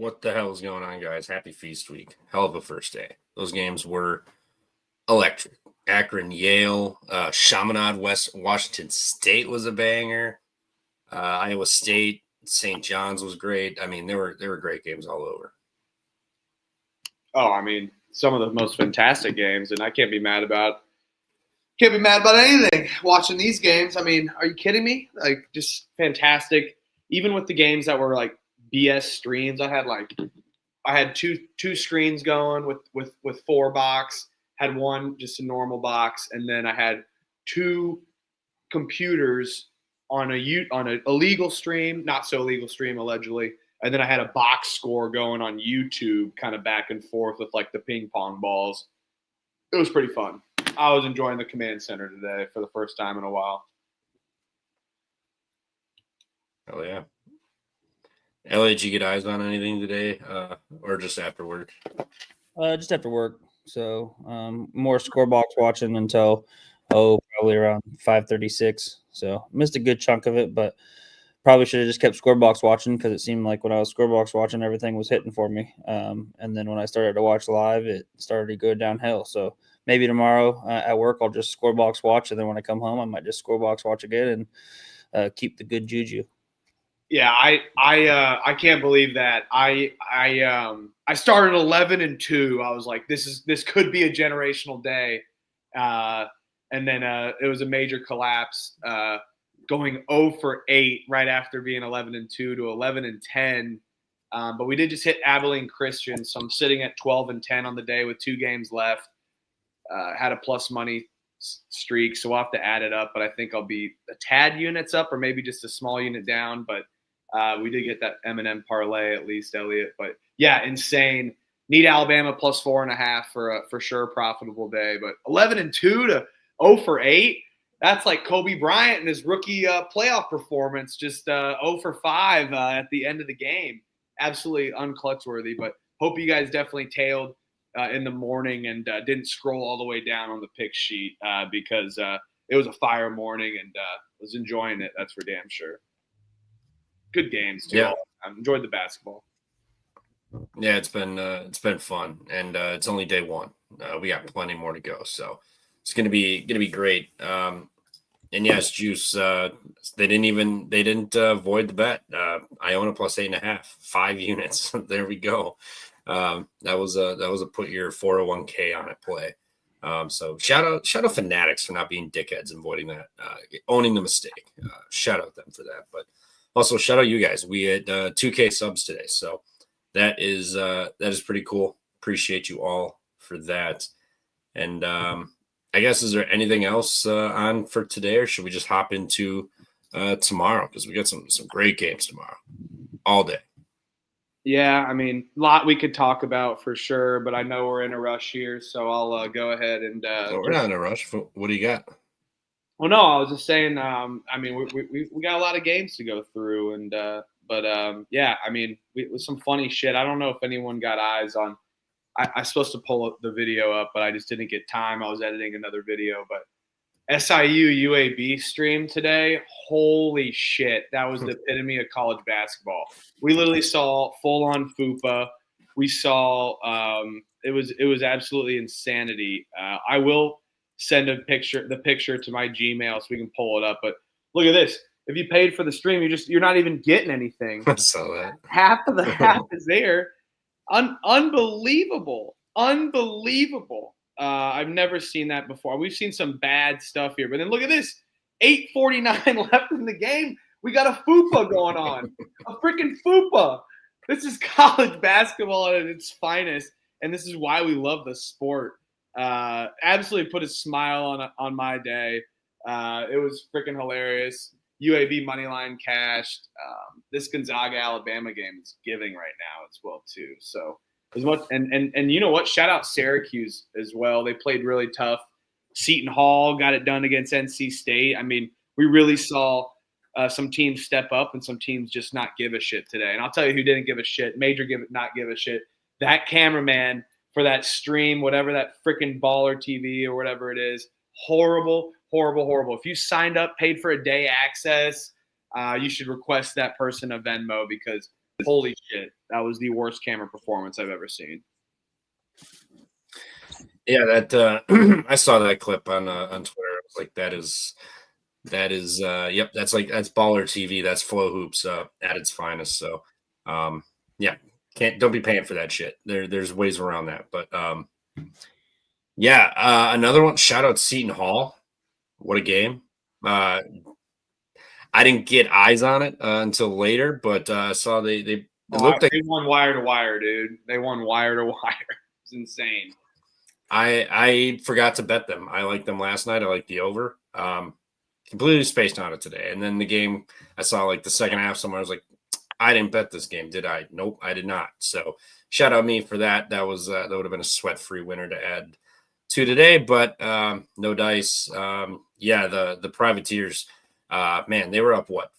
What the hell is going on, guys? Happy Feast Week. Hell of a first day. Those games were electric. Akron, Yale, Chaminade, West Washington State was a banger. Iowa State, St. John's was great. I mean, there were great games all over. Oh, I mean, some of the most fantastic games, and I can't be mad about anything watching these games. I mean, are you kidding me? Like, just fantastic. Even with the games that were like BS streams, I had two screens going with 4 box, had one just a normal box, and then I had 2 computers on a illegal stream, not so legal stream allegedly, and then I had a box score going on YouTube, kind of back and forth with like the ping pong balls. It was pretty fun. I was enjoying the command center today for the first time in a while. Oh yeah. Ellie, did you get eyes on anything today, or just after work? Just after work. So more score box watching until probably around 5:36. So missed a good chunk of it, but probably should have just kept score box watching because it seemed like when I was score box watching, everything was hitting for me. And then when I started to watch live, it started to go downhill. So maybe tomorrow at work I'll just score box watch, and then when I come home I might just score box watch again and keep the good juju. Yeah, I can't believe that. I started 11-2. I was like, this could be a generational day, and then it was a major collapse, going 0-8 right after being 11-2 to 11-10. But we did just hit Abilene Christian, so I'm sitting at 12-10 on the day with 2 games left. Had a plus money streak, so we'll have to add it up. But I think I'll be a tad units up, or maybe just a small unit down. But we did get that M&M parlay at least, Elliot. But yeah, insane. Need Alabama plus 4.5 for sure profitable day. But 11-2 to 0-8. That's like Kobe Bryant and his rookie playoff performance, just 0-5 at the end of the game. Absolutely unclutch-worthy. But hope you guys definitely tailed in the morning and didn't scroll all the way down on the pick sheet because it was a fire morning and was enjoying it. That's for damn sure. Good games too. Yeah. I enjoyed the basketball. Yeah, it's been fun, and it's only day one. We got plenty more to go, so it's gonna be great. And yes, Juice. They didn't void the bet. Iona plus 8.5, 5 units. There we go. That was a put your 401k on it play. So shout out Fanatics for not being dickheads and voiding that, owning the mistake. Shout out them for that, but also shout out you guys. We had 2K subs today, so that is pretty cool. Appreciate you all for that. And I guess, is there anything else on for today, or should we just hop into tomorrow? Because we got some great games tomorrow, all day. Yeah, I mean, a lot we could talk about for sure, but I know we're in a rush here, so I'll go ahead and. We're not in a rush. What do you got? Well, no, I was just saying. I mean, we got a lot of games to go through, and but yeah, I mean, with some funny shit. I don't know if anyone got eyes on. I'm supposed to pull up the video up, but I just didn't get time. I was editing another video, but SIU UAB stream today. Holy shit, that was the epitome of college basketball. We literally saw full on FUPA. We saw it was absolutely insanity. I will send the picture to my Gmail so we can pull it up. But look at this. If you paid for the stream, you're not even getting anything. I saw that. Half of the half is there. Unbelievable. I've never seen that before. We've seen some bad stuff here, but then look at this. 8:49 left in the game. We got a FUPA going on. A freaking FUPA. This is college basketball at its finest, and this is why we love the sport. Absolutely put a smile on my day. It was freaking hilarious. UAB moneyline cashed. This Gonzaga Alabama game is giving right now as well too. So as much and you know what? Shout out Syracuse as well. They played really tough. Seton Hall got it done against NC State. I mean, we really saw some teams step up and some teams just not give a shit today. And I'll tell you who didn't give a shit. Not give a shit. That cameraman for that stream, whatever that freaking Baller TV or whatever it is, horrible. If you signed up, paid for a day access, you should request that person a Venmo because holy shit, that was the worst Cameron performance I've ever seen. Yeah, that I saw that clip on Twitter. I was like, that is yep, that's baller TV. That's Flow Hoops at its finest. So yeah, don't be paying for that shit. There's ways around that. But yeah, another one, shout out Seton Hall. What a game. I didn't get eyes on it until later, but I saw it looked like they won wire to wire, dude. They won wire to wire. It's insane. I forgot to bet them. I liked them last night. I liked the over. Completely spaced on it today. And then the game, I saw like the second half somewhere. I was like, I didn't bet this game, did I? Nope, I did not. So shout out me for that. That was that would have been a sweat-free winner to add to today, but no dice. Yeah, the Privateers, man, they were up what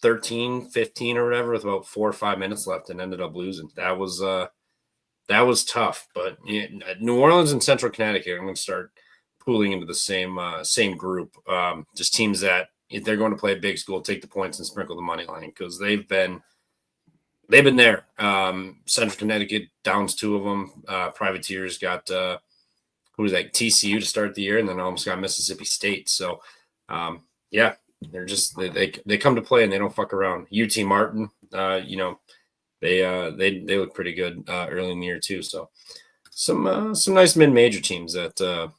13, 15 or whatever with about 4 or 5 minutes left and ended up losing. That was tough, but yeah, New Orleans and Central Connecticut, I'm going to start pooling into the same group. Just teams that if they're going to play a big school, take the points and sprinkle the money line because they've been there. Central Connecticut downs 2 of them. Privateers got who was that, TCU to start the year, and then almost got Mississippi State. So yeah, they're just they come to play and they don't fuck around. UT Martin, they look pretty good early in the year too. So some nice mid-major teams that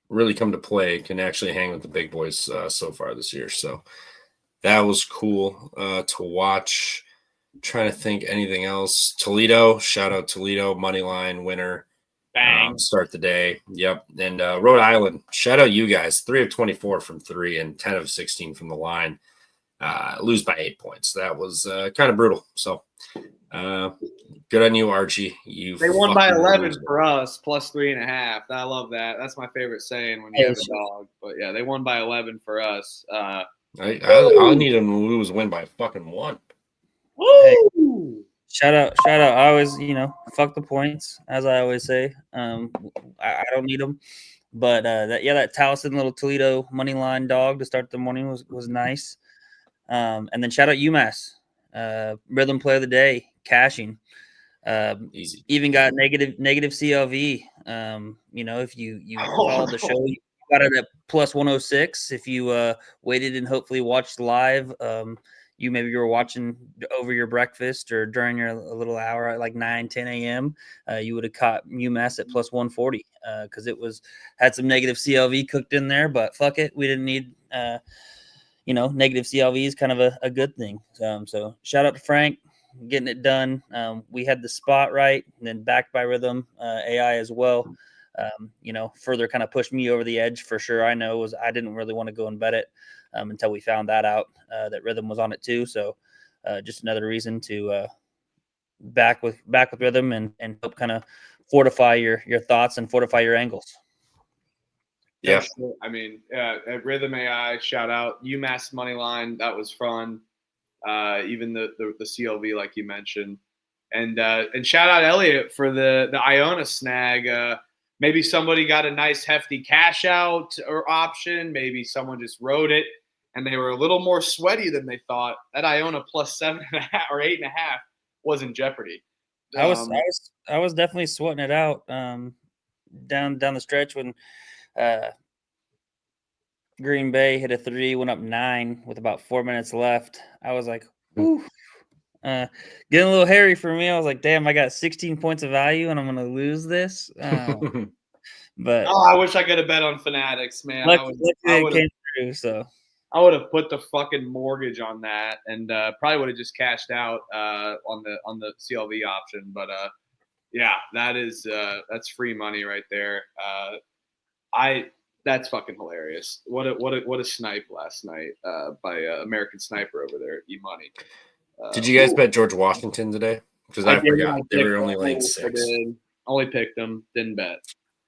really come to play can actually hang with the big boys so far this year. So that was cool to watch. Trying to think anything else. Toledo, shout out Toledo, money line winner. Bang. Start the day. Yep. And Rhode Island, shout out you guys. 3 of 24 from 3 and 10 of 16 from the line. Lose by 8 points. That was kind of brutal. So good on you, Archie. They won by 11 for us, plus 3.5. I love that. That's my favorite saying when you have a dog. But yeah, they won by 11 for us. I need them to lose, win by fucking 1. Woo! Shout out. I always, fuck the points, as I always say. I don't need them. But that Towson little Toledo money line dog to start the morning was nice. And then shout out UMass, rhythm player of the day, cashing. Easy. Even got negative CLV. If you followed the show, you got it at plus 106. If you waited and hopefully watched live, you were watching over your breakfast or during your little hour at like 9-10 a.m. You would have caught UMass at plus 140 because it had some negative CLV cooked in there. But fuck it, we didn't need negative CLV is kind of a good thing. So shout out to Frank getting it done. We had the spot right, and then backed by Rhythm AI as well. Further kind of pushed me over the edge for sure. I didn't really want to go and bet it until we found that out that Rhythm was on it too. So just another reason to back with Rhythm and help kind of fortify your thoughts and fortify your angles. Yeah, I mean, at Rhythm AI, shout out UMass money line. That was fun. Even the CLV like you mentioned, and shout out Elliot for the Iona snag. Maybe somebody got a nice hefty cash out or option. Maybe someone just wrote it and they were a little more sweaty than they thought. That Iona plus 7.5 or 8.5 was in jeopardy. I was definitely sweating it out down the stretch when Green Bay hit a 3, went up 9 with about 4 minutes left. I was like, "Ooh." Getting a little hairy for me. I was like, damn, I got 16 points of value and I'm going to lose this. But I wish I could have bet on Fanatics, man. it came through, so I would have put the fucking mortgage on that and probably would have just cashed out on the CLV option. But yeah, that's free money right there. That's fucking hilarious. What a snipe last night by American Sniper over there at E-Money. Did you guys bet George Washington today? Because I forgot. They were only like 6. Only picked them, didn't bet.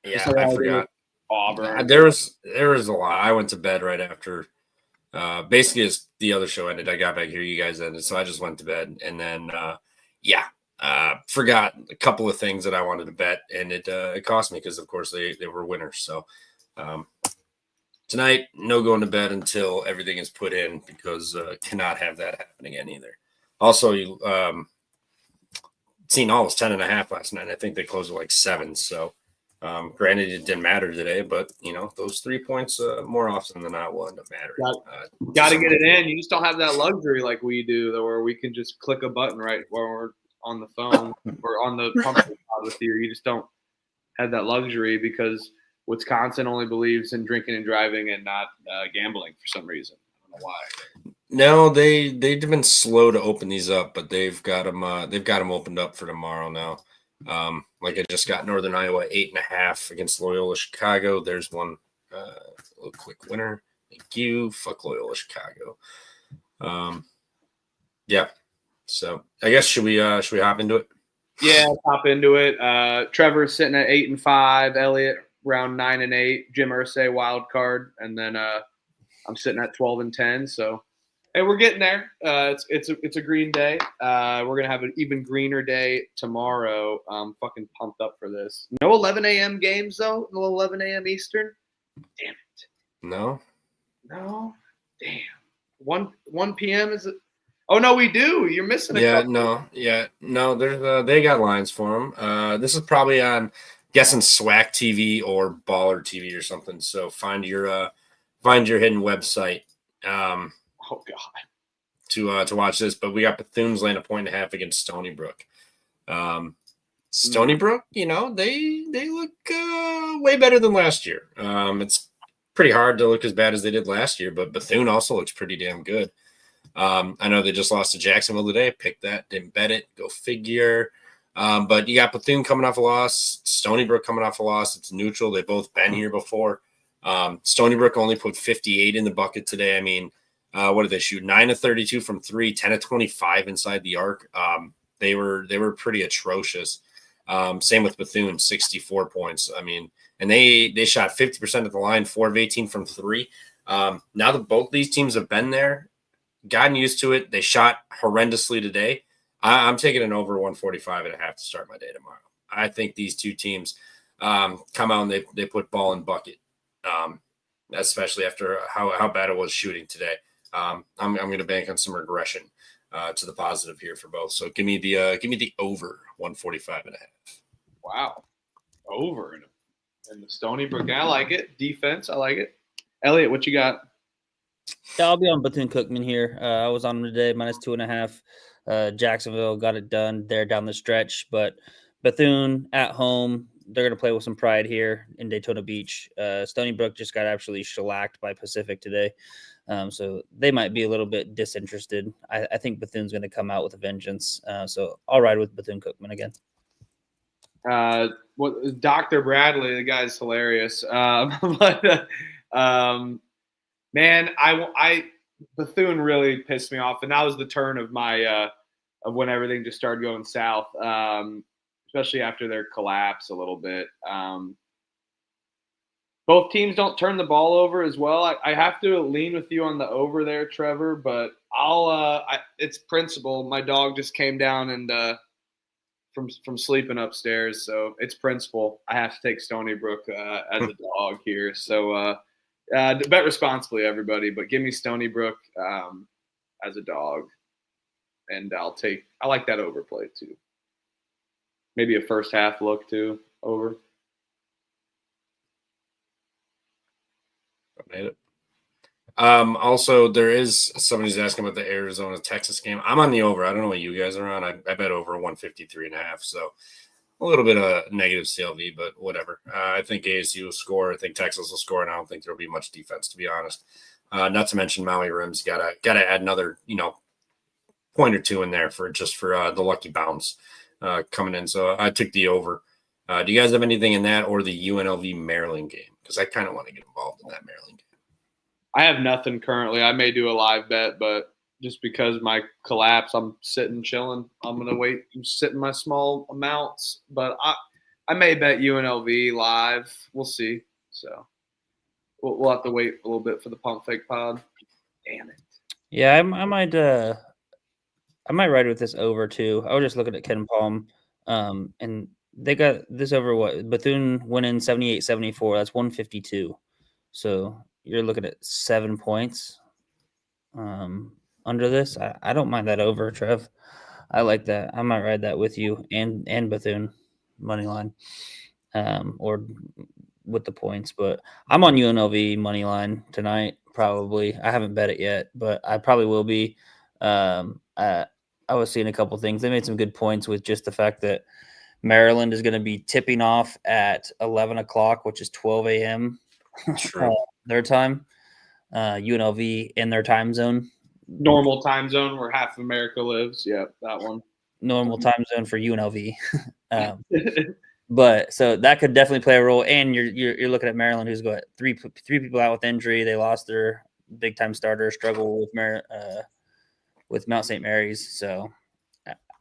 Yeah, I forgot. Auburn. There was a lot. I went to bed right after. Basically, as the other show ended, I got back here. You guys ended, so I just went to bed, and then forgot a couple of things that I wanted to bet, and it cost me because, of course, they were winners. So tonight, no going to bed until everything is put in because cannot have that happen again either. Also, Seton Hall was 10.5 last night. I think they closed at like 7. So, granted, it didn't matter today, but those 3 points more often than not will end up mattering. Got to get it in. You just don't have that luxury like we do, though, where we can just click a button right while we're on the phone or on the pump with you. You just don't have that luxury because Wisconsin only believes in drinking and driving and not gambling for some reason. I don't know why. No, they've been slow to open these up, but they've got them opened up for tomorrow now. Like I just got Northern Iowa 8.5 against Loyola Chicago. There's one little quick winner. Thank you. Fuck Loyola Chicago. Yeah. So I guess should we hop into it? Yeah, hop into it. Trevor's sitting at 8-5. Elliot around 9-8. Jim Irsay wild card, and then I'm sitting at 12-10. So. Hey, we're getting there. It's a green day. We're gonna have an even greener day tomorrow. I'm fucking pumped up for this. No 11 a.m. games though. No 11 a.m. Eastern. Damn it. No. Damn. 1 p.m. is it? Oh no, we do. You're missing a couple. No. There's they got lines for them. This is probably on guessing SWAC TV or Baller TV or something. So find your hidden website. Oh God! To watch this, but we got Bethune's laying 1.5 against Stony Brook. Stony Brook, they look way better than last year. It's pretty hard to look as bad as they did last year, but Bethune also looks pretty damn good. I know they just lost to Jacksonville today. Picked that, didn't bet it. Go figure. But you got Bethune coming off a loss, Stony Brook coming off a loss. It's neutral. They've both been here before. Stony Brook only put 58 in the bucket today. I mean. What did they shoot? 9 of 32 from 3, 10 of 25 inside the arc. They were pretty atrocious. Same with Bethune, 64 points. I mean, and they shot 50% at the line, 4 of 18 from 3. Now that both these teams have been there, gotten used to it, they shot horrendously today. I'm taking an over 145.5 to start my day tomorrow. I think these two teams come out and they put ball in bucket, especially after how bad it was shooting today. I'm going to bank on some regression to the positive here for both. So give me the over 145.5. Wow, over in the Stony Brook. I like it. Defense, I like it. Elliot, what you got? Yeah, I'll be on Bethune-Cookman here. I was on them today, -2.5. Jacksonville got it done there down the stretch, but Bethune at home, they're going to play with some pride here in Daytona Beach. Stony Brook just got absolutely shellacked by Pacific today. So they might be a little bit disinterested. I think Bethune's going to come out with a vengeance. So I'll ride with Bethune-Cookman again. Dr. Bradley, the guy's hilarious. But man, Bethune really pissed me off, and that was the turn of my of when everything just started going south, especially after their collapse a little bit. Both teams don't turn the ball over as well. I have to lean with you on the over there, Trevor, but it's principle. My dog just came down and from sleeping upstairs, so it's principle. I have to take Stony Brook as a dog here. So bet responsibly, everybody, but give me Stony Brook as a dog, and I like that overplay too. Maybe a first half look too over. Made it. Also, there is somebody's asking about the Arizona Texas game. I'm on the over. I don't know what you guys are on. I bet over 153.5. So a little bit of negative CLV, but whatever. I think ASU will score. I think Texas will score, and I don't think there'll be much defense, to be honest. Not to mention Maui Rims gotta add another point or two in there for the lucky bounce coming in. So I took the over. Do you guys have anything in that or the UNLV Maryland game? Because I kind of want to get involved in that Maryland game. I have nothing currently. I may do a live bet, but just because my collapse, I'm sitting chilling. I'm gonna wait. I'm sitting my small amounts, but I may bet UNLV live. We'll see. So we'll have to wait a little bit for the pump fake pod. Damn it. Yeah, I might ride with this over too. I was just looking at Ken Palm, and they got this over what Bethune winning 78-74. That's 152. So you're looking at 7 points. under this. I don't mind that over, Trev. I like that. I might ride that with you and Bethune money line, or with the points. But I'm on UNLV money line tonight. Probably. I haven't bet it yet, but I probably will be. I was seeing a couple things. They made some good points with just the fact that Maryland is going to be tipping off at 11 o'clock, which is 12 a.m. True. Their time. UNLV in their time zone. Normal time zone where half of America lives. Yeah, that one. Normal time zone for UNLV. But so that could definitely play a role. And you're looking at Maryland, who's got three people out with injury. They lost their big time starter, struggle with Mount St. Mary's. So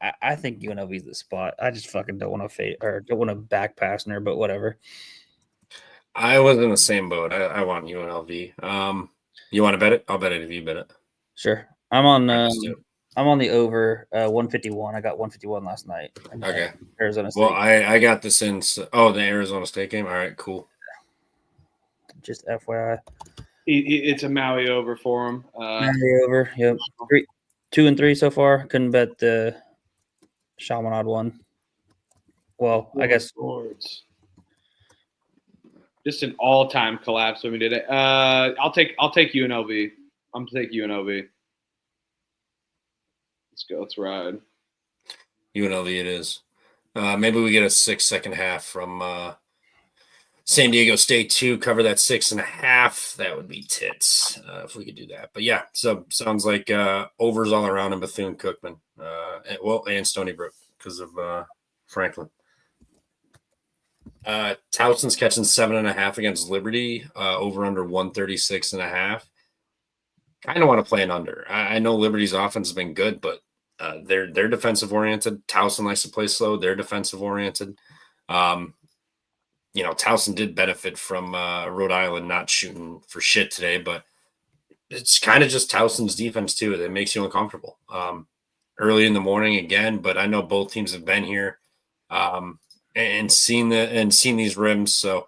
I think UNLV is the spot. I just fucking don't want to fade or don't want to back Passner, but whatever. I was in the same boat. I want UNLV. You want to bet it? I'll bet it if you bet it. Sure. I'm on. Alright, let's do it. I'm on the over 151. I got 151 last night. Okay. Arizona State. Well, I got this in. Oh, the Arizona State game. All right, cool. Just FYI. It's a Maui over for him. Maui over. Yep. 2 and 3 so far. Couldn't bet the Chaminade one. Well, I guess. Just an all-time collapse when we did it. I'll take UNLV. I'm gonna take UNLV. Let's go. Let's ride. UNLV it is. Maybe we get a 6-second half from San Diego State to cover that 6.5. That would be tits if we could do that. But yeah, so sounds like overs all around in Bethune-Cookman. And Stony Brook because of Franklin. Towson's catching 7.5 against Liberty. Over under 136.5. Kind of want to play an under. I know Liberty's offense has been good, but they're defensive oriented. Towson likes to play slow. They're defensive oriented. Towson did benefit from Rhode Island not shooting for shit today, but it's kind of just Towson's defense too that makes you uncomfortable. Early in the morning again, but I know both teams have been here and seen these rims. So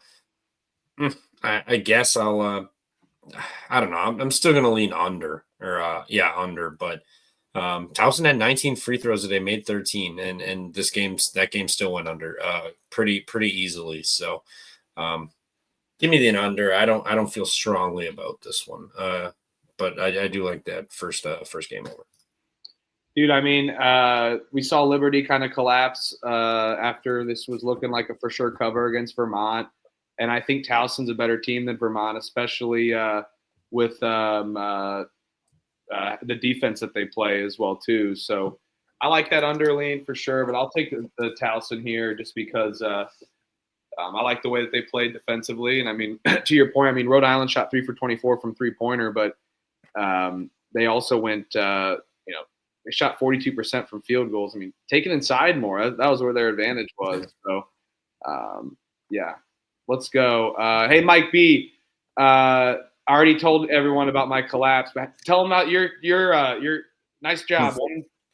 I guess I'll. I don't know. I'm still going to lean under under. But Towson had 19 free throws today, made 13, and that game still went under pretty easily. So give me the under. I don't feel strongly about this one, but I do like that first game over. Dude, I mean, we saw Liberty kind of collapse after this was looking like a for sure cover against Vermont. And I think Towson's a better team than Vermont, especially with the defense that they play as well, too. So I like that under lean for sure, but I'll take the Towson here just because I like the way that they played defensively. And, I mean, to your point, I mean, Rhode Island shot 3 for 24 from three-pointer, but they also went, they shot 42% from field goals. I mean, taking inside more, that was where their advantage was. So, yeah. Let's go. Hey, Mike B. I already told everyone about my collapse, but tell them about your nice job.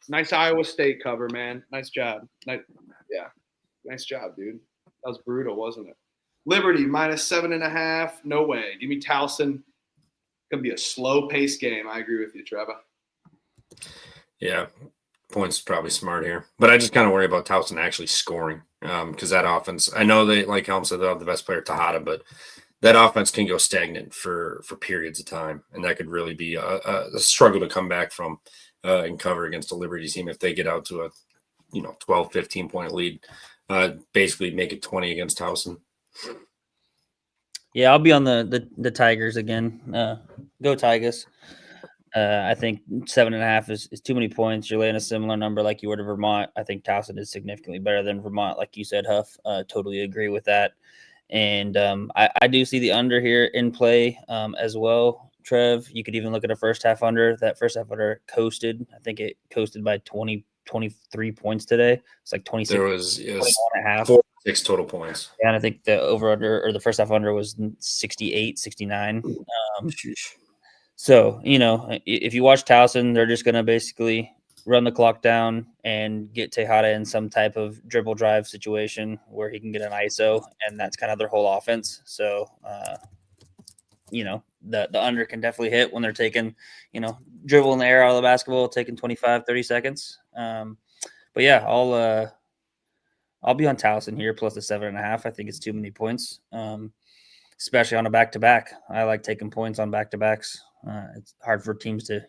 Nice Iowa State cover, man. Nice job. Nice job, dude. That was brutal, wasn't it? Liberty minus 7.5. No way. Give me Towson. Gonna be a slow pace game. I agree with you, Trevor. Yeah, points probably smart here, but I just kind of worry about Towson actually scoring. Because that offense, I know they, like Helm said, they have the best player, Tejada, but that offense can go stagnant for periods of time, and that could really be a struggle to come back from and cover against a Liberty team if they get out to a 12, 15-point lead, basically make it 20 against Towson. Yeah, I'll be on the Tigers again. Go Tigers. I think 7.5 is too many points. You're laying a similar number like you were to Vermont. I think Towson is significantly better than Vermont, like you said, Huff. Totally agree with that. And I do see the under here in play as well, Trev. You could even look at a first half under. That first half under coasted. I think it coasted by 23 points today. It's like 26. There was 4.5. 46 total points. Yeah, and I think the over under or the first half under was 68, 69. So, if you watch Towson, they're just going to basically run the clock down and get Tejada in some type of dribble drive situation where he can get an ISO, and that's kind of their whole offense. So, the under can definitely hit when they're taking, dribbling the air out of the basketball, taking 25, 30 seconds. But yeah, I'll be on Towson here plus the 7.5. I think it's too many points, especially on a back-to-back. I like taking points on back-to-backs. It's hard for teams to,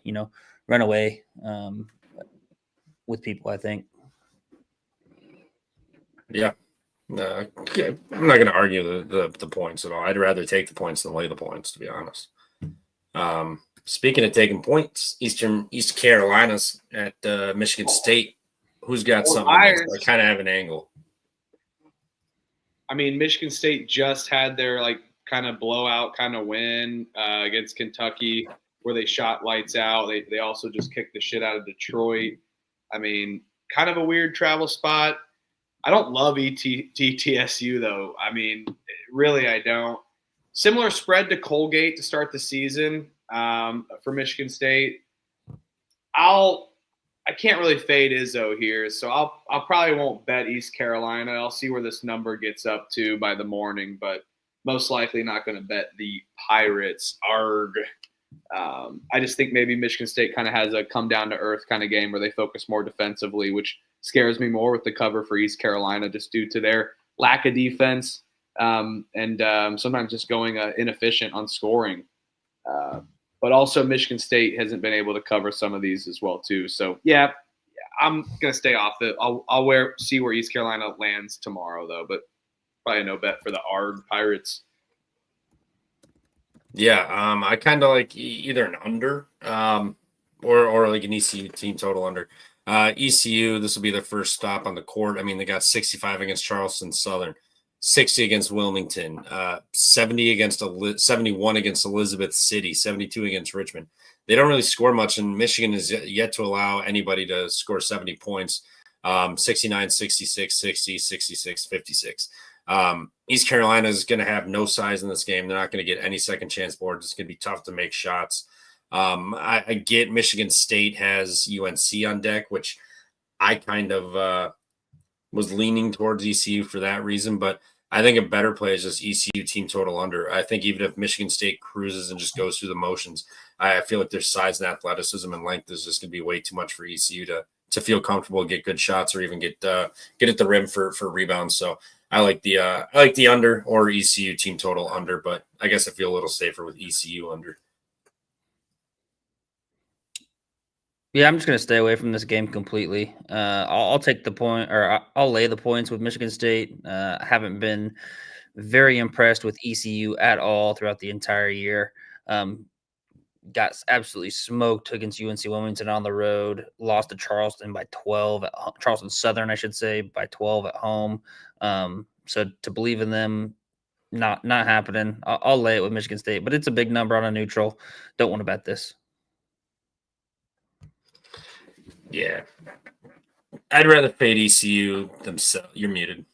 run away with people, I think. Yeah. Okay. I'm not going to argue the points at all. I'd rather take the points than lay the points, to be honest. Speaking of taking points, East Carolina's at Michigan State. Who's got something? I kind of have an angle. I mean, Michigan State just had their kind of blowout kind of win against Kentucky, where they shot lights out. They also just kicked the shit out of Detroit. I mean, kind of a weird travel spot. I don't love ETSU though. I mean, really, I don't. Similar spread to Colgate to start the season for Michigan State. I can't really fade Izzo here, so I'll probably won't bet East Carolina. I'll see where this number gets up to by the morning, but most likely not going to bet the Pirates. Arg. I just think maybe Michigan State kind of has a come down to earth kind of game where they focus more defensively, which scares me more with the cover for East Carolina just due to their lack of defense and sometimes just going inefficient on scoring. But also Michigan State hasn't been able to cover some of these as well too. So yeah, I'm gonna stay off it. I'll see where East Carolina lands tomorrow though, but probably no bet for the ARG Pirates. Yeah, I kind of like either an under or like an ECU team total under. ECU, this will be their first stop on the court. I mean, they got 65 against Charleston Southern, 60 against Wilmington, 71 against Elizabeth City, 72 against Richmond. They don't really score much, and Michigan is yet to allow anybody to score 70 points, 69, 66, 60, 66, 56. East Carolina is going to have no size in this game. They're not going to get any second chance boards. It's going to be tough to make shots. I get Michigan State has UNC on deck, which I kind of was leaning towards ECU for that reason, but I think a better play is just ECU team total under. I think even if Michigan State cruises and just goes through the motions, I feel like their size and athleticism and length is just going to be way too much for ECU to feel comfortable, get good shots, or even get at the rim for rebounds. So I like the under or ECU team total under, but I guess I feel a little safer with ECU under. Yeah, I'm just going to stay away from this game completely. I'll take the point, or I'll lay the points with Michigan State. I haven't been very impressed with ECU at all throughout the entire year. Got absolutely smoked against UNC Wilmington on the road. Lost to Charleston by 12 Charleston Southern, I should say, by 12 at home. So to believe in them, not happening. I'll lay it with Michigan State, but it's a big number on a neutral. Don't want to bet this. Yeah, I'd rather fade ECU themselves. You're muted.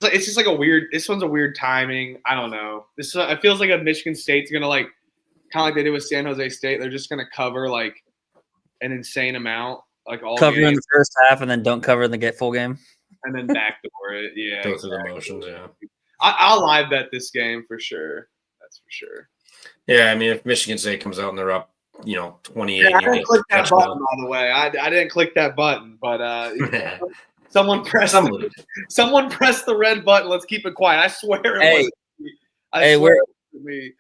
It's just like this one's a weird timing. I don't know. It feels like a Michigan State's going to kind of like they did with San Jose State. They're just going to cover like an insane amount, like all cover in the first half and then don't cover in the full game. And then backdoor it. Yeah. Go through the motions, yeah. I'll live bet this game for sure. That's for sure. Yeah, I mean, if Michigan State comes out and they're up, 28. Yeah, I didn't click that button, by the way. I didn't click that button, but someone pressed the red button. Let's keep it quiet. I swear it wasn't me.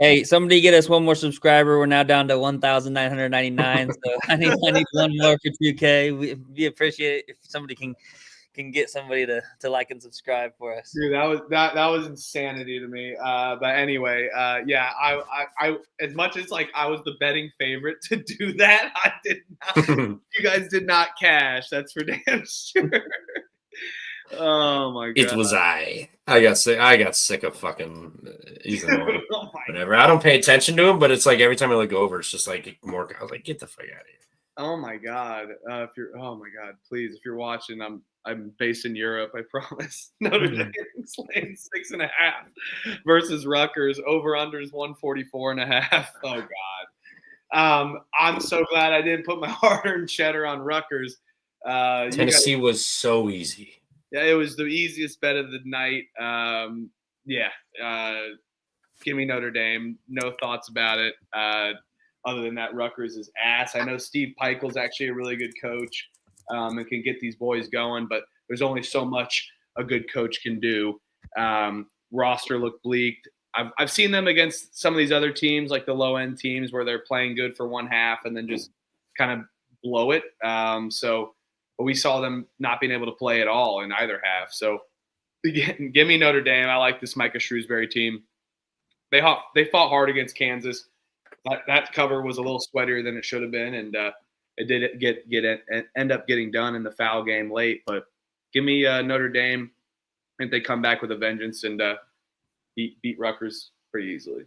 Hey, somebody get us one more subscriber. We're now down to 1,999. So I need one more for 2K. We appreciate it if somebody can get somebody to like and subscribe for us. Dude, that was insanity to me. But anyway, yeah, I as much as I was the betting favorite to do that, I did not. You guys did not cash. That's for damn sure. Oh my god! It was I. I got sick of fucking whatever. I don't pay attention to him, but it's like every time I look over, it's just like more. I was like, get the fuck out of here. Oh my god! Please, if you're watching, I'm based in Europe. I promise. Notre Dame's laying 6.5 versus Rutgers. Over under is 144.5. Oh god. I'm so glad I didn't put my hard-earned cheddar on Rutgers. Tennessee was so easy. Yeah, it was the easiest bet of the night. Give me Notre Dame. No thoughts about it. Other than that, Rutgers is ass. I know Steve Peichel's actually a really good coach and can get these boys going, but there's only so much a good coach can do. Roster looked bleak. I've seen them against some of these other teams, like the low end teams, where they're playing good for one half and then just kind of blow it. But we saw them not being able to play at all in either half. So give me Notre Dame. I like this Micah Shrewsbury team. They fought hard against Kansas. That cover was a little sweatier than it should have been, and it did end up getting done in the foul game late. But give me Notre Dame. I think they come back with a vengeance and beat Rutgers pretty easily.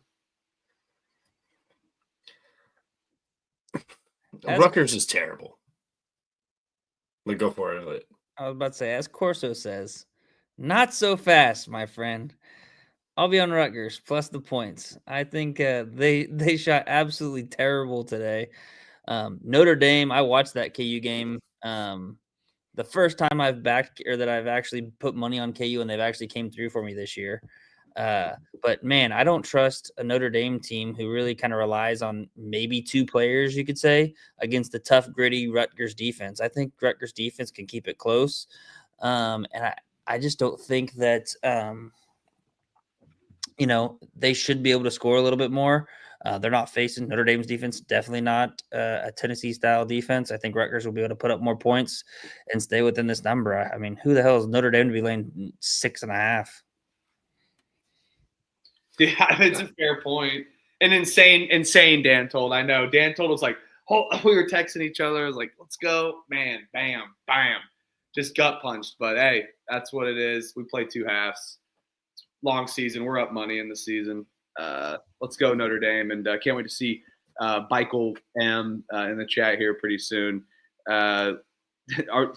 Rutgers is terrible. But go for it. I was about to say, as Corso says, not so fast, my friend. I'll be on Rutgers plus the points. I think they shot absolutely terrible today. Notre Dame, I watched that KU game. The first time I've actually put money on KU and they've actually came through for me this year. But man, I don't trust a Notre Dame team who really kind of relies on maybe two players, you could say, against the tough, gritty Rutgers defense. I think Rutgers defense can keep it close. And I just don't think that, they should be able to score a little bit more. They're not facing Notre Dame's defense, definitely not a Tennessee-style defense. I think Rutgers will be able to put up more points and stay within this number. I mean, who the hell is Notre Dame to be laying 6.5? Yeah, it's a fair point. And insane Dan told. I know. Dan told was like, we were texting each other. I was like, let's go. Man, bam, bam. Just gut punched. But, hey, that's what it is. We play two halves. Long season. We're up money in the season. Let's go Notre Dame, and can't wait to see Michael M in the chat here pretty soon. So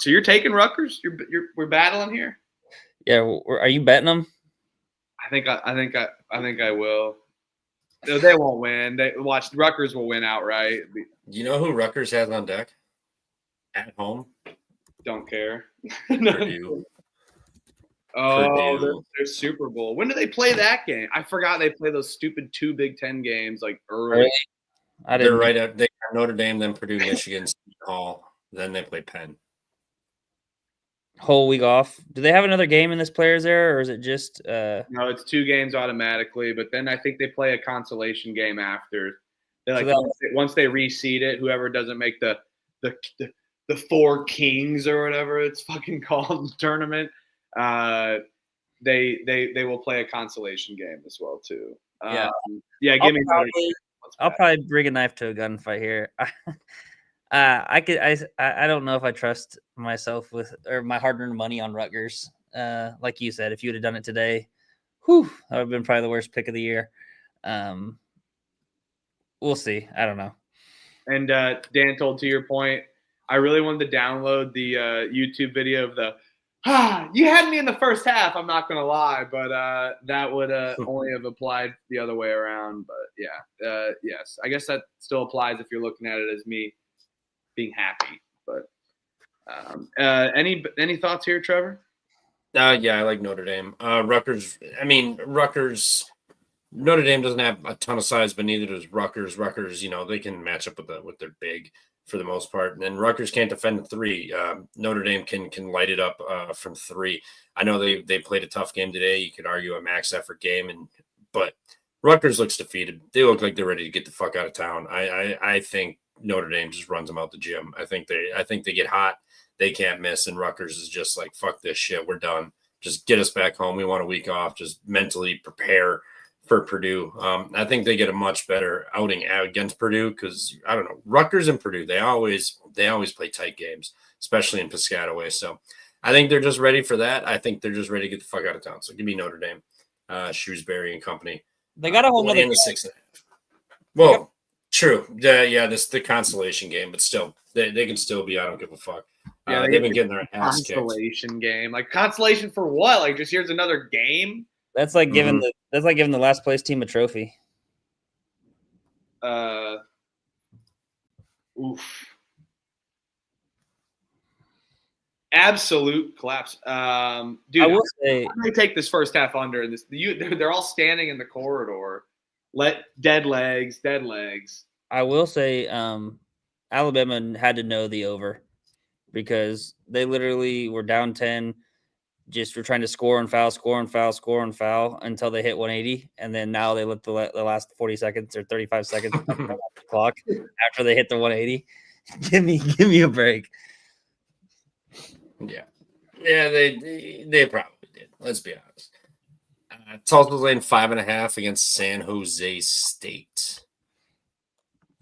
you're taking Rutgers? We're battling here. Yeah, are you betting them? I think I will. No, they won't win. Rutgers will win outright. You know who Rutgers has on deck at home? Don't care. Purdue. Oh, their Super Bowl. When do they play that game? I forgot they play those stupid 2 Big Ten games like early. They're right at they got Notre Dame, then Purdue, Michigan, Seton Hall, then they play Penn. Whole week off. Do they have another game in this players era, or is it just? No, it's 2 games automatically, but then I think they play a consolation game after. They once they reseed it, whoever doesn't make the 4 Kings or whatever it's fucking called tournament. They will play a consolation game as well too. Give me. I'll probably bring a knife to a gunfight here. I don't know if I trust myself or my hard-earned money on Rutgers. Like you said, if you would have done it today, that would have been probably the worst pick of the year. We'll see. I don't know. And Dan told, to your point, I really wanted to download the YouTube video of you had me in the first half. I'm not going to lie, but that would only have applied the other way around. But yeah, yes, I guess that still applies if you're looking at it as me being happy. But any thoughts here, Trevor? Yeah, I like Notre Dame. Rutgers. Notre Dame doesn't have a ton of size, but neither does Rutgers. Rutgers, they can match up with their big for the most part. And then Rutgers can't defend the 3. Notre Dame can light it up from 3. I know they played a tough game today. You could argue a max effort game, but Rutgers looks defeated. They look like they're ready to get the fuck out of town. I think Notre Dame just runs them out the gym. I think they get hot. They can't miss, and Rutgers is just like, fuck this shit. We're done. Just get us back home. We want a week off. Just mentally prepare for Purdue. I think they get a much better outing against Purdue because, I don't know, Rutgers and Purdue, they always play tight games, especially in Piscataway. So I think they're just ready for that. I think they're just ready to get the fuck out of town. So give me Notre Dame, Shrewsbury and company. They got a whole nother in the 6.5. Well, true. This the consolation game, but still, they can still be. I don't give a fuck. Yeah, they've been getting their ass kicked. Consolation game, like consolation for what? Like just here's another game. That's like giving the last place team a trophy. Oof. Absolute collapse. Dude, I will say I'm gonna take this first half under. And they're all standing in the corridor. Dead legs. I will say Alabama had to know the over because they literally were down 10, just were trying to score and foul until they hit 180, and then now they let the last 40 seconds or 35 seconds off the clock after they hit the 180. Give me a break. Yeah, they probably did. Let's be honest. Tulsa's laying 5.5 against San Jose State.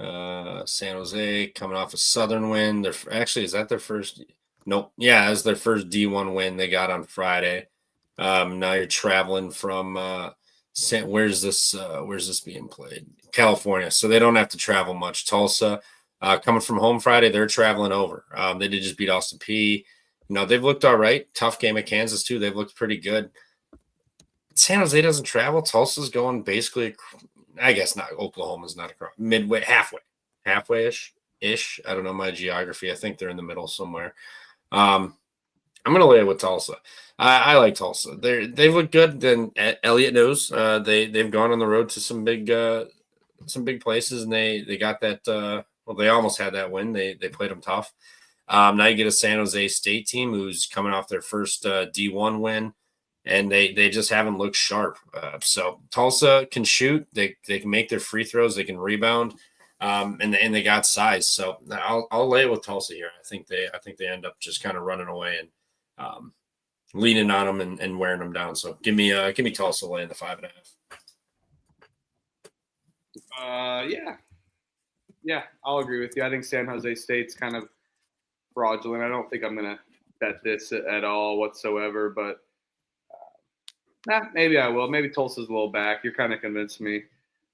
San Jose coming off a Southern win. Is that their first? Nope. Yeah, it was their first D1 win they got on Friday. Now you're traveling from where's this being played? California. So they don't have to travel much. Tulsa, coming from home Friday, they're traveling over. They did just beat Austin Peay. They've looked all right. Tough game at Kansas too. They've looked pretty good. San Jose doesn't travel. Tulsa's going basically, I guess not. Oklahoma's not across midway, halfway-ish. I don't know my geography. I think they're in the middle somewhere. I'm gonna lay it with Tulsa. I like Tulsa. They've looked good. Then Elliott knows. They've gone on the road to some big places, and they got that. They almost had that win. They played them tough. Now you get a San Jose State team who's coming off their first D1 win, and they just haven't looked sharp. So Tulsa can shoot. They can make their free throws. They can rebound, and they got size. So I'll lay it with Tulsa here. I think they end up just kind of running away and leaning on them and wearing them down. So give me Tulsa laying the 5.5. Yeah, I'll agree with you. I think San Jose State's kind of fraudulent. I don't think I'm gonna bet this at all whatsoever, but maybe I will. Maybe Tulsa's a little back. You're kind of convinced me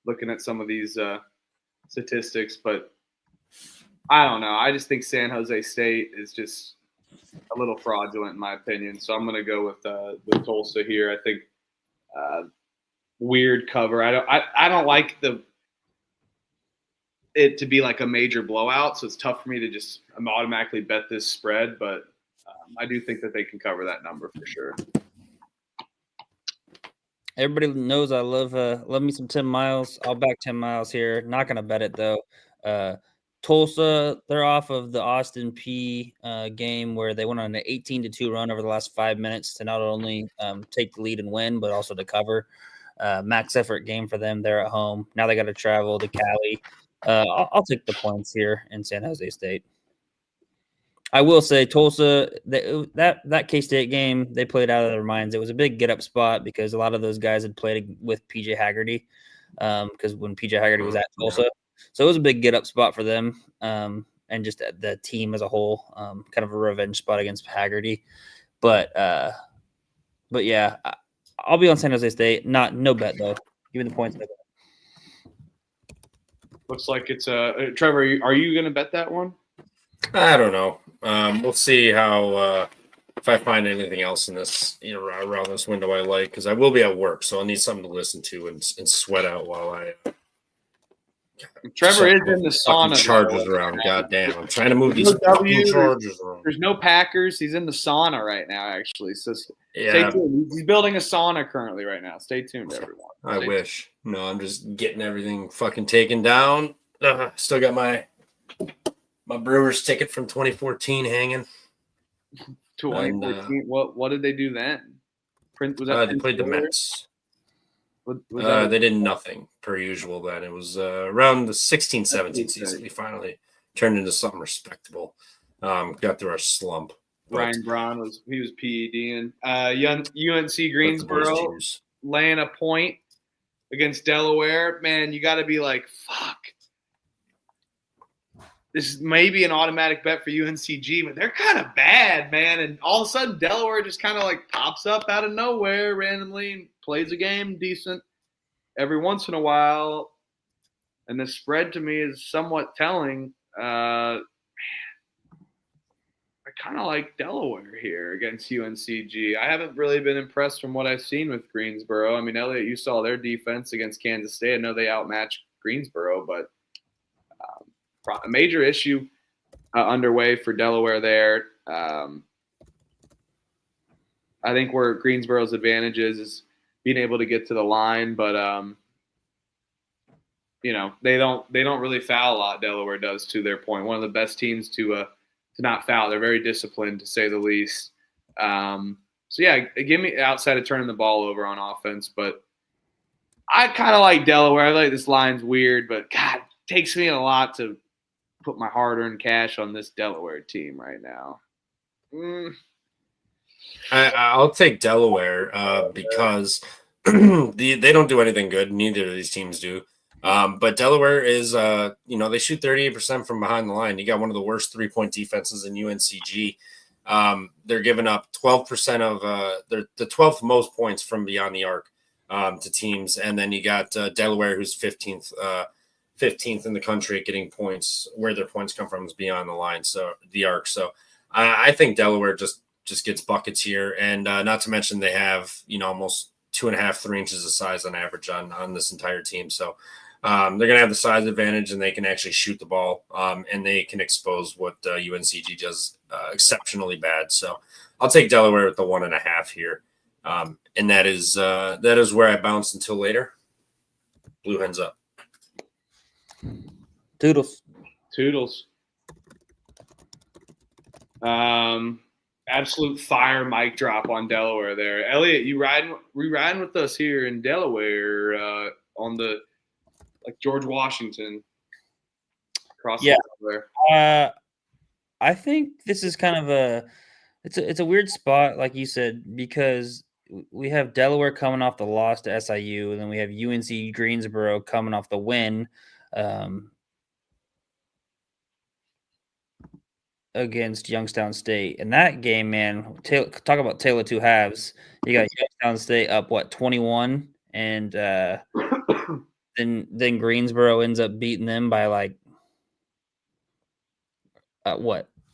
looking at some of these statistics, but I don't know. I just think San Jose State is just a little fraudulent in my opinion. So I'm going to go with Tulsa here. I think weird cover. I don't like it to be like a major blowout, so it's tough for me to just automatically bet this spread, but I do think that they can cover that number for sure. Everybody knows I love me some 10 miles. I'll back 10 miles here. Not going to bet it, though. Tulsa, they're off of the Austin Peay game where they went on an 18-2 run over the last 5 minutes to not only take the lead and win, but also to cover. Max effort game for them. They're at home. Now they got to travel to Cali. I'll take the points here in San Jose State. I will say Tulsa, that K-State game, they played out of their minds. It was a big get-up spot because a lot of those guys had played with P.J. Haggerty because when P.J. Haggerty was at Tulsa. So it was a big get-up spot for them and just the team as a whole, kind of a revenge spot against Haggerty. But yeah, I'll be on San Jose State. No bet, though. Give me the points. Looks like it's Trevor, are you going to bet that one? I don't know. We'll see how if I find anything else in this around this window I like, because I will be at work, so I'll need something to listen to and sweat out while I. Trevor is in the sauna. Chargers around. God damn! I'm trying to move these fucking Chargers around. There's no Packers. He's in the sauna right now, actually. So yeah, stay tuned. He's building a sauna currently right now. Stay tuned, everyone. I wish. No, I'm just getting everything fucking taken down. Still got my Brewers ticket from 2014 hanging. 2014. What did they do then? They played the Mets. They did nothing per usual then. It was around the 16-17 season. We finally turned into something respectable. Got through our slump. Ryan Braun was PEDing. UNC Greensboro laying a point against Delaware. Man, you got to be like, fuck. This is maybe an automatic bet for UNCG, but they're kind of bad, man. And all of a sudden, Delaware just kind of like pops up out of nowhere randomly and plays a game decent every once in a while. And the spread to me is somewhat telling. I kind of like Delaware here against UNCG. I haven't really been impressed from what I've seen with Greensboro. I mean, Elliot, you saw their defense against Kansas State. I know they outmatched Greensboro, but a major issue underway for Delaware there. I think where Greensboro's advantage is being able to get to the line, but they don't really foul a lot. Delaware does, to their point. One of the best teams to not foul. They're very disciplined, to say the least. So yeah, give me outside of turning the ball over on offense, but I kind of like Delaware. I like this line's weird, but God, it takes me a lot to put my hard-earned cash on this Delaware team right now. I'll take Delaware because they don't do anything good. Neither of these teams do. But Delaware is, they shoot 38% from behind the line. You got one of the worst 3-point defenses in UNCG. They're giving up 12% of they're the 12th most points from beyond the arc to teams. And then you got Delaware, who's 15th in the country at getting points. Where their points come from is beyond the line, so the arc. So I think Delaware just gets buckets here. And not to mention they have, almost 2.5, 3 inches of size on average on this entire team. So they're going to have the size advantage, and they can actually shoot the ball, and they can expose what UNCG does exceptionally bad. So I'll take Delaware with the 1.5 here, and that is where I bounce until later. Blue hens up. Toodles. Absolute fire mic drop on Delaware there. Elliot, you riding with us here in Delaware on the George Washington across Delaware. I think this is kind of it's a weird spot, like you said, because we have Delaware coming off the loss to SIU, and then we have UNC Greensboro coming off the win against Youngstown State. And that game, man, talk about tale of two halves. You got Youngstown State up 21, and then Greensboro ends up beating them by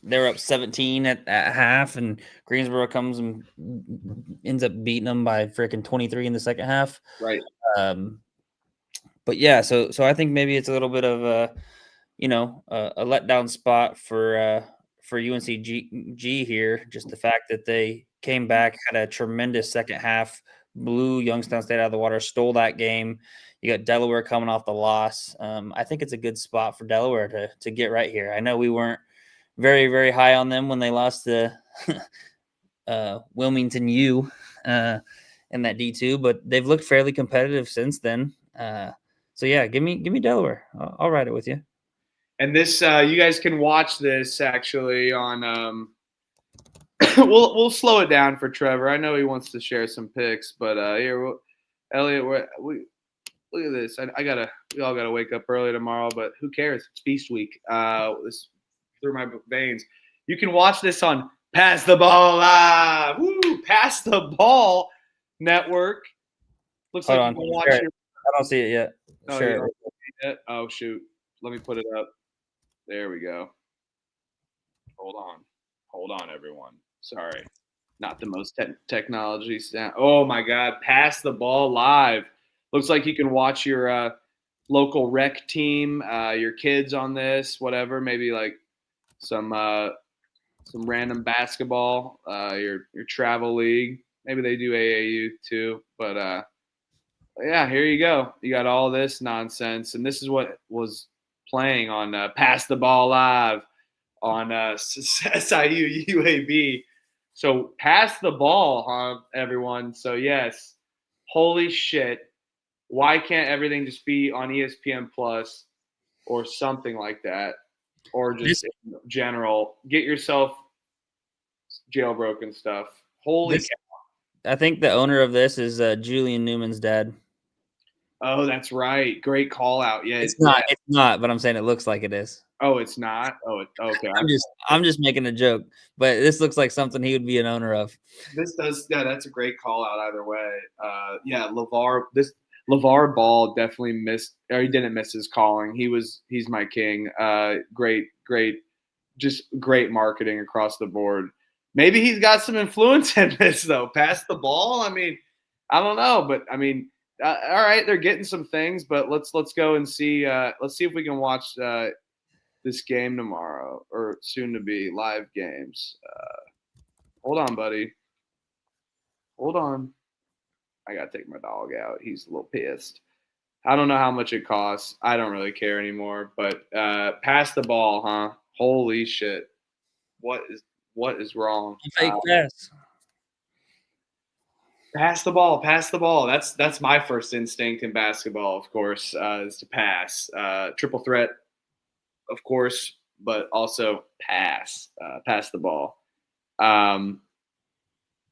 they're up 17 at half, and Greensboro comes and ends up beating them by freaking 23 in the second half. Right. But yeah, so I think maybe it's a little bit of a letdown spot for UNCG here. Just the fact that they came back, had a tremendous second half, blew Youngstown State out of the water, stole that game. You got Delaware coming off the loss. I think it's a good spot for Delaware to get right here. I know we weren't very, very high on them when they lost to Wilmington U in that D2, but they've looked fairly competitive since then. So yeah, give me Delaware. I'll ride it with you. And this, you guys can watch this actually on. We'll slow it down for Trevor. I know he wants to share some picks, but here, Elliot, we look at this. We all gotta wake up early tomorrow, but who cares? It's feast week. This through my veins. You can watch this on Pass the Ball Live. Woo! Pass the Ball Network. Looks Hold like on. you can watch I don't see it yet. Oh, Sure. you don't see it? Oh shoot. Let me put it up. There we go. Hold on, everyone. Sorry, not the most technology sound. Oh my God! Pass the Ball Live. Looks like you can watch your local rec team, your kids on this, whatever. Maybe some random basketball, your travel league. Maybe they do AAU too. But yeah, here you go. You got all this nonsense, and this is what was playing on Pass the Ball Live on SIU UAB. So pass the ball, huh, everyone? So yes, holy shit. Why can't everything just be on ESPN Plus or something like that? Or just in general, get yourself jailbroken stuff. Holy cow. I think the owner of this is Julian Newman's dad. Oh, that's right. Great call out. Yeah, it's not. It's not, but I'm saying it looks like it is. Oh, it's not. Oh, okay. I'm just making a joke, but this looks like something he would be an owner of. This does. Yeah, that's a great call out either way. Yeah, LeVar Ball definitely missed, or he didn't miss his calling. He's my king. Great, just great marketing across the board. Maybe he's got some influence in this though. Pass the ball. I mean, I don't know, but I mean, all right, they're getting some things, but let's go and see. Let's see if we can watch this game tomorrow, or soon to be live games. Hold on, buddy. Hold on. I got to take my dog out. He's a little pissed. I don't know how much it costs. I don't really care anymore. But pass the ball, huh? Holy shit! What is wrong? Fake pass. Pass the ball. Pass the ball. That's my first instinct in basketball, of course, is to pass. Triple threat, of course, but also pass. Pass the ball.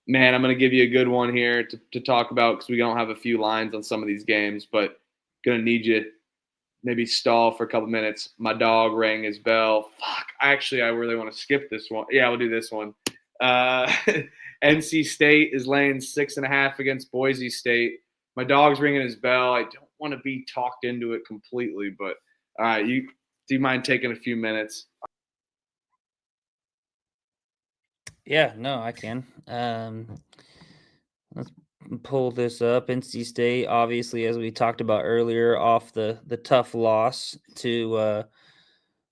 Man, I'm going to give you a good one here to talk about because we don't have a few lines on some of these games, but going to need you maybe stall for a couple minutes. My dog rang his bell. Fuck. Actually, I really want to skip this one. Yeah, we'll do this one. NC State is laying 6.5 against Boise State. My dog's ringing his bell. I don't want to be talked into it completely, but do you mind taking a few minutes? Yeah, no, I can. Let's pull this up. NC State, obviously, as we talked about earlier, off the tough loss to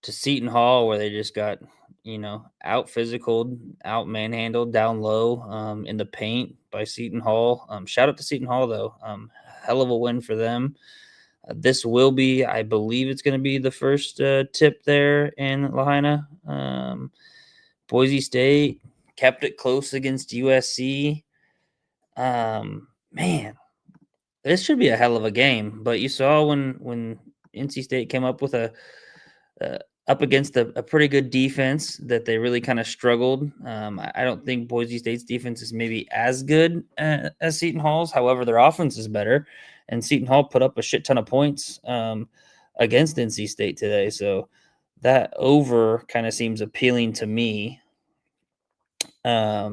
Seton Hall, where they just got out physicaled, out manhandled down low in the paint by Seton Hall. Shout out to Seton Hall though, hell of a win for them. This will be, I believe, it's going to be the first tip there in Lahaina. Boise State kept it close against USC. Man, this should be a hell of a game. But you saw when NC State came up with up against a pretty good defense that they really kind of struggled. I don't think Boise State's defense is maybe as good as Seton Hall's. However, their offense is better, and Seton Hall put up a shit ton of points against NC State today. So that over kind of seems appealing to me. I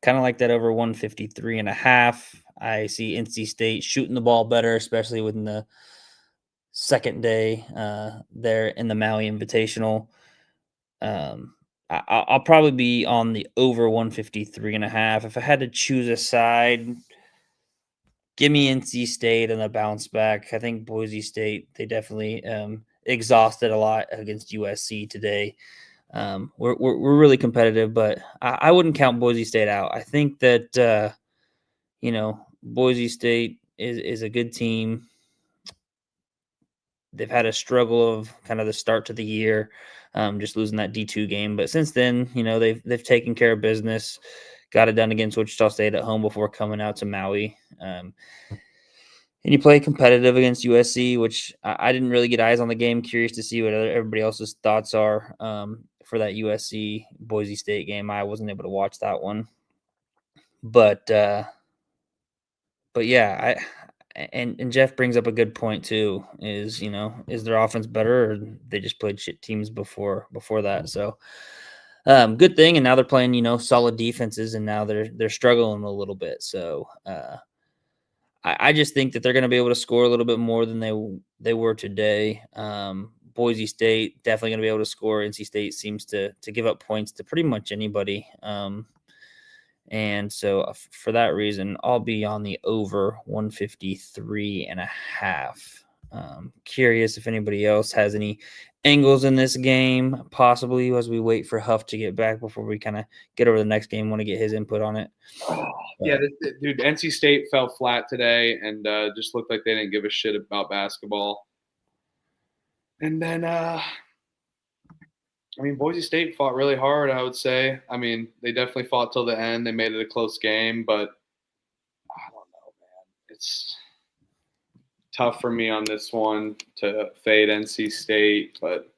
kind of like that over 153.5. I see NC State shooting the ball better, especially within the second day there in the Maui Invitational. I'll probably be on the over 153.5. If I had to choose a side, give me NC State and a bounce back. I think Boise State, they definitely exhausted a lot against USC today. We're really competitive, but I wouldn't count Boise State out. I think that Boise State is a good team. They've had a struggle of kind of the start to the year, just losing that D2 game. But since then, they've taken care of business, got it done against Wichita State at home before coming out to Maui. And you play competitive against USC, which I didn't really get eyes on the game. Curious to see what everybody else's thoughts are for that USC Boise State game. I wasn't able to watch that one, but yeah, and Jeff brings up a good point too. Is their offense better, or they just played shit teams before that? So good thing, and now they're playing solid defenses, and now they're struggling a little bit. So I just think that they're going to be able to score a little bit more than they were today. Boise State definitely going to be able to score. NC State seems to give up points to pretty much anybody. And so for that reason, I'll be on the over 153.5. Curious if anybody else has any angles in this game, possibly as we wait for Huff to get back before we kind of get over the next game. Want to get his input on it. Yeah, dude, NC State fell flat today and just looked like they didn't give a shit about basketball. And then, Boise State fought really hard, I would say. They definitely fought till the end. They made it a close game, but I don't know, man. It's tough for me on this one to fade NC State, but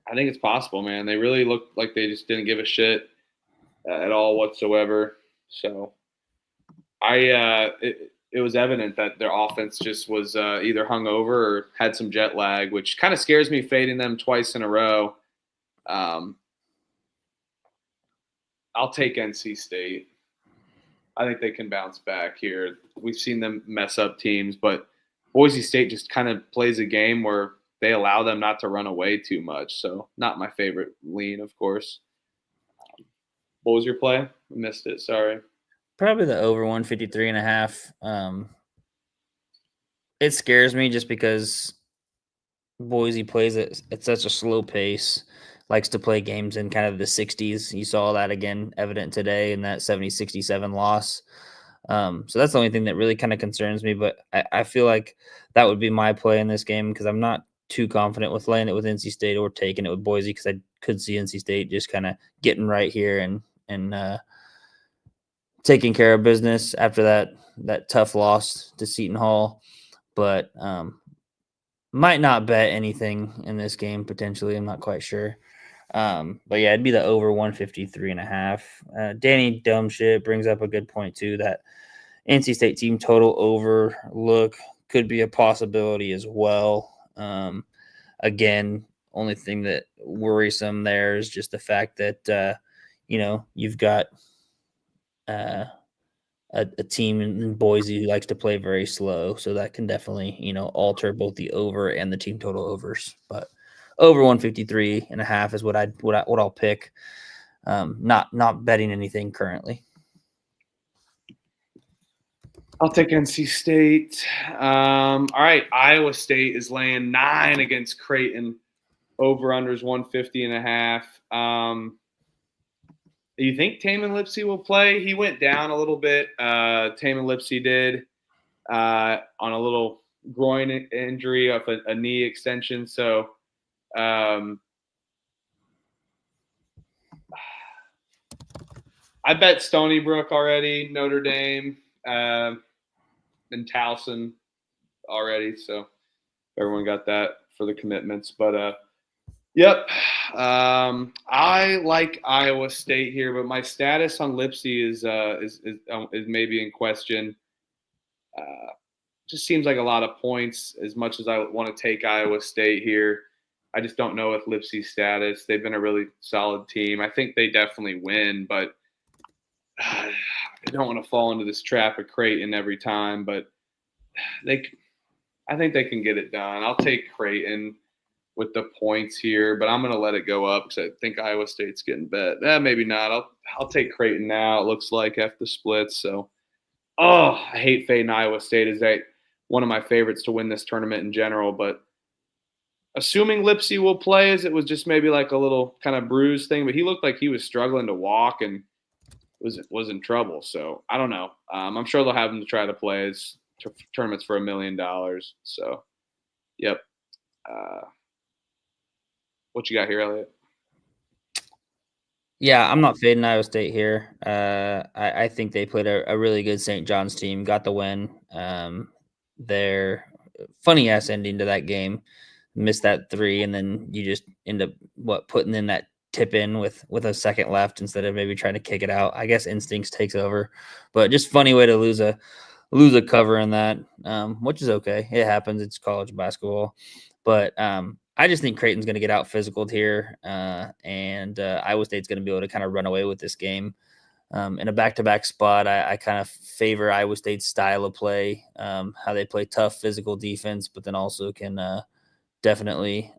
I think it's possible, man. They really looked like they just didn't give a shit at all whatsoever. So it was evident that their offense just was either hungover or had some jet lag, which kind of scares me fading them twice in a row. I'll take NC State. I think they can bounce back here. We've seen them mess up teams, but Boise State just kind of plays a game where they allow them not to run away too much. So not my favorite lean, of course. What was your play? I missed it. Sorry. Probably the over 153.5. It scares me just because Boise plays at such a slow pace. likes to play games in kind of the 60s. You saw that again evident today in that 70-67 loss. So that's the only thing that really kind of concerns me. But I feel like that would be my play in this game because I'm not too confident with laying it with NC State or taking it with Boise because I could see NC State just kind of getting right here and taking care of business after that tough loss to Seton Hall. But might not bet anything in this game potentially. I'm not quite sure. But yeah, it'd be the over 153.5. Danny Dumbshit brings up a good point too that NC State team total over look could be a possibility as well. Again, only thing that worrisome there is just the fact that you've got a team in Boise who likes to play very slow, so that can definitely alter both the over and the team total overs. But over 153.5 is what I'll pick. Not betting anything currently. I'll take NC State. All right, Iowa State is laying 9 against Creighton. Over unders 150.5. Do you think Taman Lipsey will play? He went down a little bit. Taman Lipsey did on a little groin injury off a knee extension. So I bet Stony Brook already, Notre Dame, and Towson already. So everyone got that for the commitments. But yep. I like Iowa State here, but my status on Lipsey is maybe in question. Just seems like a lot of points. As much as I want to take Iowa State here, I just don't know with Lipsey's status. They've been a really solid team. I think they definitely win, but I don't want to fall into this trap of Creighton every time. But I think they can get it done. I'll take Creighton with the points here, but I'm going to let it go up because I think Iowa State's getting bet. Maybe not. I'll take Creighton now. It looks like after the splits. So, I hate fading Iowa State as one of my favorites to win this tournament in general. But assuming Lipsey will play, as it was just maybe like a little kind of bruise thing, but he looked like he was struggling to walk and was in trouble. So I don't know. I'm sure they'll have him to try to play as tournaments for $1 million. So, yep. What you got here, Elliot? Yeah, I'm not fading Iowa State here. I think they played a really good St. John's team, got the win. Their funny ass ending to that game, missed that 3, and then you just end up putting in that tip in with a second left instead of maybe trying to kick it out. I guess instincts takes over, but just funny way to lose a cover in that, which is okay. It happens. It's college basketball, but I just think Creighton's going to get out physicaled here, and Iowa State's going to be able to kind of run away with this game. In a back-to-back spot, I kind of favor Iowa State's style of play, how they play tough physical defense, but then also can definitely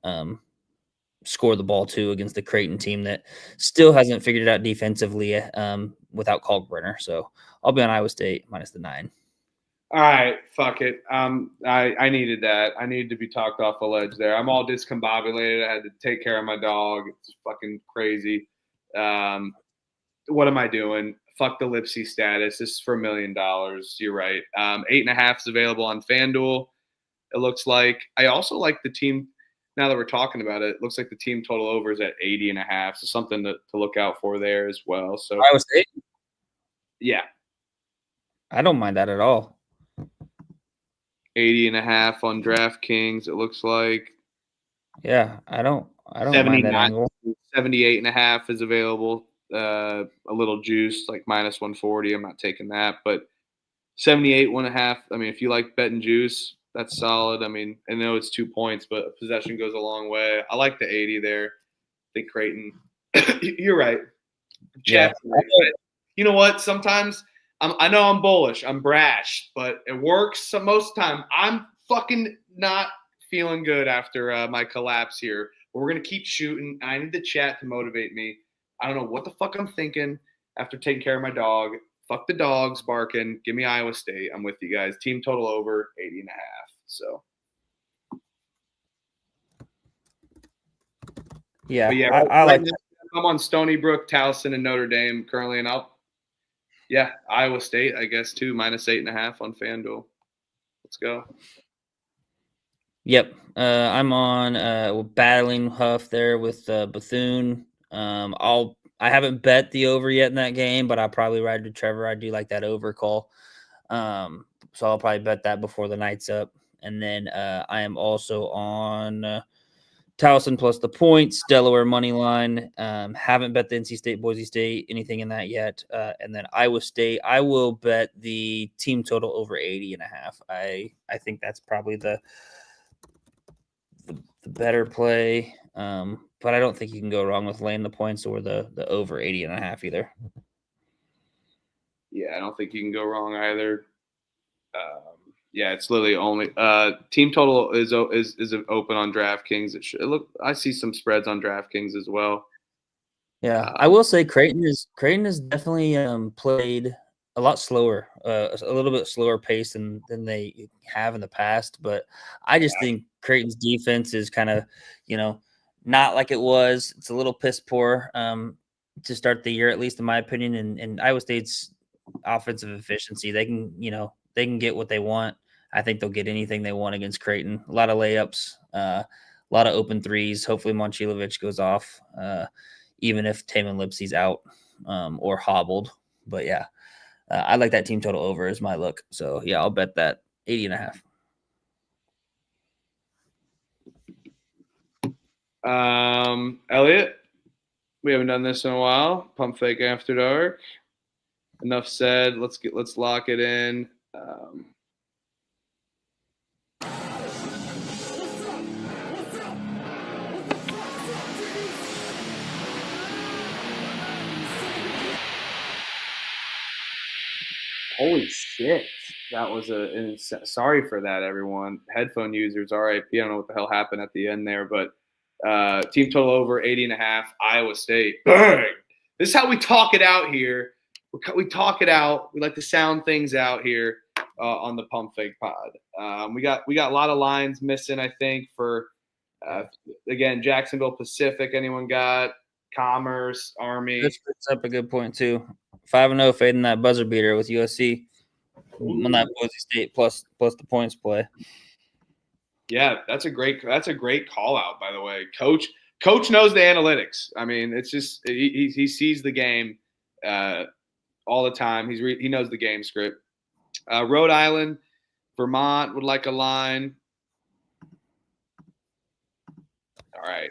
score the ball too against the Creighton team that still hasn't figured it out defensively without Kalkbrenner. So I'll be on Iowa State minus the 9. All right, fuck it. I needed that. I needed to be talked off the ledge there. I'm all discombobulated. I had to take care of my dog. It's fucking crazy. What am I doing? Fuck the Lipsey status. This is for $1 million. You're right. 8.5 is available on FanDuel. It looks like. I also like the team. Now that we're talking about it, it looks like the team total over is at 80.5. So something to look out for there as well. So Iowa State. Yeah, I don't mind that at all. 80.5 on DraftKings. It looks like. Yeah, I don't mind that angle. 78.5 is available. A little juice, like minus 140. I'm not taking that, but 78.5. I mean, if you like betting juice, that's solid. I mean, I know it's 2 points, but possession goes a long way. I like the 80 there. I think Creighton. You're right. Yeah. You know what? Sometimes I know I'm bullish. I'm brash, but it works most of the time. I'm fucking not feeling good after my collapse here. But we're going to keep shooting. I need the chat to motivate me. I don't know what the fuck I'm thinking after taking care of my dog. Fuck the dogs barking. Give me Iowa State. I'm with you guys. Team total over 80.5. So Yeah, But yeah, I right like now I'm on Stony Brook, Towson, and Notre Dame currently, and Iowa State, I guess too, -8.5 on FanDuel. Let's go. Yep. I'm on battling Huff there with Bethune. I haven't bet the over yet in that game, but I'll probably ride to Trevor. I do like that over call. So I'll probably bet that before the night's up. And then I am also on Towson plus the points, Delaware money line. Haven't bet the NC State, Boise State, anything in that yet. And then Iowa State, I will bet the team total over 80.5. I think that's probably the better play. But I don't think you can go wrong with laying the points or the over 80.5 either. Yeah, I don't think you can go wrong either. It's literally only team total is open on DraftKings. I see some spreads on DraftKings as well. Yeah, I will say Creighton is definitely played a lot slower, a little bit slower pace than they have in the past. But I just think Creighton's defense is kind of, not like it was. It's a little piss poor to start the year, at least in my opinion. And Iowa State's offensive efficiency, they can get what they want. I think they'll get anything they want against Creighton. A lot of layups, a lot of open threes. Hopefully Momcilovic goes off. Even if Taman Lipsey's out or hobbled. But yeah, I like that team total over as my look. So yeah, I'll bet that 80.5. Elliot, we haven't done this in a while. Pump fake after dark. Enough said. Let's lock it in. Holy shit. That was sorry for that, everyone. Headphone users, RIP. I don't know what the hell happened at the end there, but team total over 80.5, Iowa State. Bang! This is how we talk it out here. We talk it out. We like to sound things out here on the Pump Fake Pod. We got a lot of lines missing, I think, for, again, Jacksonville Pacific. Anyone got? Commerce, Army. This puts up a good point, too. 5-0 fading that buzzer beater with USC on that Boise State plus the points play. Yeah, that's a great call out, by the way. Coach knows the analytics. I mean, it's just he sees the game all the time. He knows the game script. Rhode Island, Vermont would like a line. All right.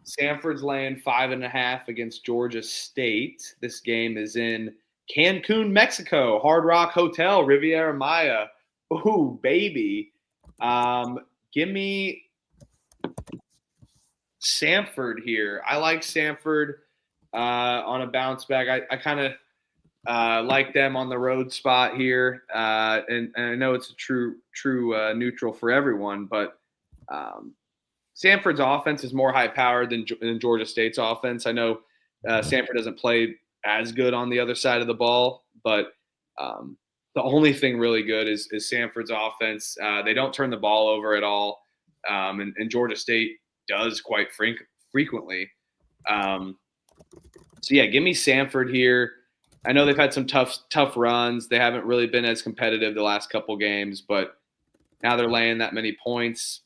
Sanford's laying 5.5 against Georgia State. This game is in Cancun, Mexico. Hard Rock Hotel, Riviera Maya. Ooh, baby. Give me Sanford here. I like Sanford on a bounce back. I kind of like them on the road spot here. And I know it's a true neutral for everyone, but Sanford's offense is more high-powered than Georgia State's offense. I know Sanford doesn't play as good on the other side of the ball, but the only thing really good is Sanford's offense. They don't turn the ball over at all, and Georgia State does quite frequently. So yeah, give me Sanford here. I know they've had some tough runs. They haven't really been as competitive the last couple games, but now they're laying that many points.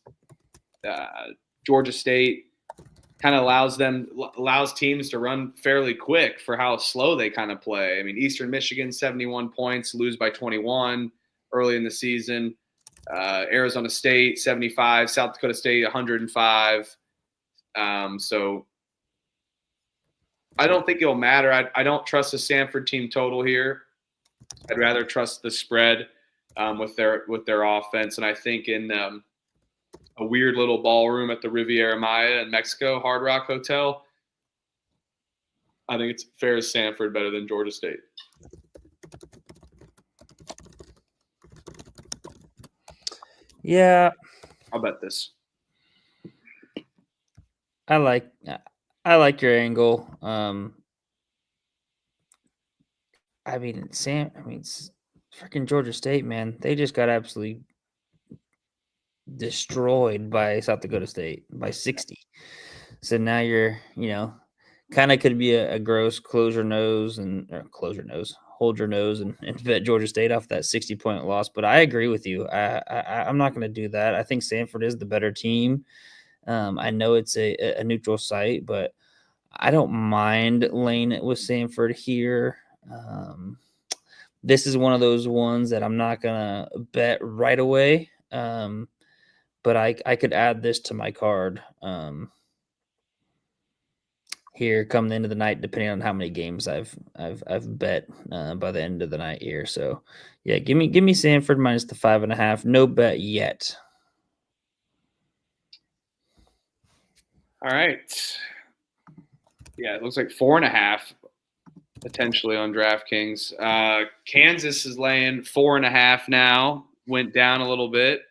Georgia State kind of allows teams to run fairly quick for how slow they kind of play. I mean, Eastern Michigan 71 points, lose by 21 early in the season. Arizona State 75, South Dakota State 105. So I don't think it'll matter. I don't trust the Sanford team total here. I'd rather trust the spread with their offense, and I think in a weird little ballroom at the Riviera Maya in Mexico, Hard Rock Hotel, I think it's fair as Sanford better than Georgia State. Yeah, I'll bet this. I like your angle. Freaking Georgia State, man, they just got absolutely destroyed by South Dakota State by 60. So now you're, kind of could be a gross close your nose hold your nose and bet Georgia State off that 60-point loss. But I agree with you. I'm not going to do that. I think Sanford is the better team. I know it's a neutral site, but I don't mind laying it with Sanford here. This is one of those ones that I'm not going to bet right away. But I could add this to my card. Here come the end of the night, depending on how many games I've bet by the end of the night here. So yeah, give me Sanford minus the 5.5. No bet yet. All right. Yeah, it looks like 4.5 potentially on DraftKings. Kansas is laying 4.5 now. Went down a little bit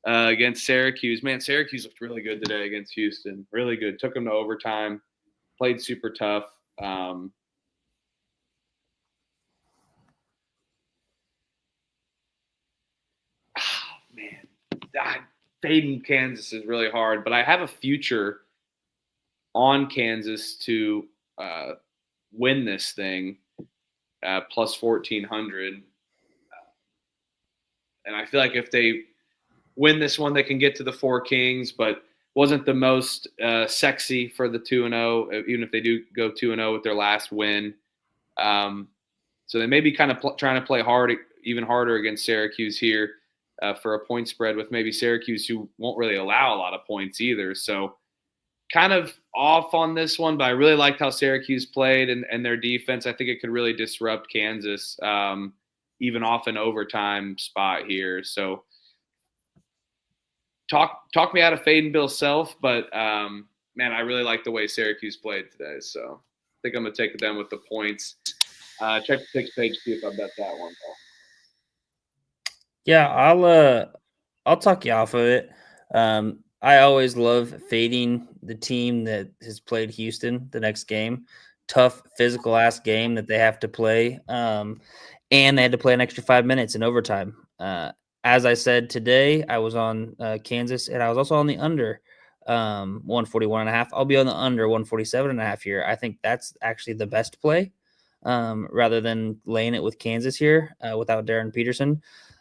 against Syracuse. Man, Syracuse looked really good today against Houston. Really good. Took them to overtime. Played super tough. Man, fading Kansas is really hard, but I have a future on Kansas to win this thing plus 1,400. And I feel like if they win this one, they can get to the Four Kings, but wasn't the most sexy for the 2-0, even if they do go 2-0 with their last win. So they may be kind of trying to play hard, even harder against Syracuse here for a point spread with maybe Syracuse, who won't really allow a lot of points either. So kind of off on this one, but I really liked how Syracuse played and their defense. I think it could really disrupt Kansas, even off an overtime spot here. So talk me out of fading Bill Self, but man, I really like the way Syracuse played today. So I think I'm gonna take them with the points. Check the picks page, see if I bet that one. Yeah, I'll talk you off of it. I always love fading the team that has played Houston the next game. Tough physical ass game that they have to play. And they had to play an extra 5 minutes in overtime. As I said today, I was on Kansas, and I was also on the under 141.5. I'll be on the under 147.5 here. I think that's actually the best play rather than laying it with Kansas here without Darren Peterson.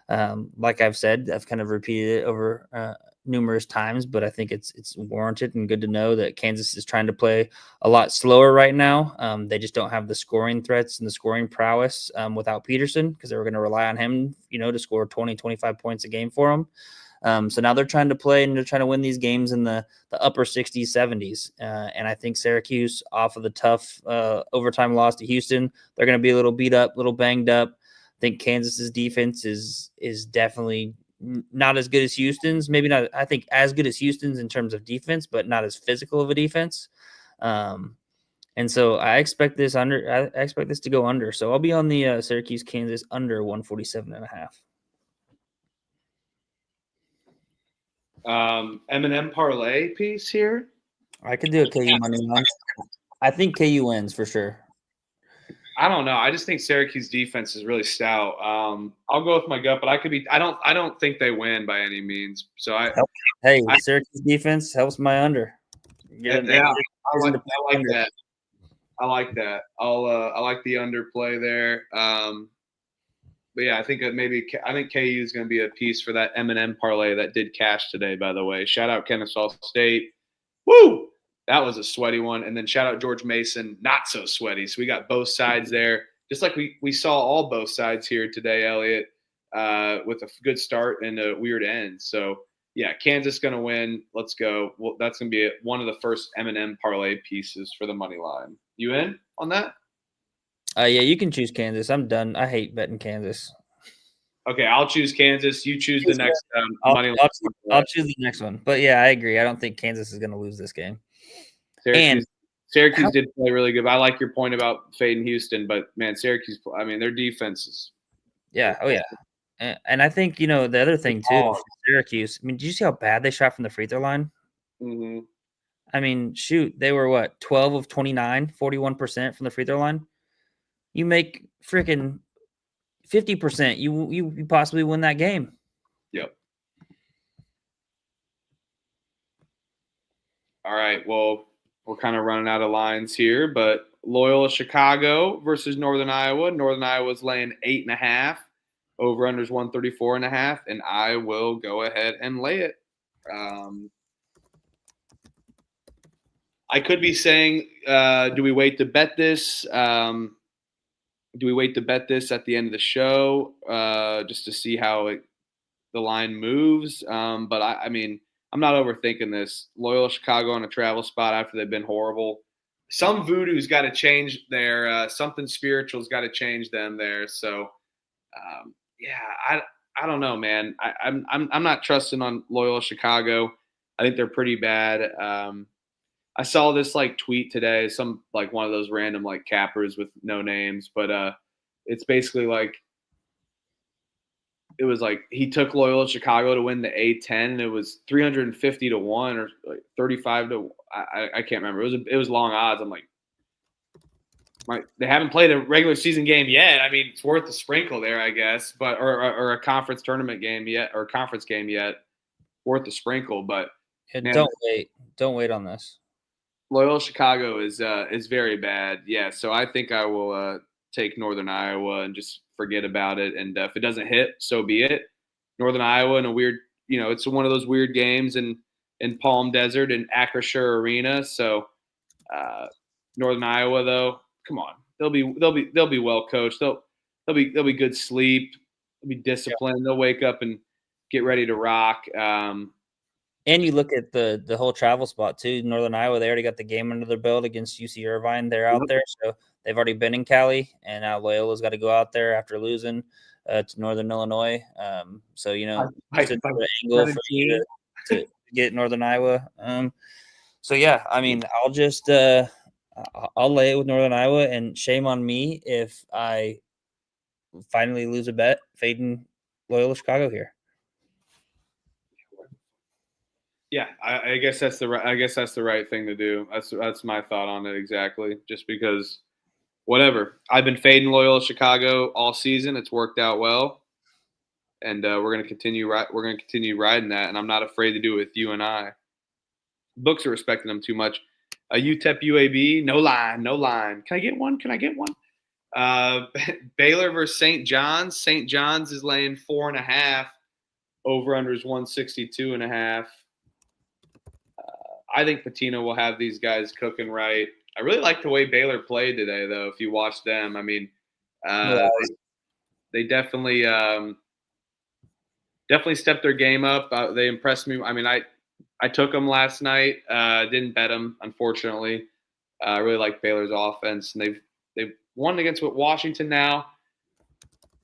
Like I've said, I've kind of repeated it over numerous times, but I think it's warranted and good to know that Kansas is trying to play a lot slower right now. They just don't have the scoring threats and the scoring prowess without Peterson, because they were going to rely on him, to score 20, 25 points a game for them. So now they're trying to play and they're trying to win these games in the upper 60s, 70s. And I think Syracuse, off of the tough overtime loss to Houston, they're going to be a little beat up, a little banged up. I think Kansas's defense is definitely not as good as Houston's, maybe not, I think, as good as Houston's in terms of defense, but not as physical of a defense. And so I expect this to go under. So I'll be on the Syracuse Kansas under 147.5. M&M parlay piece here. I could do a KU money line. I think KU wins for sure. I don't know. I just think Syracuse defense is really stout. I'll go with my gut, but I don't think they win by any means. So Syracuse defense helps my under. I like that. I like that. I like the underplay there. But yeah, I think KU is going to be a piece for that M&M parlay that did cash today. By the way, shout out Kennesaw State. Woo! That was a sweaty one. And then shout out George Mason, not so sweaty. So we got both sides there. Just like we saw both sides here today, Elliot, with a good start and a weird end. So, yeah, Kansas going to win. Let's go. Well, that's going to be one of the first M&M parlay pieces for the money line. You in on that? Yeah, you can choose Kansas. I'm done. I hate betting Kansas. Okay, I'll choose Kansas. You choose the next money line. I'll choose the next one. But, yeah, I agree. I don't think Kansas is going to lose this game. Syracuse did play really good. I like your point about fading Houston, but man, Syracuse, I mean, their defense is. Yeah. Oh, yeah. And I think, the other thing too, Syracuse, I mean, did you see how bad they shot from the free throw line? Mm-hmm. I mean, shoot, they were 12 of 29, 41% from the free throw line. You make freaking 50%, you possibly win that game. Yep. All right. Well, we're kind of running out of lines here, but Loyola Chicago versus Northern Iowa. Northern Iowa's laying 8.5. Over unders 134.5, and I will go ahead and lay it. I could be saying, do we wait to bet this? Do we wait to bet this at the end of the show just to see how the line moves? But I mean, I'm not overthinking this. Loyola Chicago on a travel spot after they've been horrible. Some voodoo's got to change there. Something spiritual's got to change them there. So, yeah, I don't know, man. I'm not trusting on Loyola Chicago. I think they're pretty bad. I saw this like tweet today, some like one of those random like cappers with no names, but it's basically like it was like he took Loyola Chicago to win the A10, and it was 350 to 1 or like 35 to I can't remember. It was long odds. I'm like, they haven't played a regular season game yet. I mean, it's worth a sprinkle there, I guess, but or a conference tournament game yet, or a conference game yet, worth a sprinkle. But Man, don't wait on this. Loyola Chicago is very bad. Yeah, so I think I will take Northern Iowa and just forget about it. And if it doesn't hit, so be it. Northern Iowa in a weird, it's one of those weird games in Palm Desert and Acrisure Arena. So Northern Iowa, though, come on, they'll be well coached. They'll be good sleep. They'll be disciplined. Yeah. They'll wake up and get ready to rock. And you look at the whole travel spot too. Northern Iowa, they already got the game under their belt against UC Irvine. They're out there, so they've already been in Cali, and now Loyola's got to go out there after losing to Northern Illinois. So it's an angle for you to get Northern Iowa. So yeah, I mean, I'll just I'll lay it with Northern Iowa, and shame on me if I finally lose a bet fading Loyola Chicago here. Yeah, I guess that's the right thing to do. That's my thought on it exactly. Just because, whatever. I've been fading Loyola Chicago all season. It's worked out well, and we're gonna continue. We're gonna continue riding that, and I'm not afraid to do it with you and I. Books are respecting them too much. UTEP UAB, no line. Can I get one? Baylor versus St. John's. St. John's is laying 4.5. Over unders 162.5. I think Pitino will have these guys cooking right. I really like the way Baylor played today, though. If you watch them, I mean, they definitely stepped their game up. They impressed me. I mean, I took them last night. Didn't bet them, unfortunately. I really like Baylor's offense, and they've won against Washington now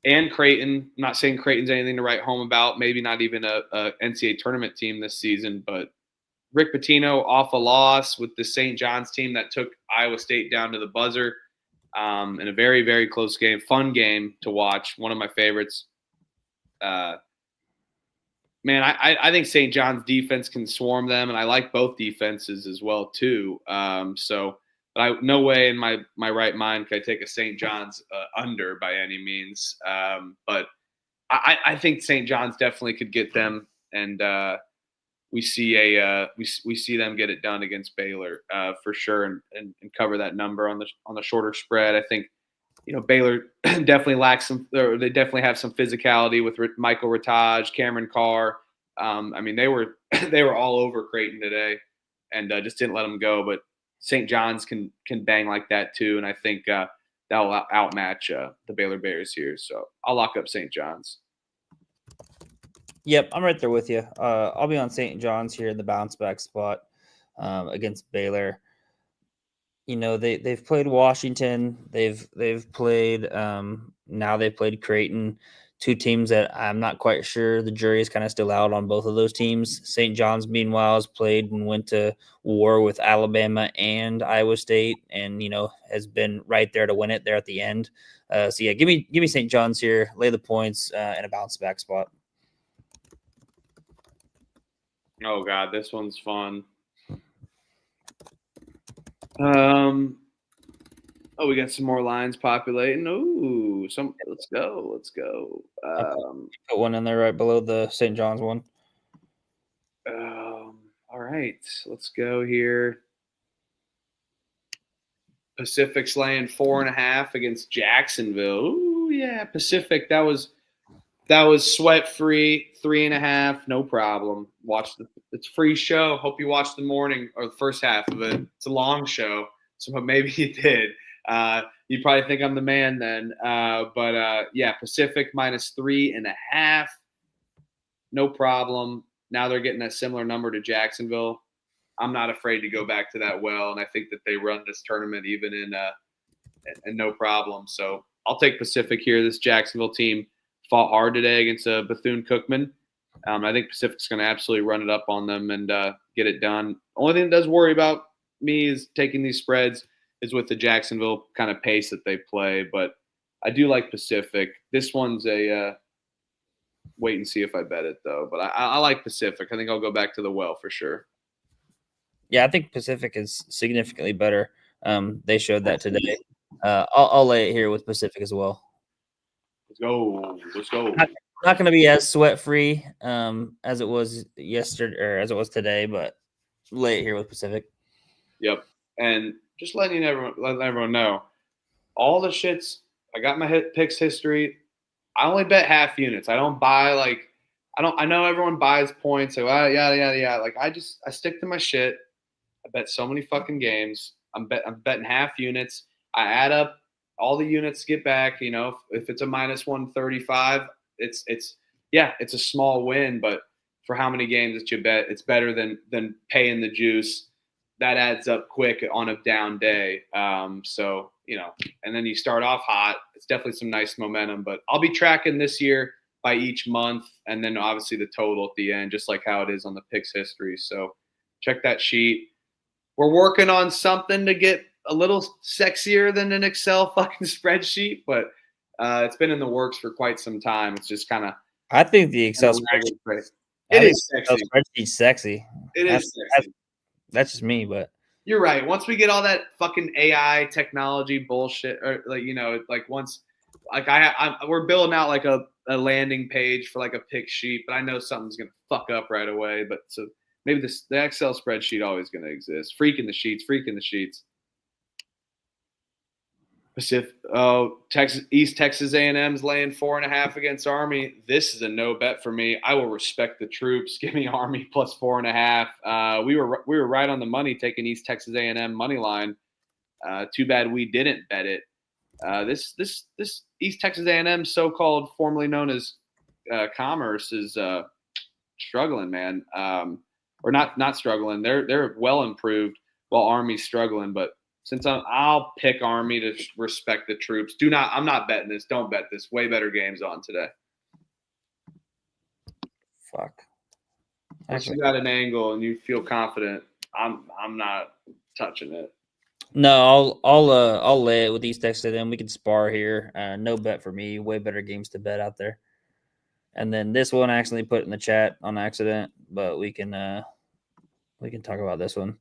and Creighton. I'm not saying Creighton's anything to write home about. Maybe not even a NCAA tournament team this season, but Rick Pitino off a loss with the St. John's team that took Iowa State down to the buzzer in a very, very close game. Fun game to watch. One of my favorites. Man, I think St. John's defense can swarm them, and I like both defenses as well too. But no way in my right mind could I take a St. John's under by any means. But I think St. John's definitely could get them, and we see them get it done against Baylor for sure, and cover that number on the shorter spread. I think Baylor definitely lacks some. They definitely have some physicality with Michael Rataj, Cameron Carr. I mean, they were all over Creighton today, and just didn't let them go. But St. John's can bang like that too, and I think that will outmatch the Baylor Bears here. So I'll lock up St. John's. Yep, I'm right there with you. I'll be on St. John's here in the bounce back spot against Baylor. They've played Washington. They've played now they've played Creighton, two teams that I'm not quite sure. The jury is kind of still out on both of those teams. St. John's, meanwhile, has played and went to war with Alabama and Iowa State, and has been right there to win it there at the end. So yeah, give me St. John's here. Lay the points in a bounce back spot. Oh God, this one's fun. We got some more lines populating. Ooh, let's go. Put one in there right below the St. John's one. All right, let's go here. Pacific's laying 4.5 against Jacksonville. Ooh, yeah, Pacific. That was sweat free, 3.5, no problem. It's a free show. Hope you watched the morning or the first half of it. It's a long show, so maybe you did. You probably think I'm the man then. But yeah, Pacific minus 3.5, no problem. Now they're getting a similar number to Jacksonville. I'm not afraid to go back to that well, and I think that they run this tournament even in no problem. So I'll take Pacific here. This Jacksonville team fought hard today against Bethune-Cookman. I think Pacific's going to absolutely run it up on them and get it done. Only thing that does worry about me is taking these spreads is with the Jacksonville kind of pace that they play. But I do like Pacific. This one's a wait and see if I bet it, though. But I like Pacific. I think I'll go back to the well for sure. Yeah, I think Pacific is significantly better. They showed that today. I'll lay it here with Pacific as well. Let's go. Let's go. Not going to be as sweat free as it was yesterday or as it was today, but lay it here with Pacific. Yep. And just letting everyone know, all the shits. I got my picks history. I only bet half units. I don't buy I know everyone buys points. So yeah. Like I stick to my shit. I bet so many fucking games. I'm betting half units. I add up all the units, get back. You know, if it's a minus 135, it's a small win, but for how many games that you bet, it's better than paying the juice. That adds up quick on a down day. So and then you start off hot. It's definitely some nice momentum. But I'll be tracking this year by each month, and then obviously the total at the end, just like how it is on the picks history. So check that sheet. We're working on something to get a little sexier than an Excel fucking spreadsheet, but it's been in the works for quite some time. It's just kind of. I think the Excel spreadsheet. It is sexy. Spreadsheet's sexy. It is sexy. That's just me, but you're right. Once we get all that fucking AI technology bullshit, or once, we're building out like a landing page for like a pick sheet, but I know something's gonna fuck up right away. But so. Maybe the Excel spreadsheet always going to exist. Freaking the sheets. East Texas A&M's laying 4.5 against Army. This is a no bet for me. I will respect the troops. Give me Army plus 4.5. We were right on the money taking East Texas A&M money line. Too bad we didn't bet it. This East Texas A&M, so-called formerly known as Commerce, is struggling, man. Or not struggling. They're well improved while Army's struggling. But since I'll pick Army to respect the troops. I'm not betting this. Don't bet this. Way better games on today. Fuck. Once you got an angle and you feel confident, I'm not touching it. No, I'll lay it with East Texas A&M. We can spar here. No bet for me. Way better games to bet out there. And then this one I accidentally put in the chat on accident, but we can talk about this one.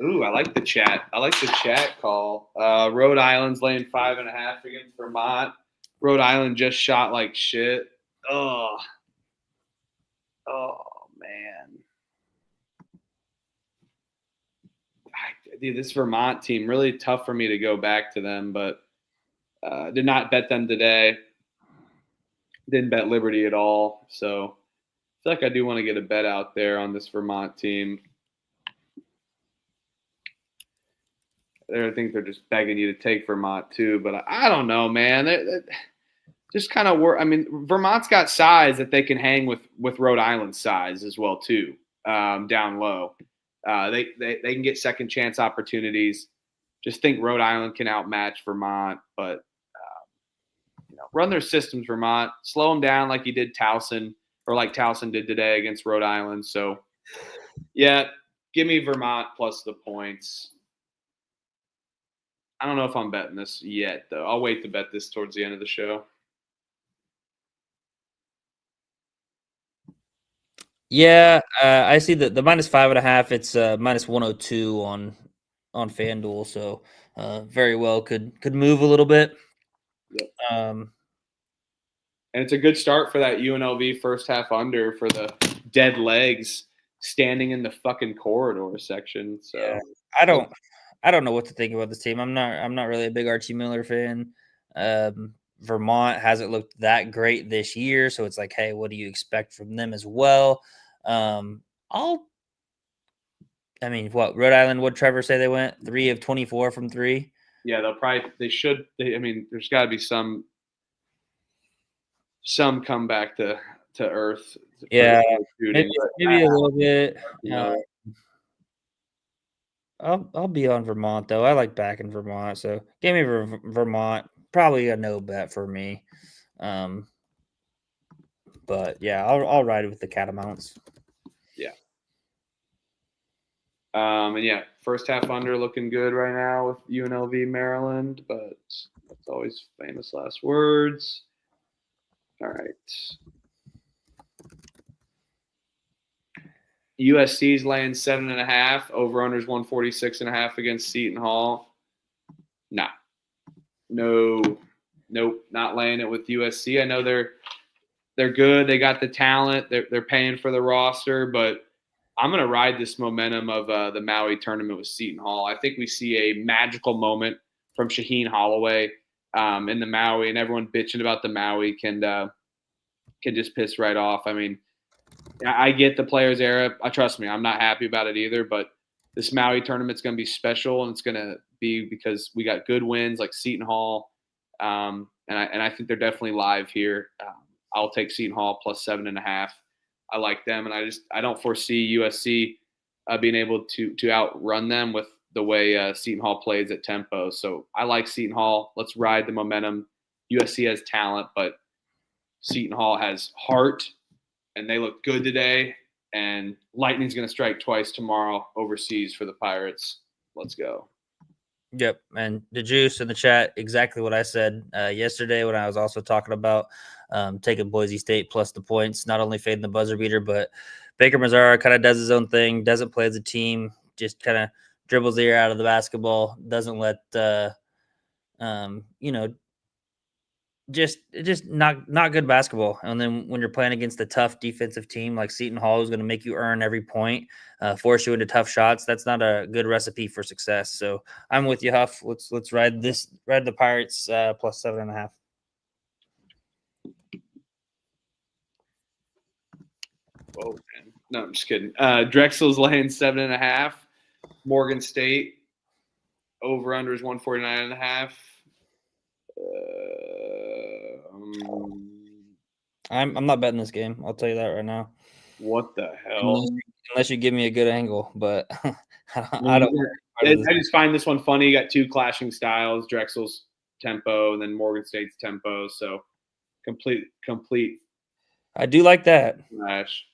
Ooh, I like the chat. I like the chat call. Rhode Island's laying 5.5 against Vermont. Rhode Island just shot like shit. Oh man. Dude, this Vermont team, really tough for me to go back to them, but did not bet them today. Didn't bet Liberty at all. So I feel like I do want to get a bet out there on this Vermont team. I think they're just begging you to take Vermont too, but I don't know, man. They just kind of work. I mean, Vermont's got size that they can hang with Rhode Island's size as well too, down low. They can get second chance opportunities. Just think Rhode Island can outmatch Vermont, but run their systems, Vermont. Slow them down like you did Towson, or like Towson did today against Rhode Island. So, yeah, give me Vermont plus the points. I don't know if I'm betting this yet, though. I'll wait to bet this towards the end of the show. Yeah, I see the minus 5.5. It's minus 102 on FanDuel, so very well could move a little bit. Yep. And it's a good start for that UNLV first half under for the dead legs standing in the fucking corridor section. So yeah, I don't know what to think about this team. I'm not really a big Archie Miller fan. Vermont hasn't looked that great this year, so it's like, hey, what do you expect from them as well? I'll I mean, what Rhode Island? Would Trevor say they went 3 of 24 from three? Yeah, they should. I mean, there's got to be some comeback to earth. Yeah, shooting. maybe a little bit. Yeah. I'll be on Vermont though. I like back in Vermont, so give me Vermont. Probably a no bet for me. But yeah, I'll ride with the Catamounts. Yeah. And yeah, first half under looking good right now with UNLV Maryland, but that's always famous last words. All right. USC's laying 7.5. Over unders 146.5 against Seton Hall. Nah. Nope, not laying it with USC. I know they're good. They got the talent. They're paying for the roster, but I'm going to ride this momentum of the Maui tournament with Seton Hall. I think we see a magical moment from Shaheen Holloway in the Maui, and everyone bitching about the Maui can just piss right off. I mean, I get the players era. Trust me, I'm not happy about it either, but this Maui tournament's going to be special, and it's going to be because we got good wins like Seton Hall, and I think they're definitely live here. I'll take Seton Hall plus 7.5. I like them, and I don't foresee USC being able to outrun them with the way Seton Hall plays at tempo. So I like Seton Hall. Let's ride the momentum. USC has talent, but Seton Hall has heart, and they look good today. And Lightning's going to strike twice tomorrow overseas for the Pirates. Let's go. Yep, and the juice in the chat, exactly what I said yesterday when I was also talking about taking Boise State plus the points, not only fading the buzzer beater, but Baker Mazzara kind of does his own thing, doesn't play as a team, just kind of dribbles the air out of the basketball, doesn't let, just not good basketball. And then when you're playing against a tough defensive team like Seton Hall, who's going to make you earn every point, force you into tough shots, that's not a good recipe for success. So I'm with you, Huff. Let's ride the Pirates plus 7.5. Oh man, no, I'm just kidding. Drexel's laying 7.5. Morgan State over under is 149.5. I'm not betting this game. I'll tell you that right now. What the hell? Unless you give me a good angle, but I don't. I just find this one funny. You got two clashing styles: Drexel's tempo and then Morgan State's tempo. So complete. I do like that. Clash.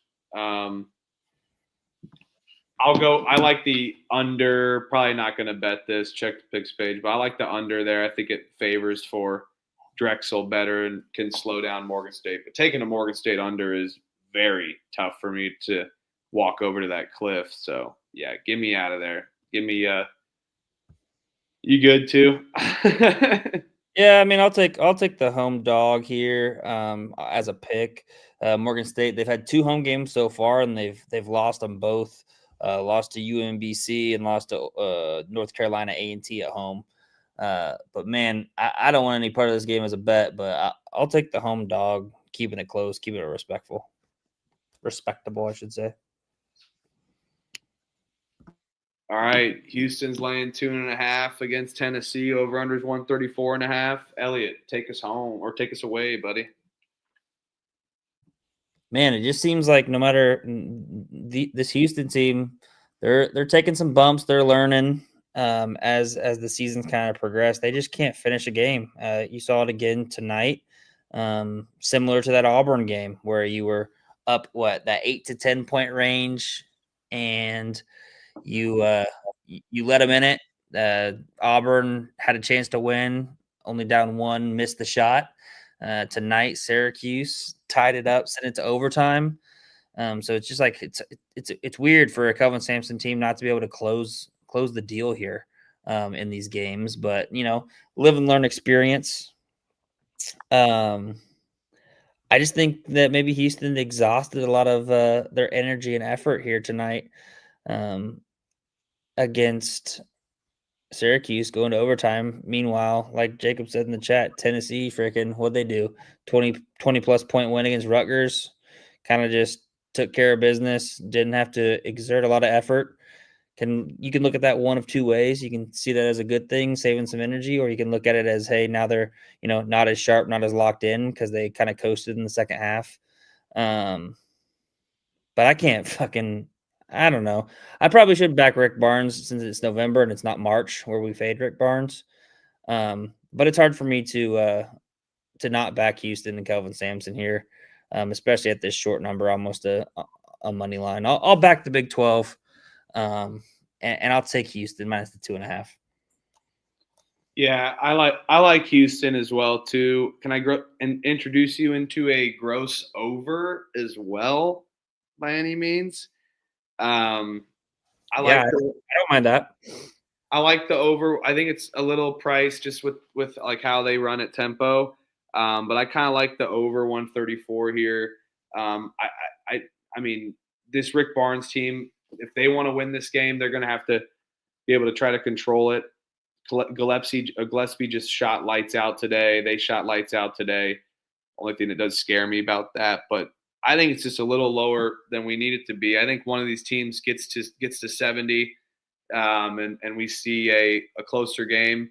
I'll go. I like the under. Probably not going to bet this. Check the picks page, but I like the under there. I think it favors for Drexel better and can slow down Morgan State. But taking a Morgan State under is very tough for me to walk over to that cliff. So yeah, get me out of there. Give me you good too? Yeah, I mean, I'll take the home dog here as a pick. Morgan State, they've had 2 home games so far, and they've lost them both. Lost to UMBC and lost to North Carolina A&T at home. But man, I don't want any part of this game as a bet, but I'll take the home dog, keeping it close, keeping it respectable, I should say. All right, Houston's laying 2.5 against Tennessee. Over unders 134.5. Elliot, take us home or take us away, buddy. Man, it just seems like no matter this Houston team, they're taking some bumps. They're learning as the seasons kind of progress. They just can't finish a game. You saw it again tonight, similar to that Auburn game where you were up that 8 to 10 point range, and you let them in it. Auburn had a chance to win, only down 1, missed the shot. Tonight, Syracuse tied it up, sent it to overtime. So it's just like it's weird for a Kelvin Sampson team not to be able to close the deal here in these games. But live and learn experience. I just think that maybe Houston exhausted a lot of their energy and effort here tonight against Syracuse going to overtime. Meanwhile, like Jacob said in the chat, Tennessee freaking what'd they do? 20 plus point win against Rutgers. Kind of just took care of business, didn't have to exert a lot of effort. You can look at that one of two ways. You can see that as a good thing, saving some energy, or you can look at it as, hey, now they're, not as sharp, not as locked in because they kind of coasted in the second half. But I can't I don't know. I probably should back Rick Barnes since it's November and it's not March where we fade Rick Barnes. But it's hard for me to not back Houston and Kelvin Sampson here, especially at this short number, almost a money line. I'll back the Big 12, and I'll take Houston minus the 2.5. Yeah, I like Houston as well too. Can I introduce you into a gross over as well, by any means? I I don't mind that. I like the over. I think it's a little priced just with like how they run at tempo. But I kind of like the over 134 here. I mean, this Rick Barnes team, if they want to win this game, they're going to have to be able to try to control it. Gillespie just shot lights out today. They shot lights out today. Only thing that does scare me about that, but I think it's just a little lower than we need it to be. I think one of these teams gets to 70, and we see a closer game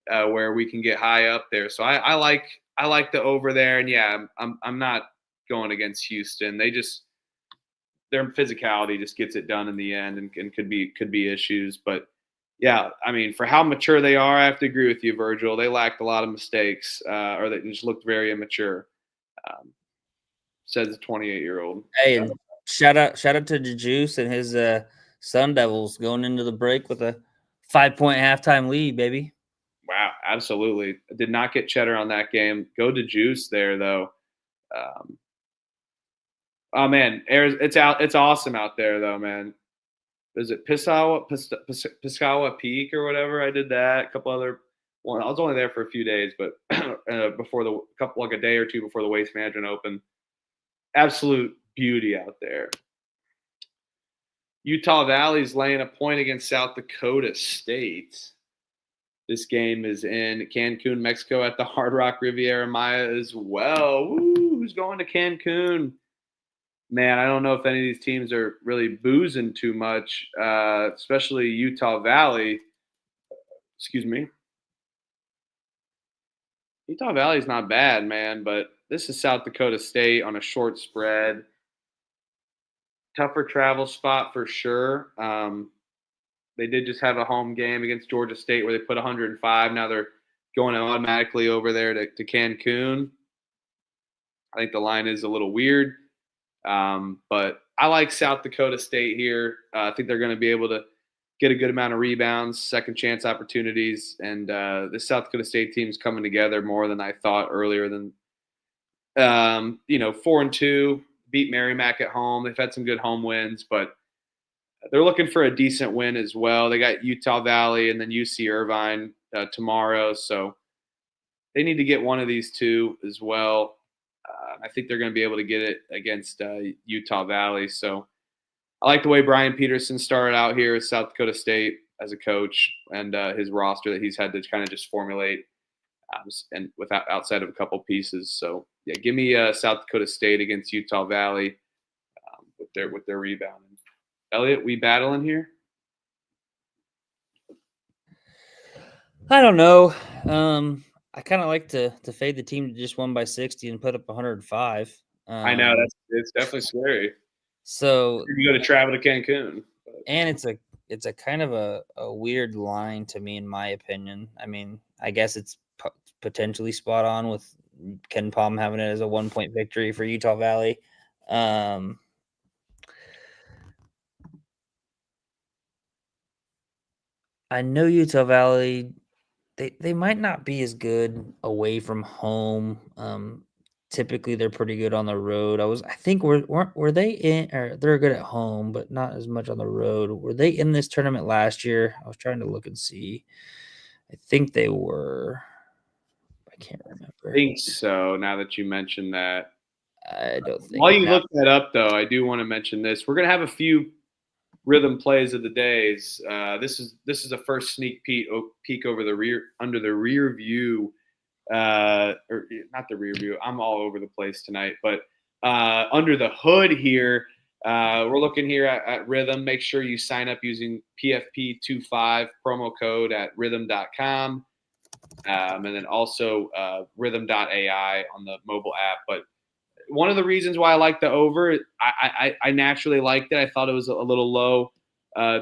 where we can get high up there. So I like the over there, and yeah, I'm not going against Houston. Their physicality just gets it done in the end, and could be issues, but. Yeah, I mean, for how mature they are, I have to agree with you, Virgil. They lacked a lot of mistakes, or they just looked very immature. Says the 28-year-old. Hey, and shout out to Juice and his Sun Devils going into the break with a 5-point halftime lead, baby. Wow, absolutely. I did not get cheddar on that game. Go to Juice there though. Oh man, it's awesome out there though, man. Is it Piscataway Peak or whatever? I did that. A couple other one. I was only there for a few days, but before a day or two before the Waste Management Open. Absolute beauty out there. Utah Valley's laying a point against South Dakota State. This game is in Cancun, Mexico at the Hard Rock Riviera Maya as well. Woo, who's going to Cancun? Man, I don't know if any of these teams are really boozing too much, especially Utah Valley. Excuse me. Utah Valley's not bad, man, but this is South Dakota State on a short spread. Tougher travel spot for sure. They did just have a home game against Georgia State where they put 105. Now they're going automatically over there to Cancun. I think the line is a little weird. But I like South Dakota State here. I think they're going to be able to get a good amount of rebounds, second chance opportunities, and this South Dakota State team is coming together more than I thought earlier. Than 4-2, beat Merrimack at home. They've had some good home wins, but they're looking for a decent win as well. They got Utah Valley and then UC Irvine tomorrow, so they need to get one of these two as well. I think they're going to be able to get it against Utah Valley. So I like the way Brian Peterson started out here at South Dakota State as a coach and his roster that he's had to kind of just formulate and outside of a couple pieces. So yeah, give me South Dakota State against Utah Valley with their rebounding. Elliot, we battling here? I don't know. I kind of like to fade the team that just won by 60 and put up 105. I know it's definitely scary. So you got to travel to Cancun, and it's a kind of a weird line to me, in my opinion. I mean, I guess it's potentially spot on with Ken Palm having it as a 1-point victory for Utah Valley. I know Utah Valley. They might not be as good away from home. Typically, they're pretty good on the road. I think were they in, or they're good at home, but not as much on the road. Were they in this tournament last year? I was trying to look and see. I think they were. I can't remember. I think so. Now that you mentioned that, I don't think. While you look that up, though, I do want to mention this. We're gonna have a few rhythm plays of the days. This is the first sneak peek over under the rear view, or not the rear view. I'm all over the place tonight, but under the hood here, we're looking here at Rhythm. Make sure you sign up using PFP25 promo code at rhythm.com. And then also rhythm.ai on the mobile app. But one of the reasons why I like the over, I naturally liked it. I thought it was a little low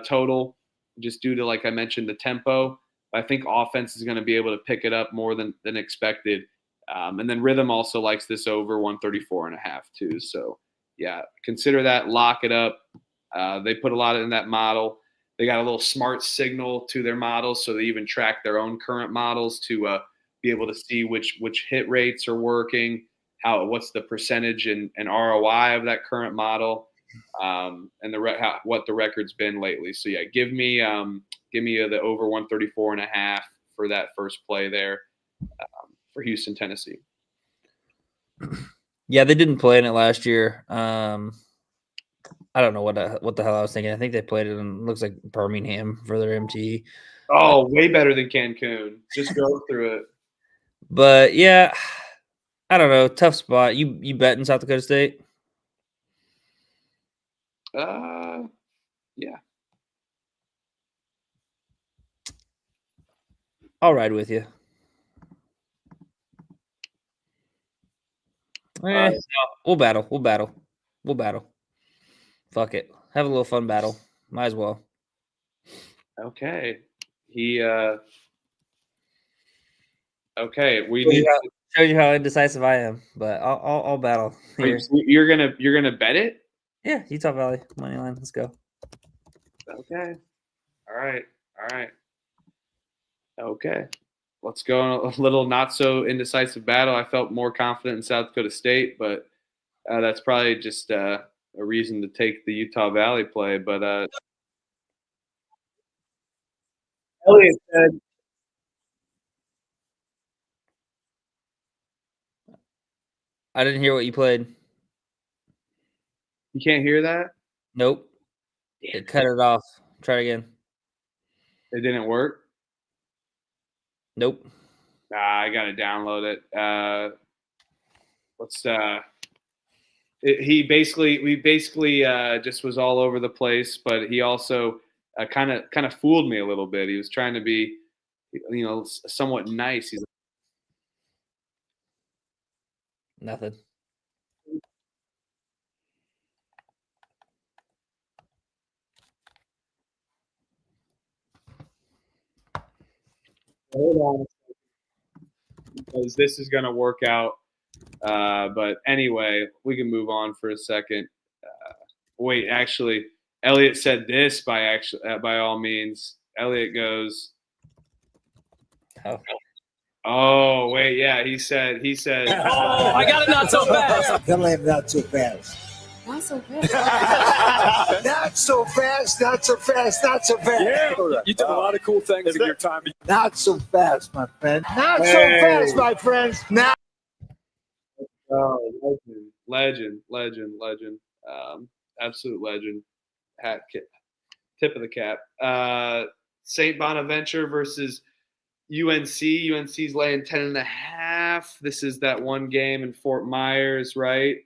total, just due to, like I mentioned, the tempo. I think offense is going to be able to pick it up more than expected. And then Rhythm also likes this over 134.5 too. So yeah, consider that, lock it up. They put a lot in that model. They got a little smart signal to their models, so they even track their own current models to be able to see which hit rates are working, what's the percentage and ROI of that current model, and what the record's been lately. So yeah, give me the over 134.5 for that first play there for Houston, Tennessee. Yeah, they didn't play in it last year. I don't know what the hell I was thinking. I think they played it in, looks like, Birmingham for their MT. Oh, way better than Cancun. Just go through it. But yeah, I don't know. Tough spot. You bet in South Dakota State? Yeah. I'll ride with you. No, we'll battle. We'll battle. Fuck it. Have a little fun battle. Might as well. Okay. Okay. We need to show you how indecisive I am, but I'll battle here. You're gonna bet it? Yeah, Utah Valley money line. Let's go. Okay. All right. Okay. Let's go on a little not so indecisive battle. I felt more confident in South Dakota State, but that's probably just a reason to take the Utah Valley play. But Elliot said, I didn't hear what you played. you can't hear that? Nope. It cut it off. Try again. It didn't work? Nope. I got to download it. We basically just was all over the place, but he also kind of fooled me a little bit. He was trying to be, somewhat nice. He's Nothing. Hold on, because this is going to work out. But anyway, we can move on for a second. Wait, actually, Elliot said this by all means. Elliot goes, "Oh, wait, yeah." He said. Oh, I got it. Not so fast. Come on, not so fast. Not so fast. Not so fast. Not so fast. Not so fast. Yeah, you did a lot of cool things in your time. Not so fast, my friend. Not so fast, my friends. Not. Oh, legend. Absolute legend. Tip of the cap. St. Bonaventure versus UNC. UNC's laying 10.5. This is that one game in Fort Myers, right?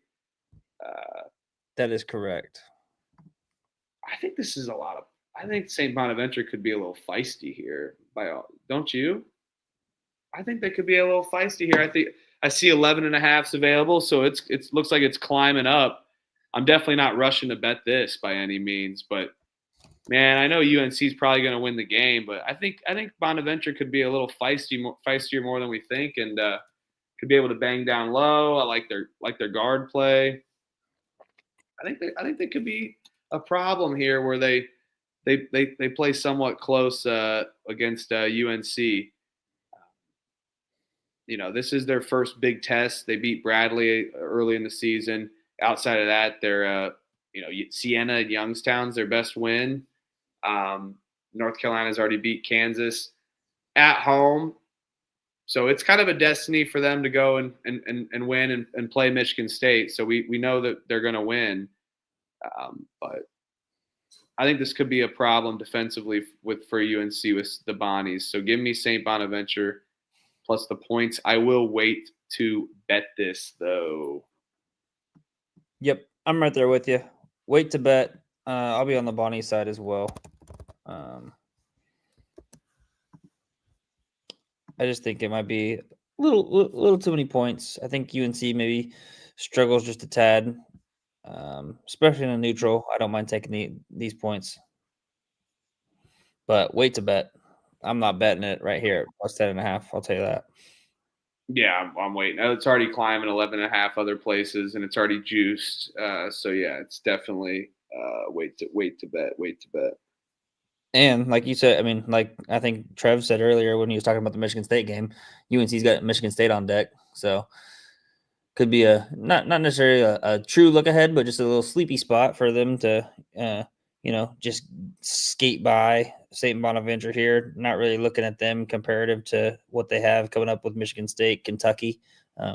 That is correct. I think this is I think St. Bonaventure could be a little feisty here. Don't you? I think they could be a little feisty here. I see 11.5s available, so it looks like it's climbing up. I'm definitely not rushing to bet this by any means, but man, I know UNC is probably going to win the game, but I think Bonaventure could be a little feistier more than we think, and could be able to bang down low. I like their guard play. I think they could be a problem here where they play somewhat close against UNC. This is their first big test. They beat Bradley early in the season. Outside of that, they're Siena and Youngstown's their best win. North Carolina's already beat Kansas at home. So it's kind of a destiny for them to go and win and play Michigan State. So we know that they're going to win. But I think this could be a problem defensively for UNC with the Bonnies. So give me St. Bonaventure plus the points. I will wait to bet this, though. Yep, I'm right there with you. Wait to bet. I'll be on the Bonnie side as well. I just think it might be a little too many points. I think UNC maybe struggles just a tad, especially in a neutral. I don't mind taking these points, but wait to bet. I'm not betting it right here at plus 10.5. I'll tell you that. Yeah, I'm waiting. It's already climbing 11.5 other places, and it's already juiced. So yeah, it's definitely wait to bet. And like you said, I mean, like I think Trev said earlier when he was talking about the Michigan State game, UNC's got Michigan State on deck, so could be a not necessarily a true look ahead, but just a little sleepy spot for them to, just skate by St. Bonaventure here. Not really looking at them comparative to what they have coming up with Michigan State, Kentucky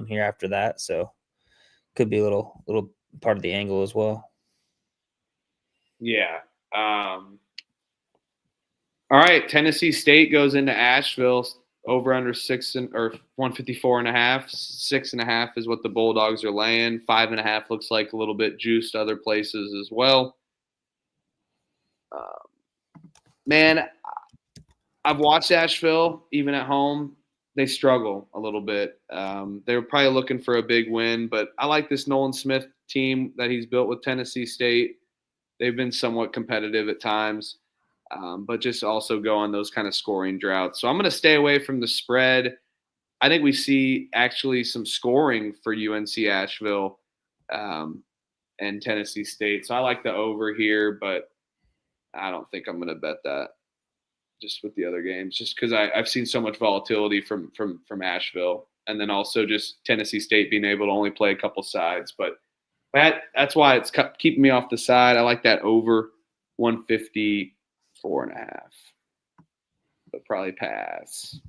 here after that. So could be a little part of the angle as well. Yeah. All right, Tennessee State goes into Asheville. Over under 154.5. 6.5 is what the Bulldogs are laying. 5.5 looks like a little bit juiced other places as well. Man, I've watched Asheville even at home. They struggle a little bit. They were probably looking for a big win, but I like this Nolan Smith team that he's built with Tennessee State. They've been somewhat competitive at times. But just also go on those kind of scoring droughts. So I'm going to stay away from the spread. I think we see actually some scoring for UNC Asheville and Tennessee State. So I like the over here, but I don't think I'm going to bet that just with the other games, just because I've seen so much volatility from Asheville, and then also just Tennessee State being able to only play a couple sides. But that's why it's keeping me off the side. I like that over 154.5, but probably pass.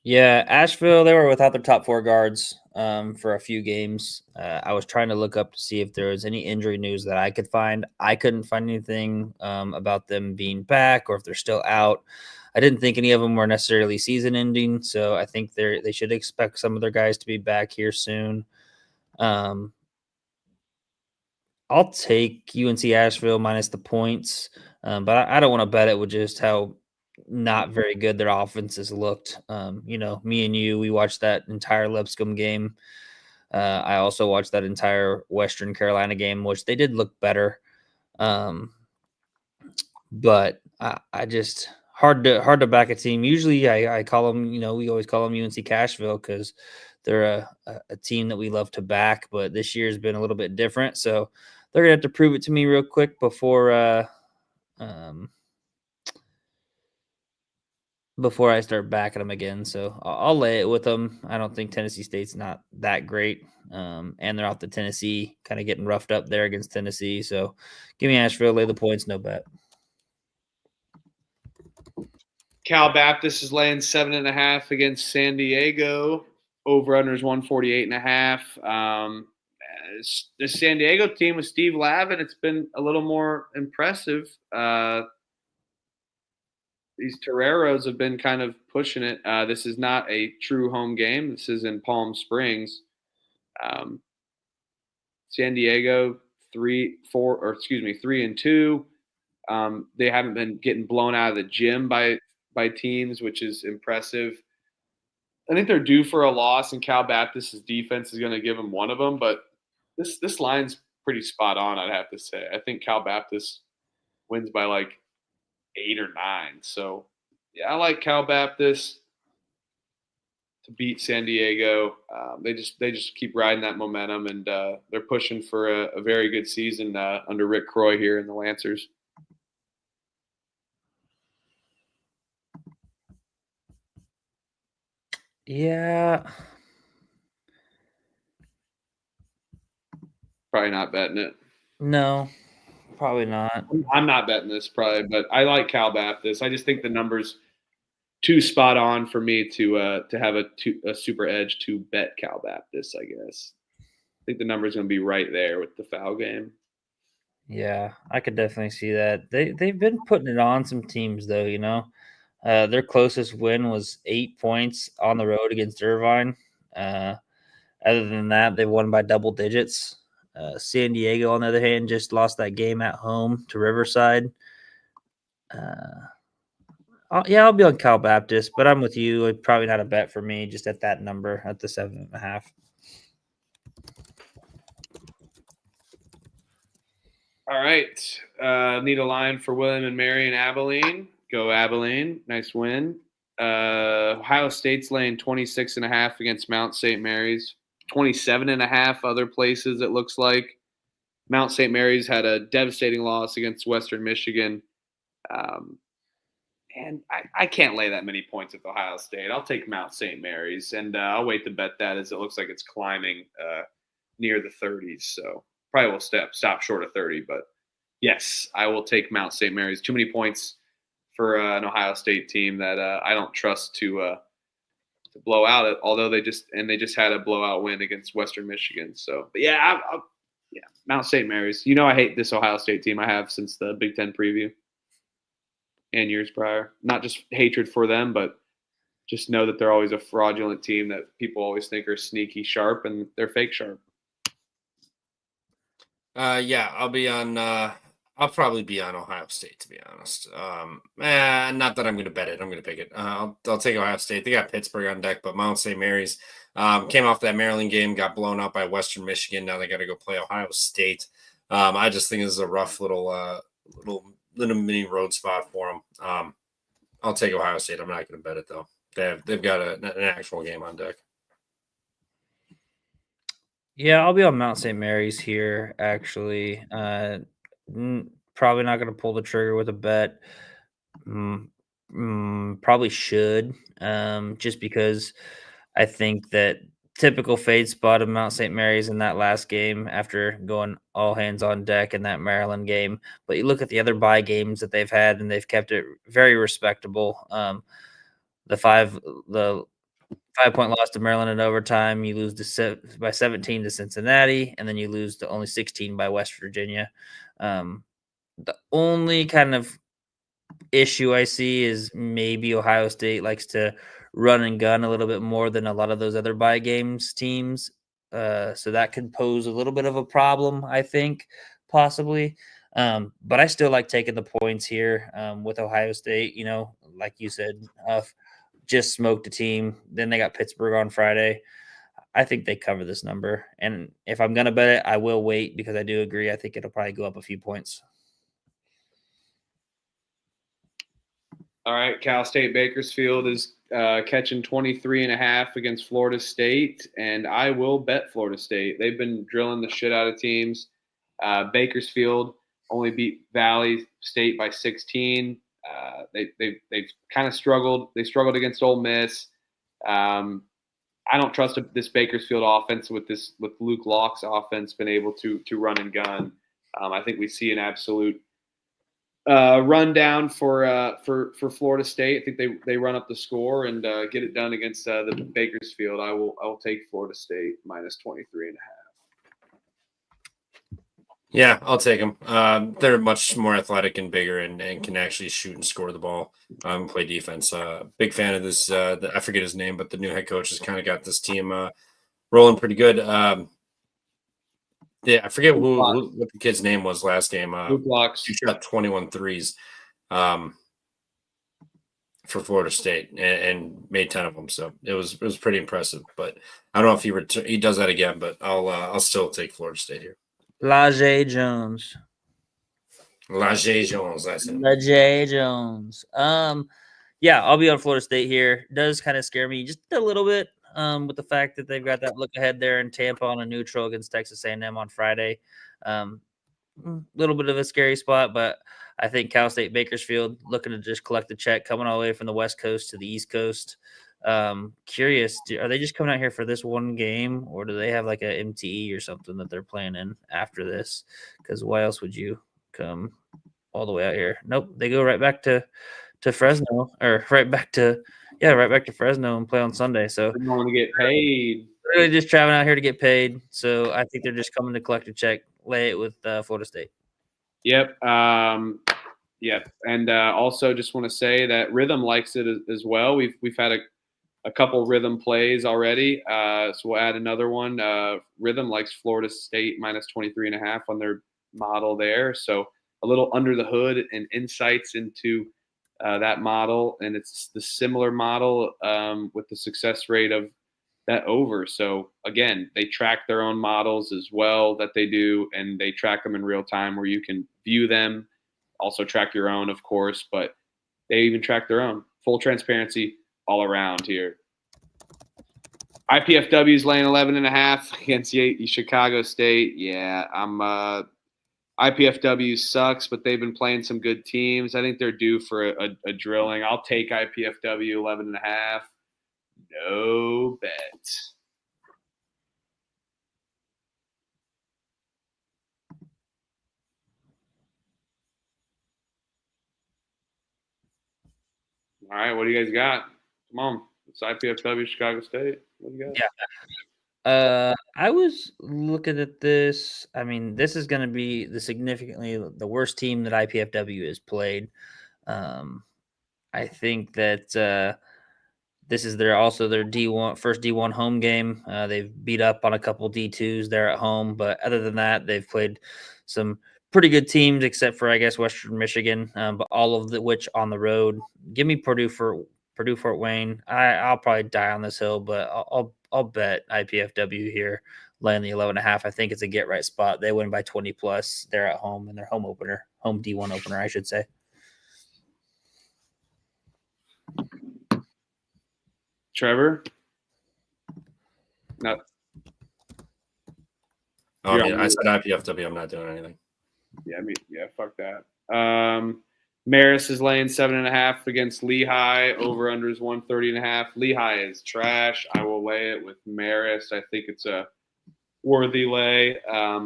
Yeah, Asheville, they were without their top 4 guards for a few games. I was trying to look up to see if there was any injury news that I could find. I couldn't find anything about them being back or if they're still out. I didn't think any of them were necessarily season ending, so I think they should expect some of their guys to be back here soon. I'll take UNC Asheville minus the points, but I don't want to bet it with just how not very good their offenses looked. Me and you, we watched that entire Lipscomb game. I also watched that entire Western Carolina game, which they did look better. But I just hard to back a team. Usually I call them, we always call them UNC Cashville because they're a team that we love to back, but this year's been a little bit different. So they're gonna have to prove it to me real quick before I start backing them again. So I'll lay it with them. I don't think Tennessee State's not that great. And they're off to Tennessee, kind of getting roughed up there against Tennessee. So give me Asheville, lay the points, no bet. Cal Baptist is laying 7.5 against San Diego. Over under is 148.5. The San Diego team with Steve Lavin, it's been a little more impressive. These Toreros have been kind of pushing it. This is not a true home game. This is in Palm Springs. San Diego 3-2. They haven't been getting blown out of the gym by teams, which is impressive. I think they're due for a loss, and Cal Baptist's defense is going to give them one of them. But this line's pretty spot on, I'd have to say. I think Cal Baptist wins by like 8 or 9. So, yeah, I like Cal Baptist to beat San Diego. They just keep riding that momentum, and they're pushing for a very good season under Rick Croy here in the Lancers. Yeah. Probably not betting it. No, probably not. I'm not betting this probably, but I like Cal Baptist. I just think the number's too spot on for me to have a super edge to bet Cal Baptist, I guess. I think the number's going to be right there with the foul game. Yeah, I could definitely see that. They've been putting it on some teams though, you know. Their closest win was 8 points on the road against Irvine. Uh, Other than that, they won by double digits. San Diego, on the other hand, just lost that game at home to Riverside. Uh, I'll be on Cal Baptist, but I'm with you. It's probably not a bet for me, just at that number at the 7.5. All right. Need a line for William and Mary and Abilene. Go Abilene. Nice win. Ohio State's laying 26.5 against Mount St. Mary's. 27.5 other places, it looks like. Mount St. Mary's had a devastating loss against Western Michigan. And I can't lay that many points with Ohio State. I'll take Mount St. Mary's, and I'll wait to bet that as it looks like it's climbing near the 30s. So probably will stop short of 30. But yes, I will take Mount St. Mary's. Too many points for an Ohio State team that I don't trust to blow out it. Although they just had a blowout win against Western Michigan. So, but yeah, yeah, Mount St. Mary's. You know, I hate this Ohio State team. I have since the Big Ten preview and years prior. Not just hatred for them, but just know that they're always a fraudulent team that people always think are sneaky sharp, and they're fake sharp. Yeah, I'll be on. I'll probably be on Ohio State, to be honest. Not that I'm going to bet it. I'm going to pick it. I'll take Ohio State. They got Pittsburgh on deck, but Mount St. Mary's came off that Maryland game, got blown out by Western Michigan. Now they got to go play Ohio State. I just think this is a rough little mini road spot for them. I'll take Ohio State. I'm not going to bet it though. They've got an actual game on deck. Yeah, I'll be on Mount St. Mary's here, actually. Probably not going to pull the trigger with a bet. Probably should, just because I think that typical fade spot of Mount St. Mary's in that last game after going all hands on deck in that Maryland game. But you look at the other bye games that they've had, and they've kept it very respectable. The 5-point loss to Maryland in overtime. You lose by 17 to Cincinnati, and then you lose to only 16 by West Virginia. The only kind of issue I see is maybe Ohio State likes to run and gun a little bit more than a lot of those other bye games teams. So that could pose a little bit of a problem, I think, possibly. But I still like taking the points here with Ohio State. You know, like you said, just smoked a team. Then they got Pittsburgh on Friday. I think they cover this number. And if I'm going to bet it, I will wait because I do agree. I think it'll probably go up a few points. All right, Cal State Bakersfield is catching 23.5 against Florida State, and I will bet Florida State. They've been drilling the shit out of teams. Bakersfield only beat Valley State by 16. They've kind of struggled. They struggled against Ole Miss. I don't trust this Bakersfield offense with Luke Locke's offense been able to run and gun. I think we see an absolute rundown for Florida State. I think they run up the score and get it done against the Bakersfield. I will take Florida State minus 23.5. Yeah, I'll take them. They're much more athletic and bigger and can actually shoot and score the ball, play defense. Big fan of this. I forget his name, but the new head coach has kind of got this team rolling pretty good. Yeah, I forget what the kid's name was last game. Luke Locke. He shot 21 threes for Florida State and made 10 of them. So it was pretty impressive. But I don't know if he does that again. But I'll still take Florida State here. Lajay Jones. That's him. Lajay Jones. Yeah, I'll be on Florida State here. It does kind of scare me just a little bit with the fact that they've got that look ahead there in Tampa on a neutral against Texas A&M on Friday. Little bit of a scary spot, but I think Cal State Bakersfield looking to just collect the check, coming all the way from the West Coast to the East Coast. Curious, are they just coming out here for this one game, or do they have like a MTE or something that they're playing in after this? Because why else would you come all the way out here? Nope, they go right back to Fresno, or right back to Fresno and play on Sunday. So they're going to get paid. They're really just traveling out here to get paid. So I think they're just coming to collect a check, lay it with Florida State. Yep. Yep. And also just want to say that Rhythm likes it as well. We've had a couple Rhythm plays already. So we'll add another one. Rhythm likes Florida State minus 23.5 on their model there. So a little under the hood and insights into that model. And it's the similar model with the success rate of that over. So again, they track their own models as well that they do, and they track them in real time where you can view them, also track your own, of course, but they even track their own. Full transparency all around here. IPFW is laying 11.5 against Chicago State. Yeah, IPFW sucks, but they've been playing some good teams. I think they're due for a drilling. I'll take IPFW 11.5. No bet. All right, what do you guys got? Come on. It's IPFW Chicago State. What do you got? Yeah. I was looking at this. I mean, this is going to be significantly the worst team that IPFW has played. I think that this is their D1 first D1 home game. They've beat up on a couple D2s there at home, but other than that, they've played some pretty good teams, except for I guess Western Michigan, but all of which on the road. Give me Purdue Fort Wayne. I'll probably die on this hill, but I'll bet IPFW here, laying the 11.5. I think it's a get right spot. They win by 20 plus. They're at home in their home D1 opener, I should say. Trevor? No. Oh, I said IPFW. I'm not doing anything. Yeah, fuck that. Marist is laying 7.5 against Lehigh. Over under is 130.5. Lehigh is trash. I will lay it with Marist. I think it's a worthy lay. I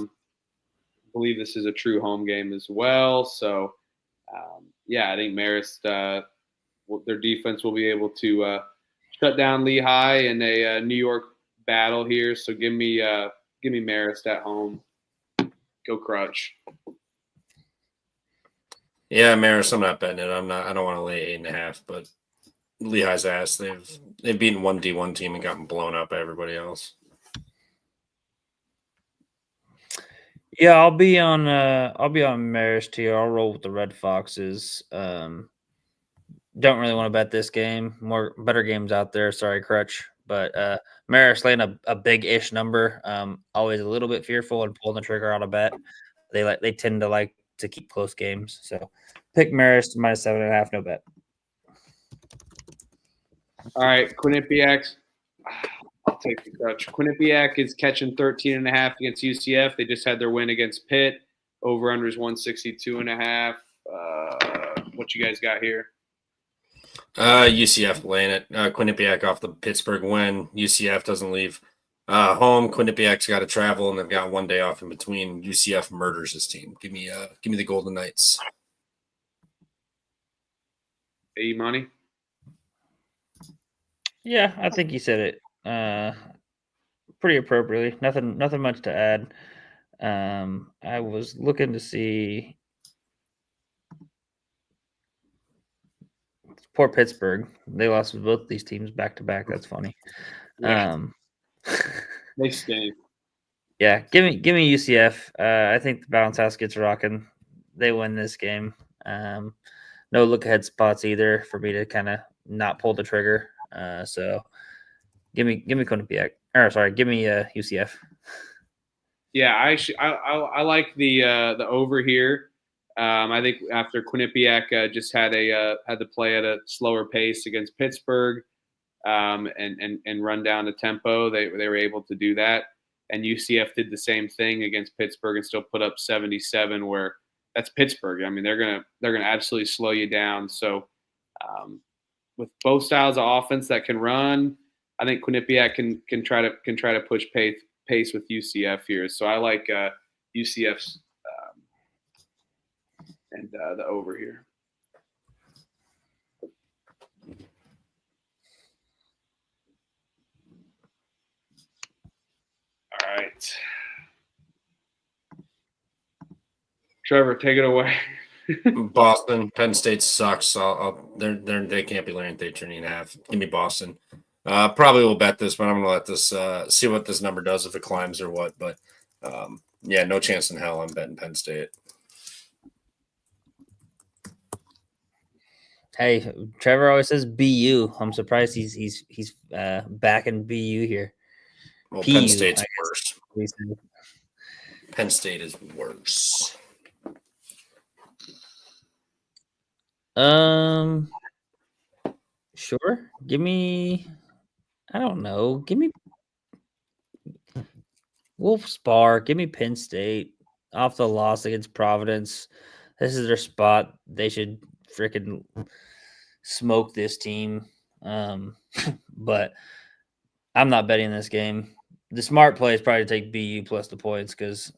believe this is a true home game as well. So, I think Marist, their defense will be able to shut down Lehigh in a New York battle here. So give me Marist at home. Go Crutch. Yeah, Marist, I'm not betting it. I don't want to lay 8.5, but Lehigh's ass. They've beaten one D1 team and gotten blown up by everybody else. Yeah, I'll be on Marist here. I'll roll with the Red Foxes. Don't really want to bet this game. Better games out there. Sorry, Crutch. But Marist laying a big-ish number. Always a little bit fearful and pulling the trigger on a bet. They tend to like to keep close games. So pick Marist minus 7.5. No bet. All right, Quinnipiac. I'll take the Crutch. Quinnipiac is catching 13.5 against UCF. They just had their win against Pitt. Over under is 162.5. What you guys got here? UCF laying it. Quinnipiac off the Pittsburgh win. UCF doesn't leave home. Quinnipiac's got to travel, and they've got one day off in between. UCF murders his team. Give me the Golden Knights. Money. Yeah, I think you said it pretty appropriately. Nothing much to add. I was looking to see poor Pittsburgh. They lost with both these teams back to back. That's funny. Yeah. They stink. Yeah, give me UCF. I think the bounce house gets rocking. They win this game. No look ahead spots either for me to kind of not pull the trigger. So give me Quinnipiac. Or sorry, give me UCF. Yeah, I like the over here. I think after Quinnipiac just had to play at a slower pace against Pittsburgh, and run down the tempo, they were able to do that. And UCF did the same thing against Pittsburgh and still put up 77. Where that's Pittsburgh. I mean, they're gonna absolutely slow you down. So with both styles of offense that can run, I think Quinnipiac can try to push pace with UCF here. So I like UCF's and the over here. All right. Trevor, take it away. Boston. Penn State sucks. They can't be laying 13.5. Give me Boston. Probably will bet this, but I'm gonna let this see what this number does if it climbs or what. But yeah, no chance in hell I'm betting Penn State. Hey, Trevor always says BU. I'm surprised he's backing BU here. Well, PU, Penn State's worse. we said. Penn State is worse. Sure. Give me. I don't know. Give me Wolf Spar. Give me Penn State off the loss against Providence. This is their spot. They should freaking smoke this team. But I'm not betting this game. The smart play is probably to take BU plus the points because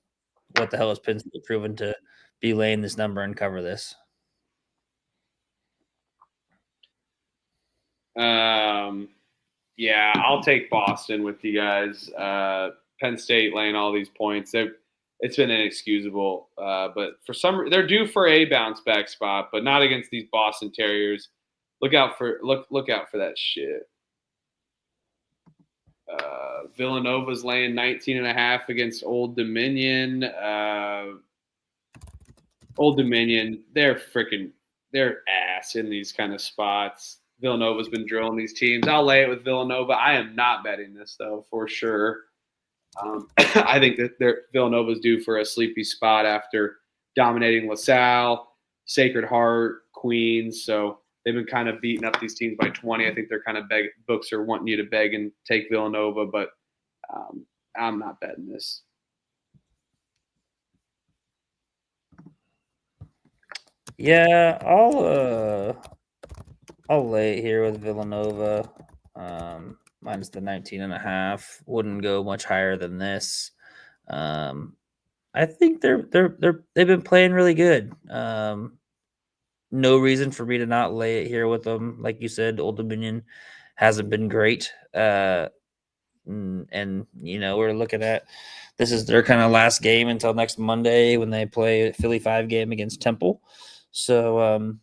what the hell is Penn State proven to be laying this number and cover this? Yeah, I'll take Boston with you guys. Penn State laying all these points. It's been inexcusable. But for they're due for a bounce back spot, but not against these Boston Terriers. Look out for that shit. Villanova's laying 19.5 against Old Dominion. Old Dominion, they're ass in these kind of spots. Villanova's been drilling these teams. I'll lay it with Villanova. I am not betting this though, for sure. I think that Villanova's due for a sleepy spot after dominating LaSalle, Sacred Heart, Queens. So they've been kind of beating up these teams by 20. I think they're kind of books are wanting you to beg and take Villanova, but I'm not betting this. Yeah, I'll lay it here with Villanova. Minus the 19.5. Wouldn't go much higher than this. I think they've been playing really good. No reason for me to not lay it here with them. Like you said, Old Dominion hasn't been great. And we're looking at this is their kind of last game until next Monday when they play a Philly 5 game against Temple. So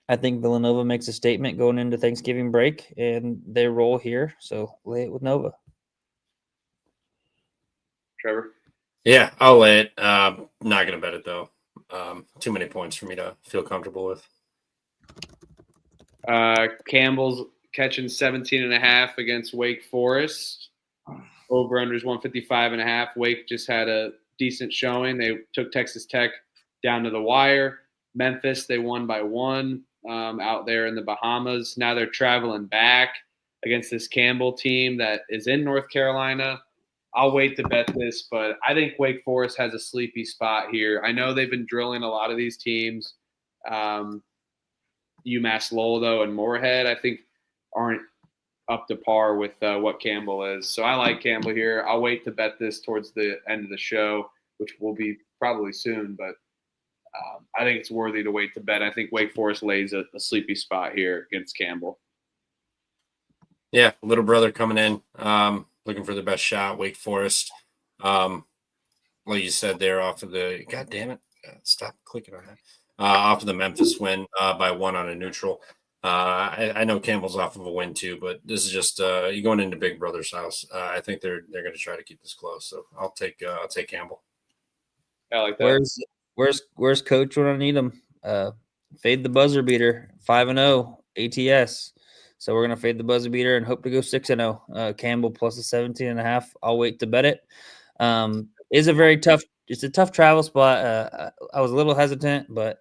I think Villanova makes a statement going into Thanksgiving break, and they roll here. So lay it with Nova. Trevor? Yeah, I'll lay it. Not going to bet it, though. Too many points for me to feel comfortable with. Campbell's catching 17.5 against Wake Forest. Over-under is 155.5. Wake just had a decent showing. They took Texas Tech down to the wire. Memphis, they won by 1 out there in the Bahamas. Now they're traveling back against this Campbell team that is in North Carolina. I'll wait to bet this, but I think Wake Forest has a sleepy spot here. I know they've been drilling a lot of these teams. UMass Lowell, though, and Moorhead, I think, aren't up to par with what Campbell is. So I like Campbell here. I'll wait to bet this towards the end of the show, which will be probably soon, but I think it's worthy to wait to bet. I think Wake Forest lays a sleepy spot here against Campbell. Yeah, little brother coming in, looking for the best shot. Wake Forest, like you said, they're off of the. God damn it! Stop clicking on that. Off of the Memphis win by 1 on a neutral. I know Campbell's off of a win too, but this is just you going into Big Brother's house. I think they're going to try to keep this close. So I'll take Campbell. I like that. Where's Coach when I need him? Fade the buzzer beater, 5-0 ATS. So we're gonna fade the buzzer beater and hope to go 6-0. Campbell plus a 17.5. I'll wait to bet it. It's a tough travel spot. I was a little hesitant, but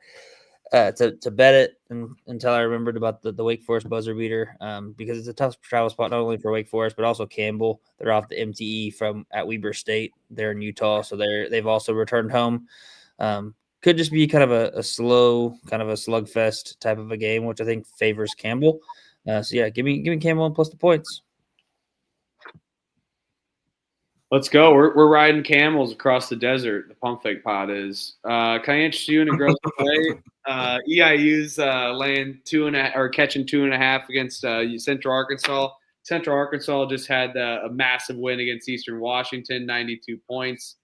to bet it until I remembered about the Wake Forest buzzer beater because it's a tough travel spot not only for Wake Forest but also Campbell. They're off the MTE at Weber State. They're in Utah, so they've also returned home. Could just be kind of a slow, kind of a slugfest type of a game, which I think favors Campbell. So yeah, give me Campbell plus the points. Let's go. We're riding camels across the desert. The Pump Fake Pod is. Can I interest you in a gross play? EIU's laying 2.5 or catching 2.5 against Central Arkansas. Central Arkansas just had a massive win against Eastern Washington, 92 points.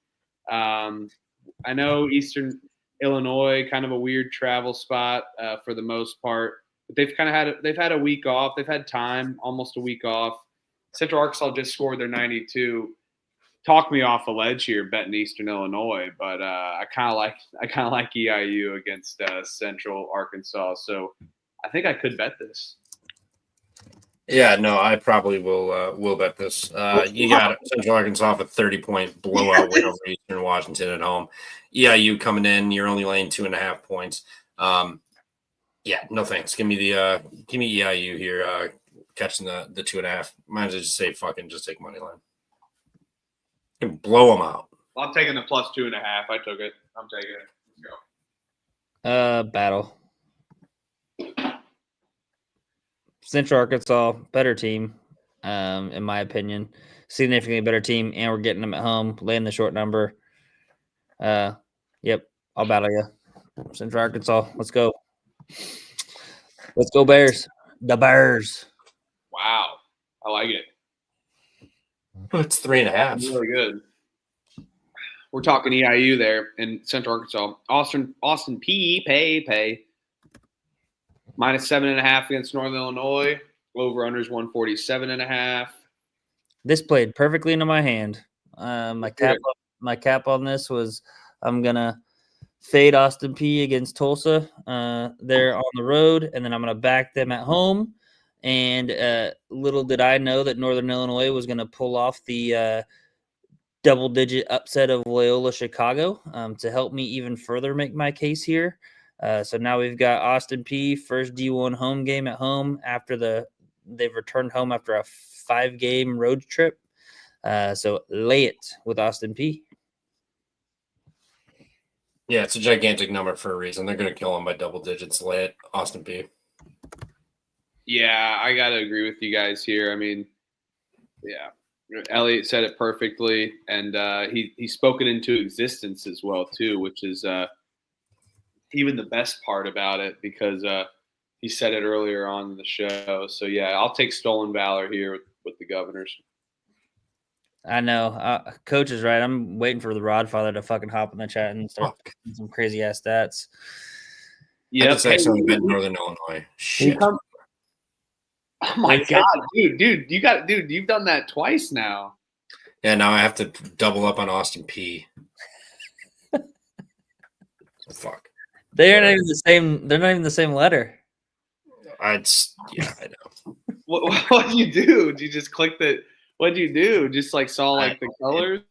I know Eastern Illinois, kind of a weird travel spot for the most part. But they've had a week off. They've had time, almost a week off. Central Arkansas just scored their 92. Talk me off a ledge here, betting Eastern Illinois, but I kind of like EIU against Central Arkansas. So I think I could bet this. Yeah, no, I probably will bet this. You got Central Arkansas a 30-point blowout win over Eastern Washington at home. EIU coming in, you're only laying 2.5 points. Yeah, no thanks. Give me EIU here, catching the 2.5. Might as well just say fucking just take money line. And blow them out. I'm taking the plus 2.5. I took it. I'm taking it. Let's go. Battle. Central Arkansas, better team, in my opinion. Significantly better team, and we're getting them at home, laying the short number. Yep, I'll battle you. Central Arkansas, let's go. Let's go Bears. The Bears. Wow. I like it. It's 3.5. Really good. We're talking EIU there in Central Arkansas. Austin P. Pay. Minus 7.5 against Northern Illinois. Over unders 147.5. This played perfectly into my hand. My cap on this was I'm gonna fade Austin P against Tulsa. They're on the road, and then I'm gonna back them at home. And little did I know that Northern Illinois was gonna pull off the double-digit upset of Loyola Chicago to help me even further make my case here. So now we've got Austin P first D1 home game at home after they've returned home after a 5-game road trip. So lay it with Austin P. Yeah, it's a gigantic number for a reason. They're going to kill them by double digits. Lay it, Austin P. Yeah, I got to agree with you guys here. I mean, yeah, Elliot said it perfectly, and he spoke it into existence as well too, which is even the best part about it because he said it earlier on in the show. So yeah, I'll take Stolen Valor here with the Governors. I know. Coach is right. I'm waiting for the Rodfather to fucking hop in the chat and start some crazy ass stats. Yeah, I just actually bet Northern Illinois. Shit. Oh my god, dude, you've done that twice now. Yeah, now I have to double up on Austin P. Fuck. They're not even the same. They're not even the same letter. I know. What did you do? Did you just click the? What did you do? Just like saw like the colors,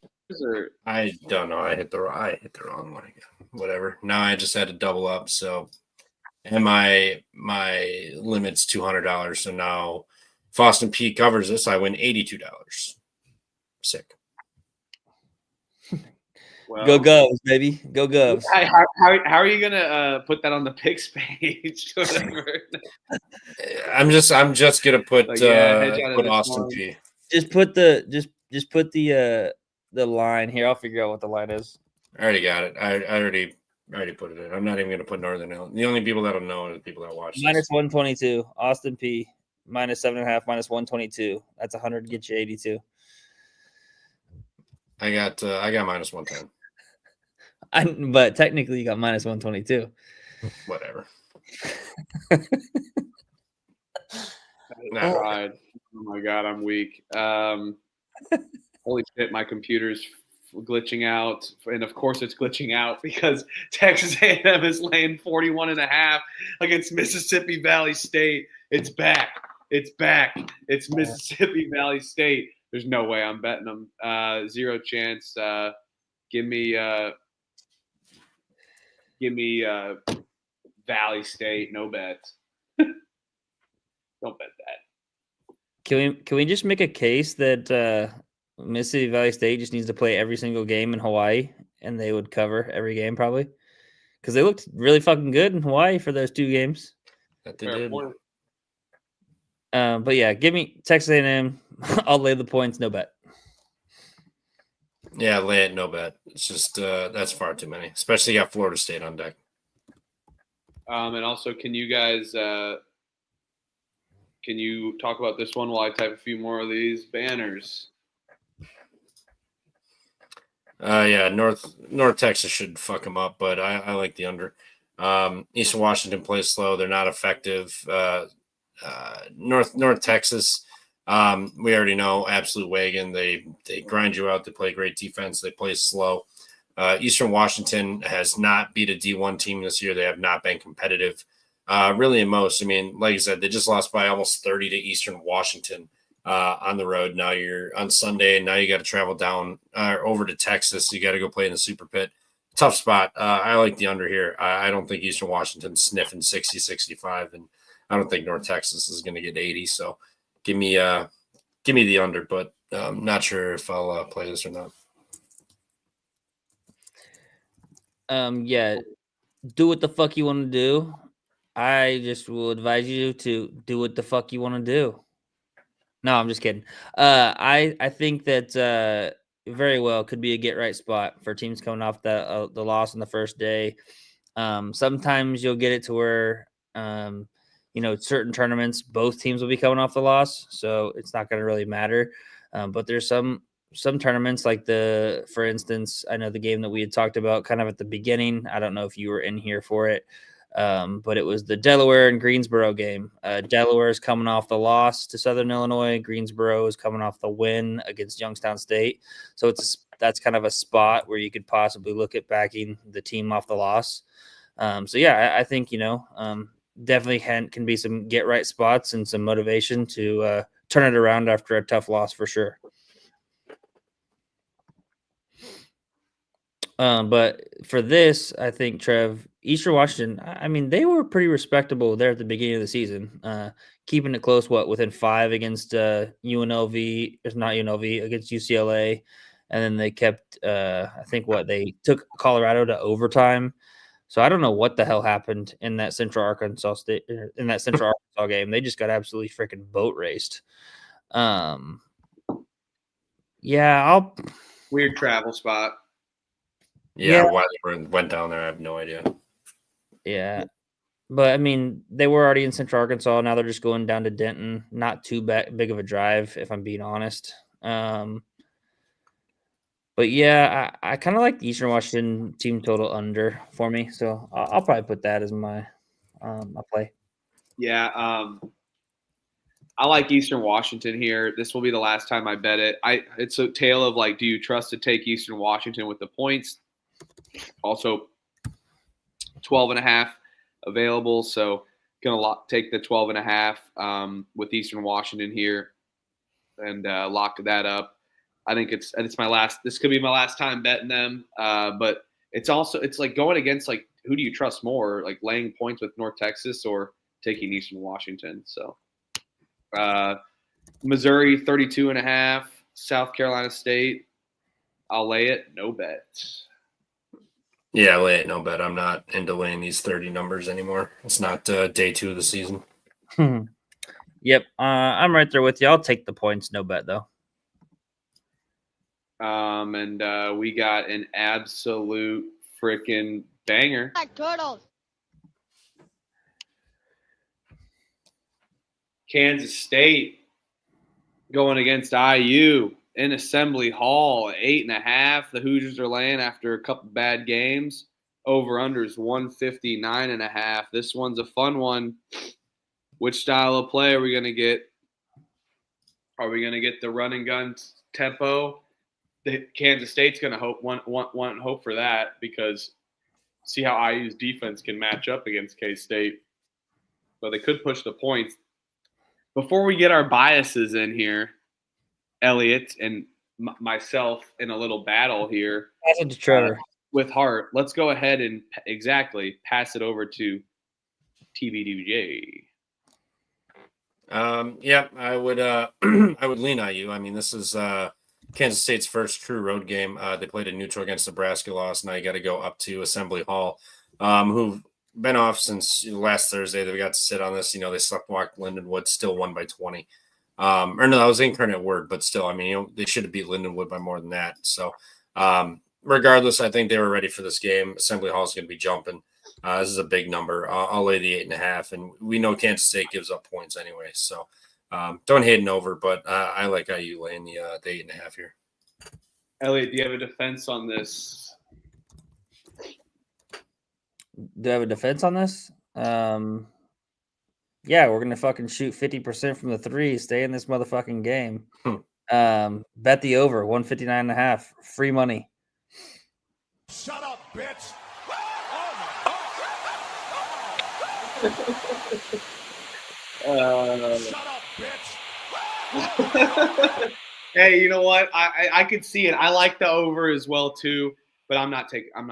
or I don't know. I hit the wrong one again. Whatever. Now I just had to double up. So, and my limit's $200. So now, if Austin P covers this, I win $82. Sick. Well, go Govs, baby. Go Govs. How are you gonna put that on the picks page? I'm just gonna put put Austin P. Just put the line here. I'll figure out what the line is. I already got it. I already put it in. I'm not even gonna put Northern Illinois. The only people that'll know are the people that watch. Minus 122. Austin P. Minus 7.5. Minus 122. That's 100. Get you 82. I got minus 110. But technically, you got minus 122. Whatever. No. Oh my god, I'm weak. Holy shit, my computer's glitching out, and of course it's glitching out because Texas A&M is laying 41.5 against Mississippi Valley State. It's back. It's Mississippi Valley State. There's no way I'm betting them. Zero chance. Give me Valley State. No bets. Don't bet that. Can we just make a case that Mississippi Valley State just needs to play every single game in Hawaii and they would cover every game probably? Because they looked really fucking good in Hawaii for those 2 games. That they did. But yeah, give me Texas A&M. I'll lay the points. No bet. Yeah, lay it. No bet. It's just that's far too many. Especially got Florida State on deck. And also, can you guys can you talk about this one while I type a few more of these banners? Yeah, North Texas should fuck them up, but I like the under. Eastern Washington plays slow; they're not effective. North Texas, we already know, absolute wagon. They grind you out. They play great defense. They play slow. Eastern Washington has not beat a D1 team this year. They have not been competitive, really in most. I mean, like I said, they just lost by almost 30 to Eastern Washington on the road. Now you're on Sunday, and now you got to travel down over to Texas. You got to go play in the Super Pit. Tough spot. I like the under here. I don't think Eastern Washington's sniffing 60, 65, and I don't think North Texas is going to get 80. So give me the under, but not sure if I'll play this or not. Yeah, do what the fuck you want to do. I just will advise you to do what the fuck you want to do. No, I'm just kidding. I think that very well could be a get right spot for teams coming off the loss on the first day. Sometimes you'll get it to where certain tournaments both teams will be coming off the loss, so it's not going to really matter. But there's some tournaments like for instance, I know the game that we had talked about kind of at the beginning. I don't know if you were in here for it. But it was the Delaware and Greensboro game. Delaware is coming off the loss to Southern Illinois. Greensboro is coming off the win against Youngstown State. So that's kind of a spot where you could possibly look at backing the team off the loss. So yeah, I think definitely can be some get right spots and some motivation to turn it around after a tough loss for sure. But for this, I think, Trev, Eastern Washington, I mean, they were pretty respectable there at the beginning of the season, keeping it close, within 5 against UNLV, it's not UNLV, against UCLA. And then they kept, I think, they took Colorado to overtime. So I don't know what the hell happened in that Central Arkansas game. They just got absolutely freaking boat raced. Yeah, Weird travel spot. Yeah, why they went down there, I have no idea. Yeah. But, I mean, they were already in Central Arkansas. Now they're just going down to Denton. Not too big of a drive, if I'm being honest. But, yeah, I kind of like the Eastern Washington team total under for me. So I'll probably put that as my play. Yeah. I like Eastern Washington here. This will be the last time I bet it. It's a tale of, do you trust to take Eastern Washington with the points? Also, 12.5 available, so gonna take the 12.5 with Eastern Washington here and lock that up. I think it's my last. This could be my last time betting them, but it's like going against who do you trust more, like laying points with North Texas or taking Eastern Washington. So Missouri 32.5, South Carolina State. I'll lay it. No bet. Yeah, lay it, no bet. I'm not into laying these 30 numbers anymore. It's not day 2 of the season. Yep, I'm right there with you. I'll take the points, no bet though. And we got an absolute freaking banger. Turtles. Kansas State going against IU in Assembly Hall, 8.5. The Hoosiers are laying after a couple bad games. Over unders 159.5. This one's a fun one. Which style of play are we going to get? Are we going to get the run and gun tempo? Kansas State's going to hope for that, because see how IU's defense can match up against K-State. But they could push the points. Before we get our biases in here, Elliot and myself in a little battle here with Hart, let's go ahead and pass it over to TVDJ. Yeah, I would lean on you. I mean, this is Kansas State's first true road game. They played a neutral against Nebraska, lost. Now you got to go up to Assembly Hall, who've been off since last Thursday. They got to sit on this. They slept walk Lindenwood, still won by 20. Or no, that was Incarnate Word, but still, I mean, they should have beat Lindenwood by more than that. So, regardless, I think they were ready for this game. Assembly Hall is going to be jumping. This is a big number. I'll lay the 8.5, and we know Kansas State gives up points anyway. So, don't hate an over, but I like IU laying the 8.5 here. Elliot, do you have a defense on this? Do I have a defense on this? Yeah, we're gonna fucking shoot 50% from the three. Stay in this motherfucking game. Bet the over 159.5. Free money. Shut up, bitch. Shut up, bitch. Hey, you know what? I could see it. I like the over as well too, but I'm not fading. I'm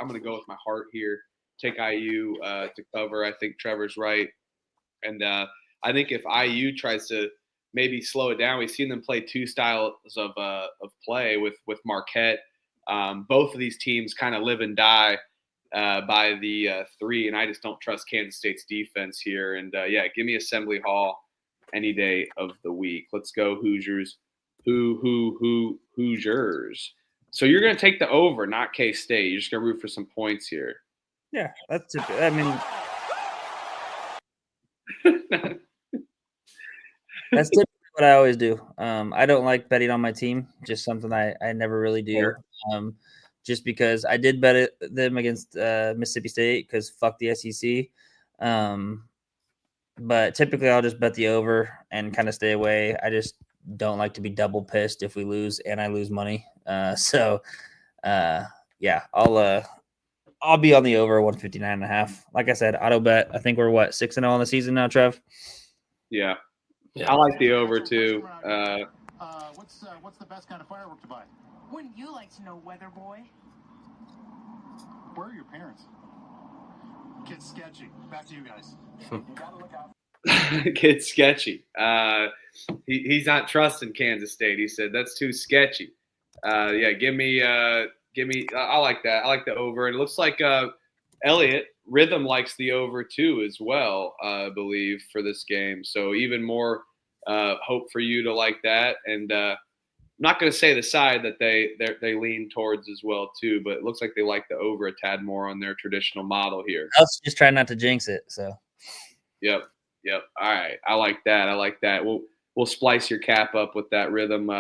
going to go with my heart here. Take IU to cover. I think Trevor's right, and I think if IU tries to maybe slow it down, we've seen them play two styles of play with Marquette. Both of these teams kind of live and die by the three, and I just don't trust Kansas State's defense here. And yeah, give me Assembly Hall any day of the week. Let's go Hoosiers. Hoosiers. So you're going to take the over, not K-State. You're just going to root for some points here. Yeah, that's typical. I mean, that's typically what I always do. I don't like betting on my team. Just something I never really do. Just because I did bet them against Mississippi State because fuck the SEC. But typically I'll just bet the over and kind of stay away. I just don't like to be double pissed if we lose and I lose money. Yeah, I'll be on the over 159.5. Like I said, auto bet. I think we're 6-0 on the season now, Trev. Yeah. I like the over too. What's the best kind of firework to buy? Wouldn't you like to know, weather boy? Where are your parents? Kid's sketchy. Back to you guys. You gotta look out. Kid's sketchy. He's not trusting Kansas State. He said that's too sketchy. Yeah, give me. I like that. I like the over. And it looks like Elliot Rhythm likes the over too as well. I believe for this game. So even more hope for you to like that. And I'm not going to say the side that they lean towards as well too, but it looks like they like the over a tad more on their traditional model here. I was just trying not to jinx it. So. Yep. All right. I like that. We'll splice your cap up with that Rhythm.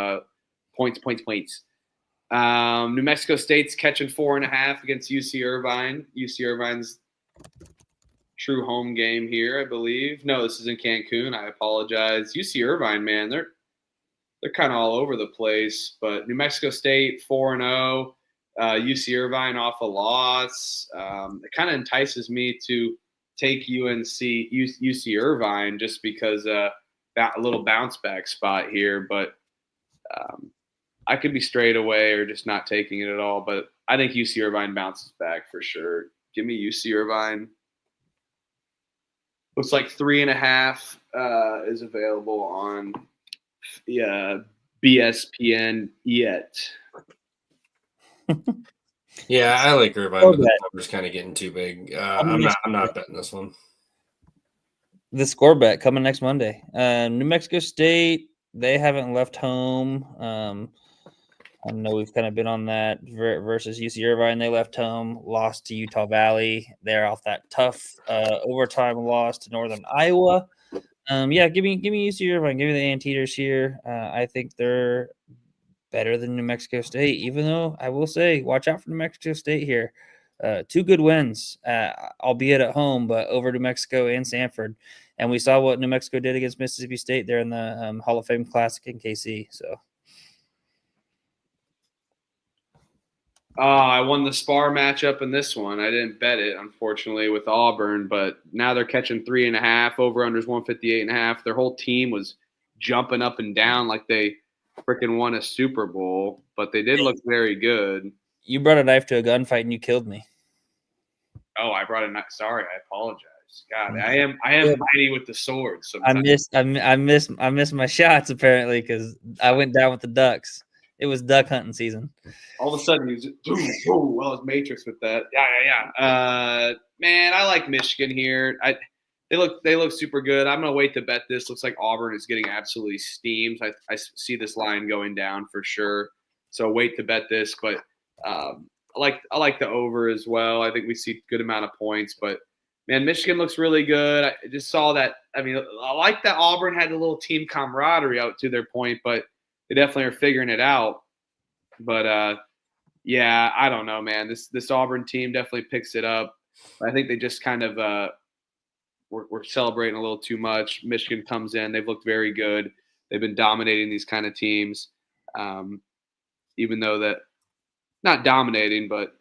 Points. New Mexico State's catching 4.5 against UC Irvine. UC Irvine's true home game here, I believe. No, this is in Cancun. I apologize. UC Irvine, man, they're kind of all over the place. But New Mexico State 4-0. UC Irvine off a loss. It kind of entices me to take UC Irvine just because that a little bounce back spot here, but I could be straight away or just not taking it at all. But I think UC Irvine bounces back for sure. Give me UC Irvine. Looks like 3.5 is available on BSPN yet. Yeah, I like Irvine, but the number's kind of getting too big. I'm not betting this one. The score bet coming next Monday. New Mexico State, they haven't left home. I know we've kind of been on that versus UC Irvine. They left home, lost to Utah Valley. They're off that tough overtime loss to Northern Iowa. Yeah, give me UC Irvine. Give me the Anteaters here. I think they're better than New Mexico State, even though I will say, watch out for New Mexico State here. 2 good wins, albeit at home, but over New Mexico and Sanford. And we saw what New Mexico did against Mississippi State there in the Hall of Fame Classic in KC. So, I won the spar matchup in this one. I didn't bet it, unfortunately, with Auburn, but now they're catching 3.5. Over-unders 158.5. Their whole team was jumping up and down like they freaking won a Super Bowl, but they did look very good. You brought a knife to a gunfight and you killed me. Oh, I brought a knife. Sorry, I apologize. God, I am mighty with the sword. Sometimes. I missed my shots apparently because I went down with the ducks. It was duck hunting season. All of a sudden, he's well, it's Matrix with that. Yeah. Man, I like Michigan here. They look super good. I'm gonna wait to bet this. Looks like Auburn is getting absolutely steamed. I see this line going down for sure. So wait to bet this, but I like the over as well. I think we see a good amount of points, but man, Michigan looks really good. I just saw that. I mean, I like that Auburn had a little team camaraderie out to their point, but they definitely are figuring it out. But yeah, I don't know, man. This Auburn team definitely picks it up. I think they just kind of we're celebrating a little too much. Michigan comes in; they've looked very good. They've been dominating these kind of teams, even though that not dominating, but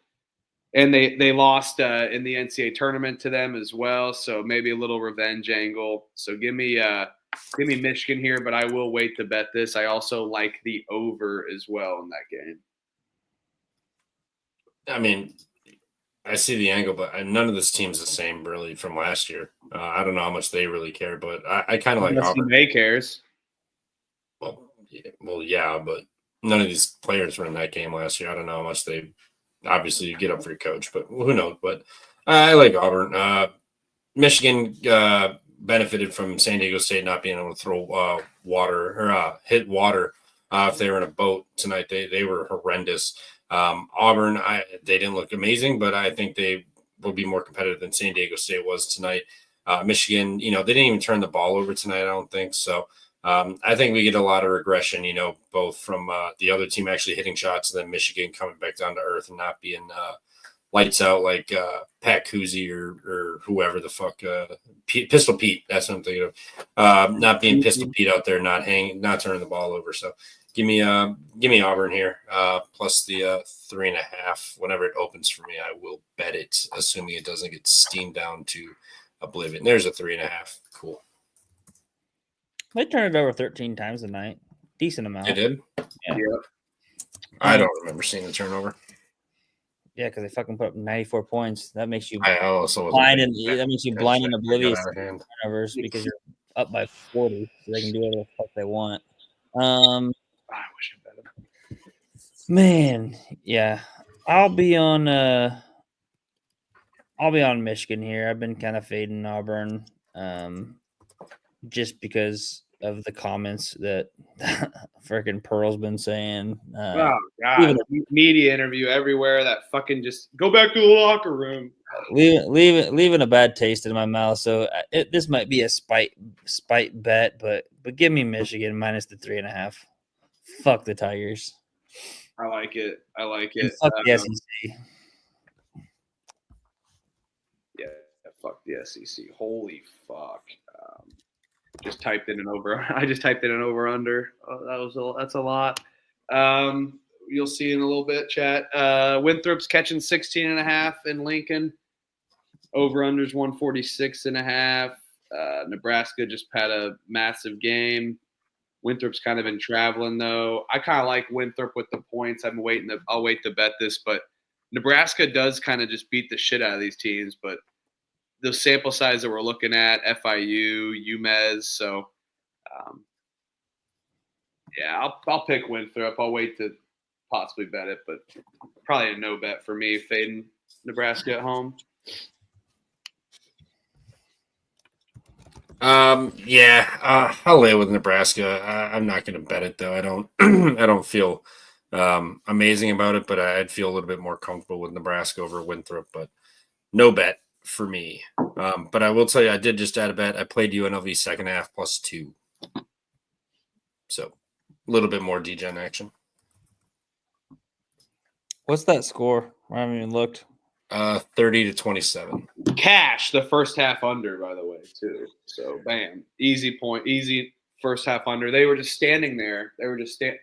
and they lost in the NCAA tournament to them as well. So maybe a little revenge angle. So give me Michigan here, but I will wait to bet this. I also like the over as well in that game. I mean, I see the angle, but none of this team's the same really from last year. I don't know how much they really care, but I kind of like Unless Auburn. May cares. Well, yeah, but none of these players were in that game last year. I don't know how much they obviously you get up for your coach, but who knows? But I like Auburn. Michigan benefited from San Diego State not being able to throw water or hit water if they were in a boat tonight. They were horrendous. Auburn, they didn't look amazing, but I think they will be more competitive than San Diego State was tonight. Michigan, they didn't even turn the ball over tonight, I don't think. So I think we get a lot of regression, both from the other team actually hitting shots and then Michigan coming back down to earth and not being lights out like Pat Cousy or whoever the fuck, Pistol Pete. That's what I'm thinking of. Not being Pistol Pete out there, not turning the ball over. So give me Auburn here, plus the 3.5. Whenever it opens for me, I will bet it, assuming it doesn't get steamed down to oblivion. There's a 3.5. Cool. They turned it over 13 times tonight. Decent amount. They did? Yeah. I don't remember seeing the turnover. Yeah, because they fucking put up 94 points. That makes you I also blind and that makes you blind and oblivious out of to hand. turnovers because you're up by 40, so they can do whatever the fuck they want. I wish I bet them. Man, yeah. I'll be on Michigan here. I've been kind of fading Auburn. Just because of the comments that freaking Pearl's been saying. Oh God! Media interview everywhere. That fucking just go back to the locker room. Leaving a bad taste in my mouth. So this might be a spite bet, but give me Michigan minus the 3.5. Fuck the Tigers. I like it. And fuck the SEC. Yeah, fuck the SEC. Holy fuck. Just typed in an over. I just typed in an over under. Oh, that's a lot. You'll see in a little bit, chat. Winthrop's catching 16.5 in Lincoln. Over unders 146.5. Nebraska just had a massive game. Winthrop's kind of been traveling though. I kind of like Winthrop with the points. I'll wait to bet this, but Nebraska does kind of just beat the shit out of these teams, but the sample size that we're looking at, FIU, UMez. So, yeah, I'll pick Winthrop. I'll wait to possibly bet it, but probably a no bet for me. Fading Nebraska at home. Yeah, I'll lay with Nebraska. I'm not going to bet it though. I don't. I don't feel amazing about it, but I'd feel a little bit more comfortable with Nebraska over Winthrop. But no bet for me. But I will tell you, I did just add a bet. I played UNLV second half plus 2. So a little bit more degen action. What's that score? I haven't even looked. 30-27. Cash the first half under, by the way, too. So bam, easy point, easy first half under. They were just standing there. They were just standing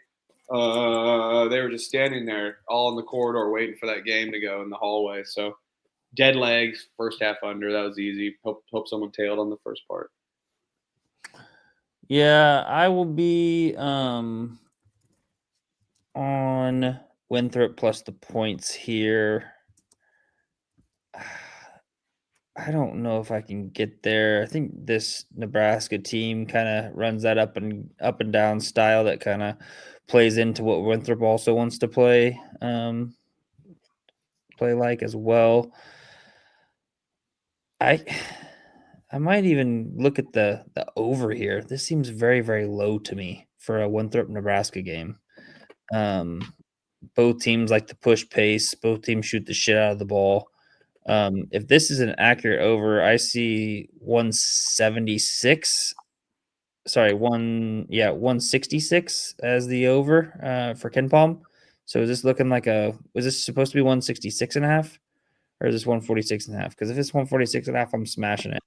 there, all in the corridor, waiting for that game to go in the hallway. So dead legs, first half under. That was easy. Hope someone tailed on the first part. Yeah, I will be on Winthrop plus the points here. I don't know if I can get there. I think this Nebraska team kind of runs that up and down style that kind of plays into what Winthrop also wants to play like as well. I might even look at the over here. This seems very, very low to me for a Winthrop Nebraska game. Both teams like to push pace. Both teams shoot the shit out of the ball. If this is an accurate over, I see 176. Sorry, 166 as the over for Ken Palm. So is this looking like was this supposed to be 166.5? Or is this 146.5? Because if it's 146.5, I'm smashing it.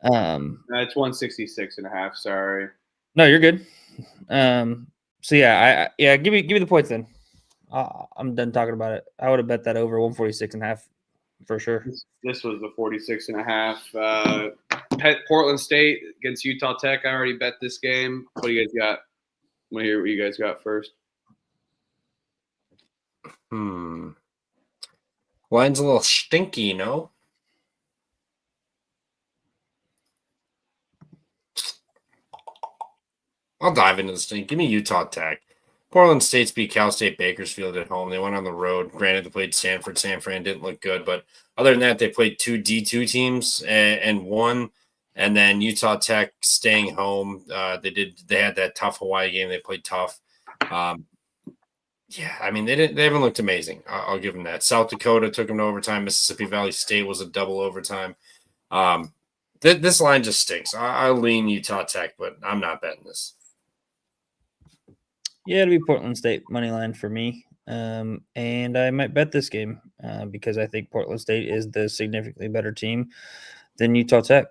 It's 166.5. Sorry. No, you're good. So yeah, give me the points then. I'm done talking about it. I would have bet that over 146.5 for sure. This was the 46.5. Portland State against Utah Tech. I already bet this game. What do you guys got? I want to hear what you guys got first. Line's a little stinky, no? I'll dive into this thing. Give me Utah Tech. Portland State's beat Cal State Bakersfield at home. They went on the road. Granted, they played Stanford. San Fran didn't look good, but other than that, they played 2 D2 teams and won. And then Utah Tech staying home. They had that tough Hawaii game. They played tough. Yeah, I mean they haven't looked amazing. I'll give them that. South Dakota took them to overtime. Mississippi Valley State was a double overtime. This line just stinks. I'll lean Utah Tech, but I'm not betting this. Yeah, it'll be Portland State money line for me. And I might bet this game because I think Portland State is the significantly better team than Utah Tech.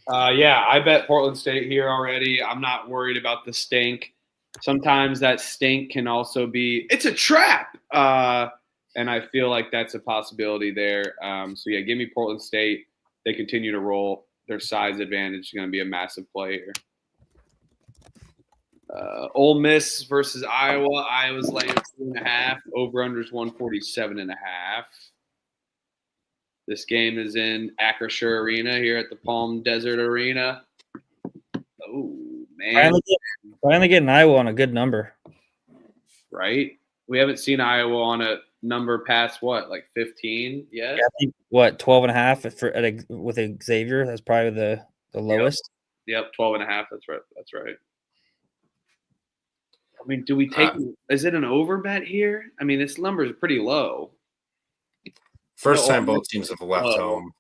Yeah, I bet Portland State here already. I'm not worried about the stink. Sometimes that stink can also be – it's a trap. And I feel like that's a possibility there. So, yeah, give me Portland State. They continue to roll. Their size advantage is going to be a massive play here. Ole Miss versus Iowa. Iowa's laying 2.5. Over-under's 147.5. This game is in Acrisure Arena here at the Palm Desert Arena. Oh, man. Finally getting Iowa on a good number. Right? We haven't seen Iowa on a number past, what, like 15 yet? Yeah, I think, 12.5 with Xavier? That's probably the lowest. Yep, 12.5. That's right. I mean, do we take – is it an over bet here? I mean, this number is pretty low. First time both teams have left home.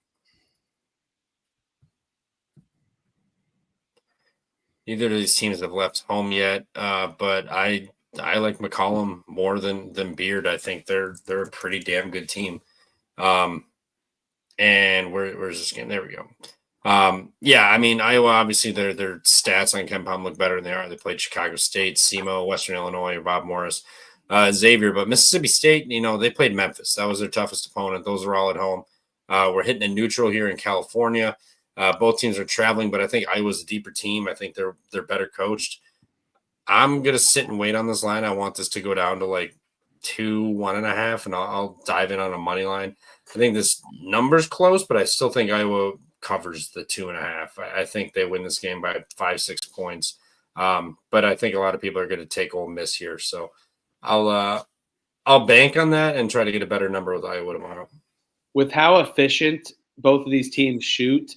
Neither of these teams have left home yet, but I like McCollum more than Beard. I think they're a pretty damn good team. And where's this game? There we go. Yeah, I mean Iowa. Obviously, their stats on KenPom look better than they are. They played Chicago State, SEMO, Western Illinois, Bob Morris. Xavier, but Mississippi State, they played Memphis. That was their toughest opponent. Those are all at home. We're hitting a neutral here in California. Both teams are traveling, but I think Iowa's a deeper team. I think they're better coached. I'm gonna sit and wait on this line. I want this to go down to like 1.5, and I'll dive in on a money line. I think this number's close, but I still think Iowa covers the 2.5. I think they win this game by 5-6 points. But I think a lot of people are going to take Ole Miss here, so I'll bank on that and try to get a better number with Iowa tomorrow. With how efficient both of these teams shoot,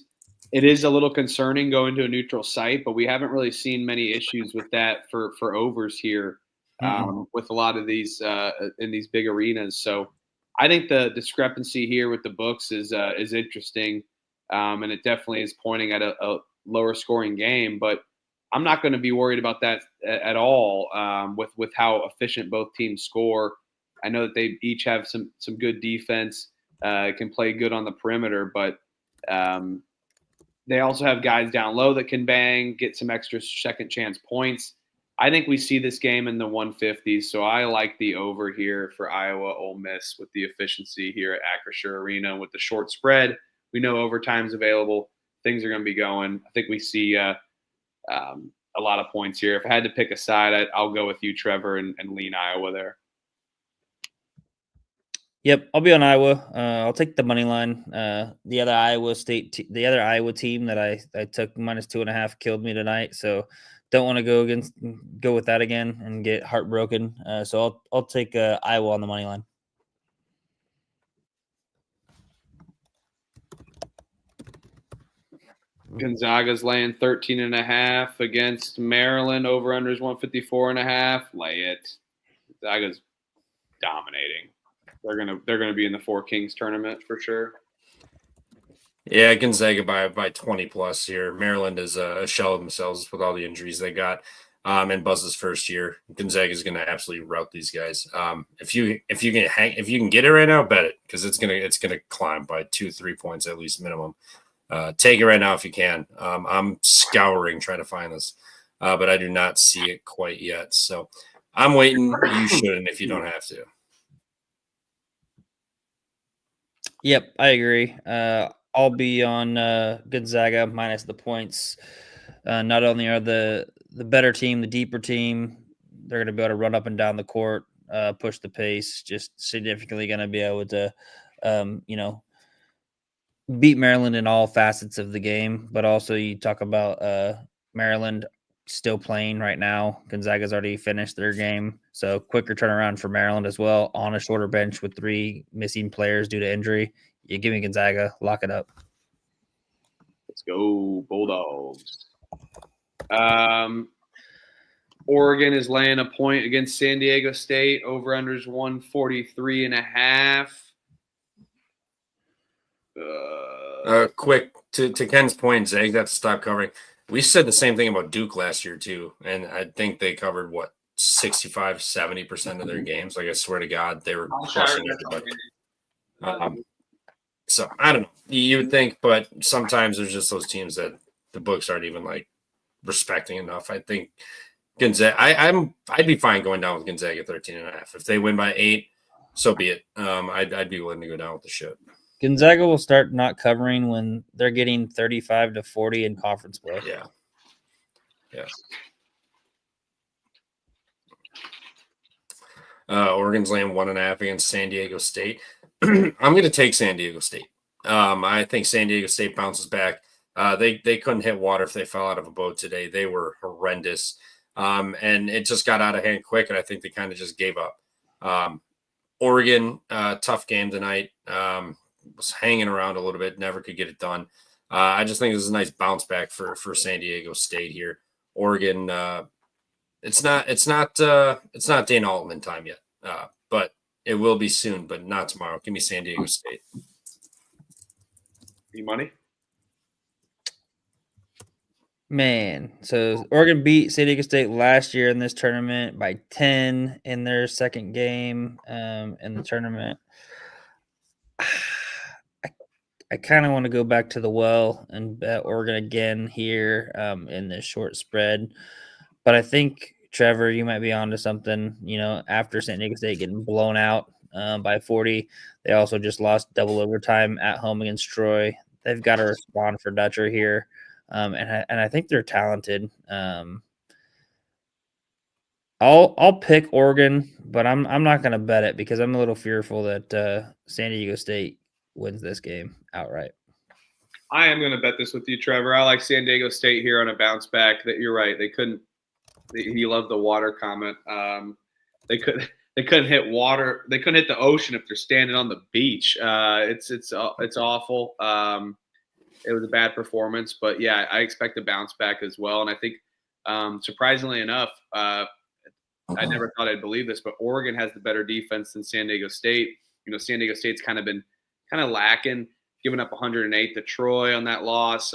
it is a little concerning going to a neutral site, but we haven't really seen many issues with that for overs here with a lot of these in these big arenas. So I think the discrepancy here with the books is interesting, and it definitely is pointing at a lower scoring game. But I'm not going to be worried about that at all with how efficient both teams score. I know that they each have some good defense, can play good on the perimeter, but they also have guys down low that can bang, get some extra second chance points. I think we see this game in the 150s, so I like the over here for Iowa Ole Miss with the efficiency here at Acrisure Arena with the short spread. We know overtime's available. Things are going to be going. I think we see a lot of points here. If I had to pick a side, I'll go with you, Trevor, and lean Iowa there. Yep, I'll be on Iowa. I'll take the money line. The other Iowa team that I took -2.5 killed me tonight, so don't want to go with that again and get heartbroken. So I'll take Iowa on the money line. Gonzaga's laying 13.5 against Maryland. Over under is 154.5. Lay it. Gonzaga's dominating. They're gonna be in the Four Kings tournament for sure. Yeah, Gonzaga by 20 plus here. Maryland is a shell of themselves with all the injuries they got. in Buzz's first year. Gonzaga is going to absolutely rout these guys. If you can get it right now, bet it, because it's gonna climb by 2-3 points at least minimum. Take it right now if you can. I'm scouring trying to find this, but I do not see it quite yet. So I'm waiting. You shouldn't if you don't have to. Yep, I agree. I'll be on Gonzaga minus the points. Not only are the better team, the deeper team, they're going to be able to run up and down the court, push the pace, just significantly going to be able to, beat Maryland in all facets of the game. But also, you talk about Maryland still playing right now. Gonzaga's already finished their game, so quicker turnaround for Maryland as well on a shorter bench with 3 missing players due to injury. You give me Gonzaga, lock it up. Let's go Bulldogs. Oregon is laying a point against San Diego State. Over-unders 143.5. Quick to Ken's point, Zach, that's stop covering. We said the same thing about Duke last year too, and I think they covered 65-70% of their games. Like I swear to God, they were crushing everybody. So I don't know. You would think, but sometimes there's just those teams that the books aren't even like respecting enough. I think Gonzaga. I'd be fine going down with Gonzaga 13.5. If they win by 8, so be it. I'd be willing to go down with the ship. Gonzaga will start not covering when they're getting 35-40 in conference play. Yeah. Oregon's laying 1.5 against San Diego State. I'm going to take San Diego State. I think San Diego State bounces back. They couldn't hit water if they fell out of a boat today. They were horrendous. And it just got out of hand quick, and I think they kind of just gave up. Oregon, tough game tonight. Was hanging around a little bit, never could get it done. I just think this is a nice bounce back for San Diego State here. Oregon, it's not Dana Altman time yet, but it will be soon, but not tomorrow. Give me San Diego State. E-money? Man, so Oregon beat San Diego State last year in this tournament by 10 in their second game in the tournament. I kind of want to go back to the well and bet Oregon again here in this short spread. But I think, Trevor, you might be onto something. After San Diego State getting blown out by 40, they also just lost double overtime at home against Troy. They've got to respond for Dutcher here. And I think they're talented. I'll pick Oregon, but I'm not going to bet it because I'm a little fearful that San Diego State wins this game outright. I am going to bet this with you, Trevor. I like San Diego State here on a bounce back. That you're right. They couldn't. He loved the water comment. They couldn't hit water. They couldn't hit the ocean if they're standing on the beach. It's awful. It was a bad performance, but yeah, I expect a bounce back as well. And I think, surprisingly enough, I never thought I'd believe this, but Oregon has the better defense than San Diego State. San Diego State's kind of been lacking, giving up 108 to Troy on that loss.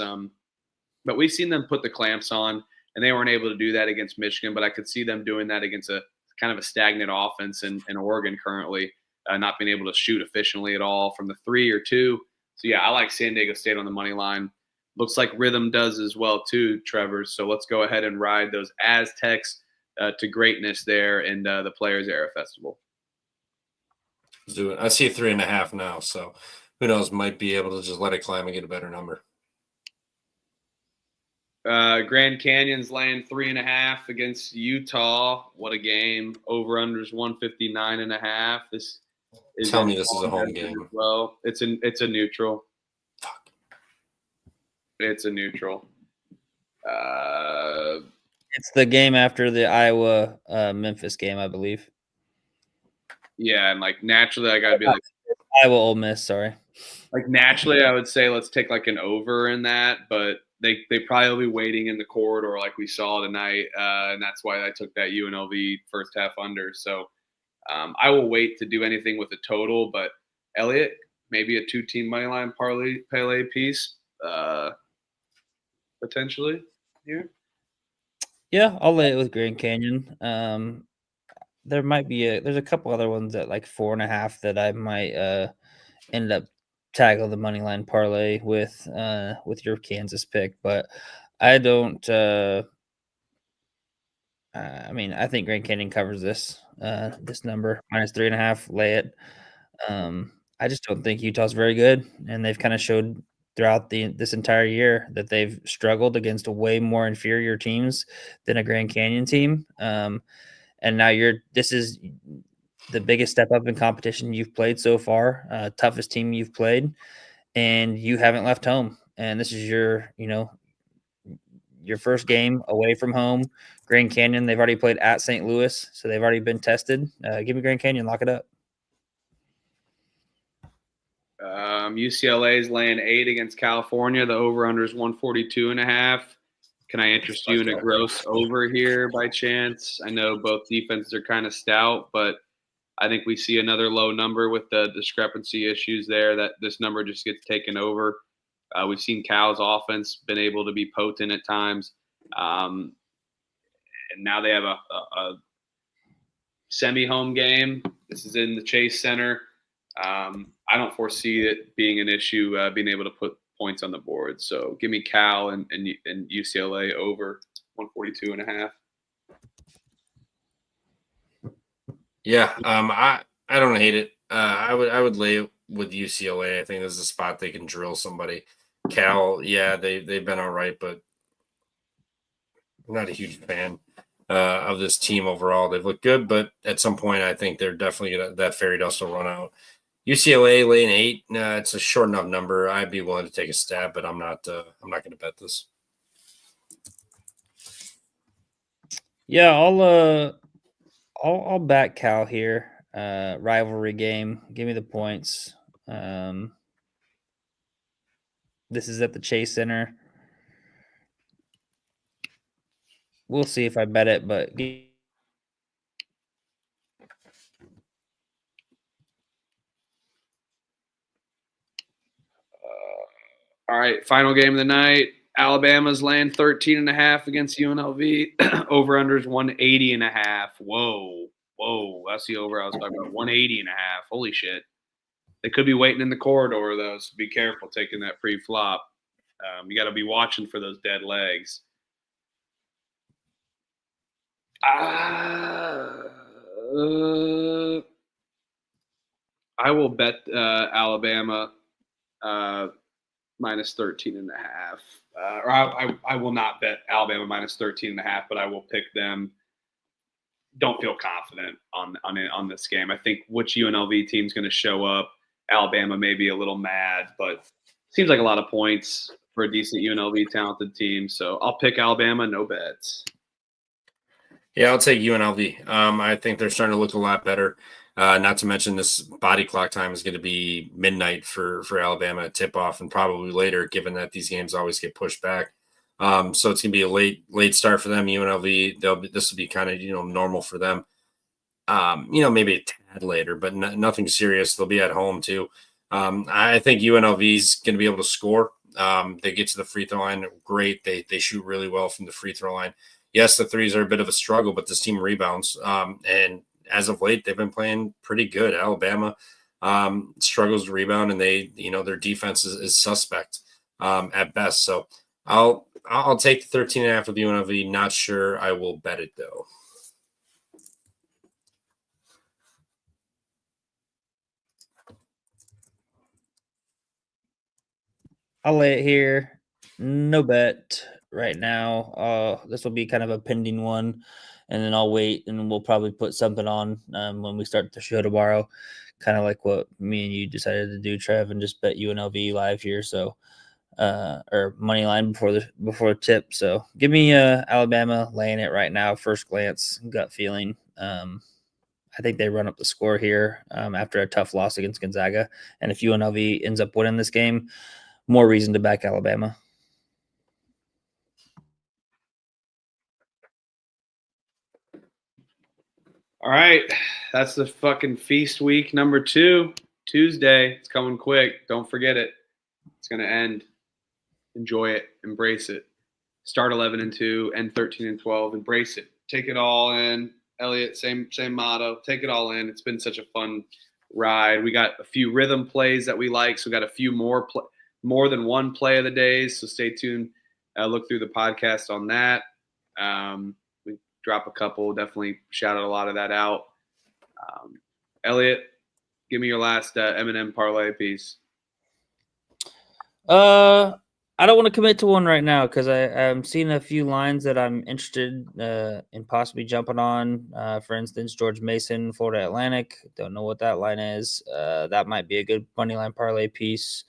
But we've seen them put the clamps on, and they weren't able to do that against Michigan. But I could see them doing that against a kind of a stagnant offense in Oregon currently, not being able to shoot efficiently at all from the 3 or 2. So, yeah, I like San Diego State on the money line. Looks like Rhythm does as well too, Trevor. So let's go ahead and ride those Aztecs to greatness there in the Players Era Festival. Let's do it. I see 3.5 now, so who knows? Might be able to just let it climb and get a better number. Grand Canyon's laying 3.5 against Utah. What a game! Over/unders 159.5. This is Tell me this is a home game. Well, it's a neutral. Fuck. It's a neutral. It's the game after the Iowa Memphis game, I believe. Yeah, and like naturally, I gotta be like Iowa Ole Miss. Sorry. Like naturally, I would say let's take like an over in that, but they probably will be waiting in the corridor like we saw tonight, and that's why I took that UNLV first half under. So I will wait to do anything with the total, but Elliot, maybe a 2-team money line parlay piece potentially here. Yeah, I'll lay it with Grand Canyon. There might be there's a couple other ones at like 4.5 that I might end up tackle the money line parlay with your Kansas pick, but I don't. I mean, I think Grand Canyon covers this number -3.5. Lay it. I just don't think Utah's very good, and they've kind of showed throughout this entire year that they've struggled against way more inferior teams than a Grand Canyon team. And now this is the biggest step up in competition you've played so far, toughest team you've played, and you haven't left home. And this is your first game away from home. Grand Canyon, they've already played at St. Louis, so they've already been tested. Give me Grand Canyon, lock it up. UCLA is laying 8 against California. The over/under is 142.5. Can I interest you in a gross over here by chance? I know both defenses are kind of stout, but I think we see another low number with the discrepancy issues there, that this number just gets taken over. We've seen Cal's offense been able to be potent at times. And now they have a semi-home game. This is in the Chase Center. I don't foresee it being an issue, being able to put points on the board. So give me Cal and UCLA over 142.5. Yeah, I don't hate it. I would lay it with UCLA. I think this is a spot they can drill somebody. Cal, yeah, they've been all right, but I'm not a huge fan of this team overall. They've looked good, but at some point, I think they're definitely that fairy dust will run out. UCLA laying 8. It's a short enough number. I'd be willing to take a stab, but I'm not. I'm not going to bet this. Yeah, I'll back Cal here. Rivalry game. Give me the points. This is at the Chase Center. We'll see if I bet it, but All right, final game of the night. Alabama's laying 13.5 against UNLV. Over/under is 180.5. Whoa, that's the over I was talking about. 180.5. Holy shit! They could be waiting in the corridor though, so be careful taking that pre-flop. You got to be watching for those dead legs. I will bet Alabama minus 13.5. Or I will not bet Alabama minus 13.5, but I will pick them. Don't feel confident on this game. I think which UNLV team's going to show up. Alabama may be a little mad, but seems like a lot of points for a decent UNLV talented team. So I'll pick Alabama, no bets. Yeah, I'll take UNLV. I think they're starting to look a lot better. Not to mention this body clock time is going to be midnight for Alabama at tip-off and probably later, given that these games always get pushed back. So it's going to be a late start for them. UNLV, this will be kind of normal for them. Maybe a tad later, but nothing serious. They'll be at home too. I think UNLV is going to be able to score. They get to the free throw line, great. They shoot really well from the free throw line. Yes, the threes are a bit of a struggle, but this team rebounds. And as of late, they've been playing pretty good. Alabama struggles to rebound, and their defense is suspect at best. So I'll take the 13.5 with UNLV. Not sure I will bet it though. I'll lay it here. No bet right now. This will be kind of a pending one, and then I'll wait, and we'll probably put something on when we start the show tomorrow. Kind of like what me and you decided to do, Trev, and just bet UNLV live here. So, or money line before tip. So, give me Alabama laying it right now. First glance, gut feeling. I think they run up the score here after a tough loss against Gonzaga, and if UNLV ends up winning this game, more reason to back Alabama. All right, that's the fucking feast week number 2, Tuesday. It's coming quick. Don't forget it. It's going to end. Enjoy it. Embrace it. start 11-2, end 13-12. Embrace it. Take it all in. Elliot, same motto. Take it all in. It's been such a fun ride. We got a few rhythm plays that we like, so we got a few more than one play of the days. So stay tuned. Look through the podcast on that. We drop a couple. Definitely shout out a lot of that out. Elliot, give me your last M&M parlay piece. I don't want to commit to one right now because I'm seeing a few lines that I'm interested in possibly jumping on. For instance, George Mason, Florida Atlantic. Don't know what that line is. That might be a good money line parlay piece.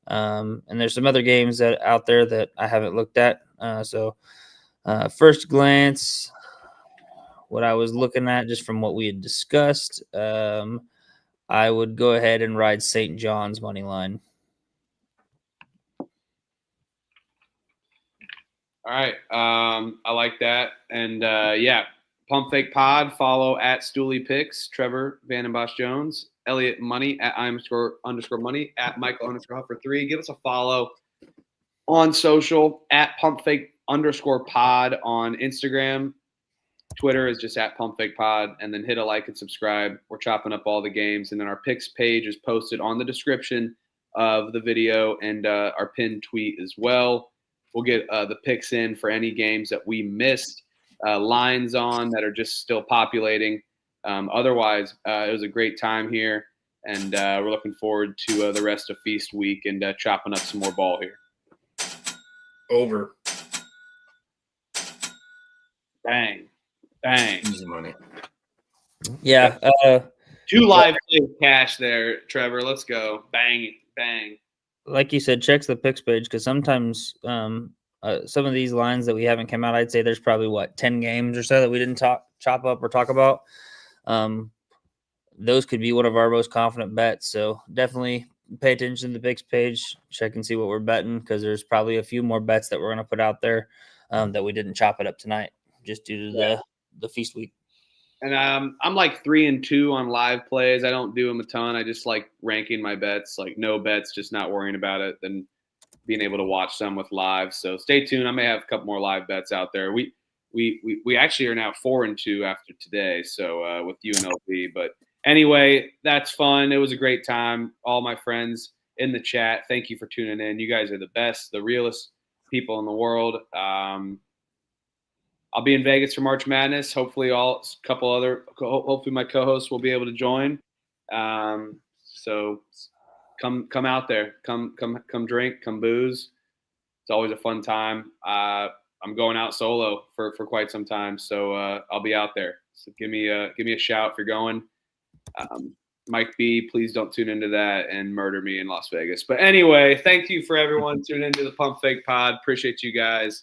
And there's some other games that out there that I haven't looked at. So first glance, what I was looking at just from what we had discussed, I would go ahead and ride St. John's money line. All right. I like that. And yeah, Pump Fake Pod, follow at Stooley Picks, Trevor Vandenbosch Jones, Elliot Money at __money, at Michael_Huffer3. Give us a follow on social at Pump Fake _pod on Instagram. Twitter is just at Pump Fake Pod, and then hit a like and subscribe. We're chopping up all the games. And then our picks page is posted on the description of the video and our pinned tweet as well. We'll get the picks in for any games that we missed, lines on that are just still populating. Otherwise, it was a great time here, and we're looking forward to the rest of Feast Week and chopping up some more ball here. Over. Bang. Bang. Easy money. Yeah. 2 live plays cash there, Trevor. Let's go. Bang. Bang. Like you said, checks the picks page because sometimes some of these lines that we haven't come out, I'd say there's probably 10 games or so that we didn't chop up or talk about. Those could be one of our most confident bets. So definitely pay attention to the picks page, check and see what we're betting because there's probably a few more bets that we're going to put out there that we didn't chop it up tonight just due to the feast week. And I'm like 3-2 on live plays. I don't do them a ton. I just like ranking my bets, like no bets, just not worrying about it, then being able to watch some with live. So stay tuned. I may have a couple more live bets out there. We actually are now 4-2 after today. So with UNLV, but anyway, that's fun. It was a great time. All my friends in the chat, thank you for tuning in. You guys are the best, the realest people in the world. I'll be in Vegas for March Madness. Hopefully hopefully my co-hosts will be able to join. So come out there, come drink, come booze. It's always a fun time. I'm going out solo for quite some time. So I'll be out there. So give me a shout if you're going. Mike B, please don't tune into that and murder me in Las Vegas. But anyway, thank you for everyone tuning into the Pump Fake Pod. Appreciate you guys.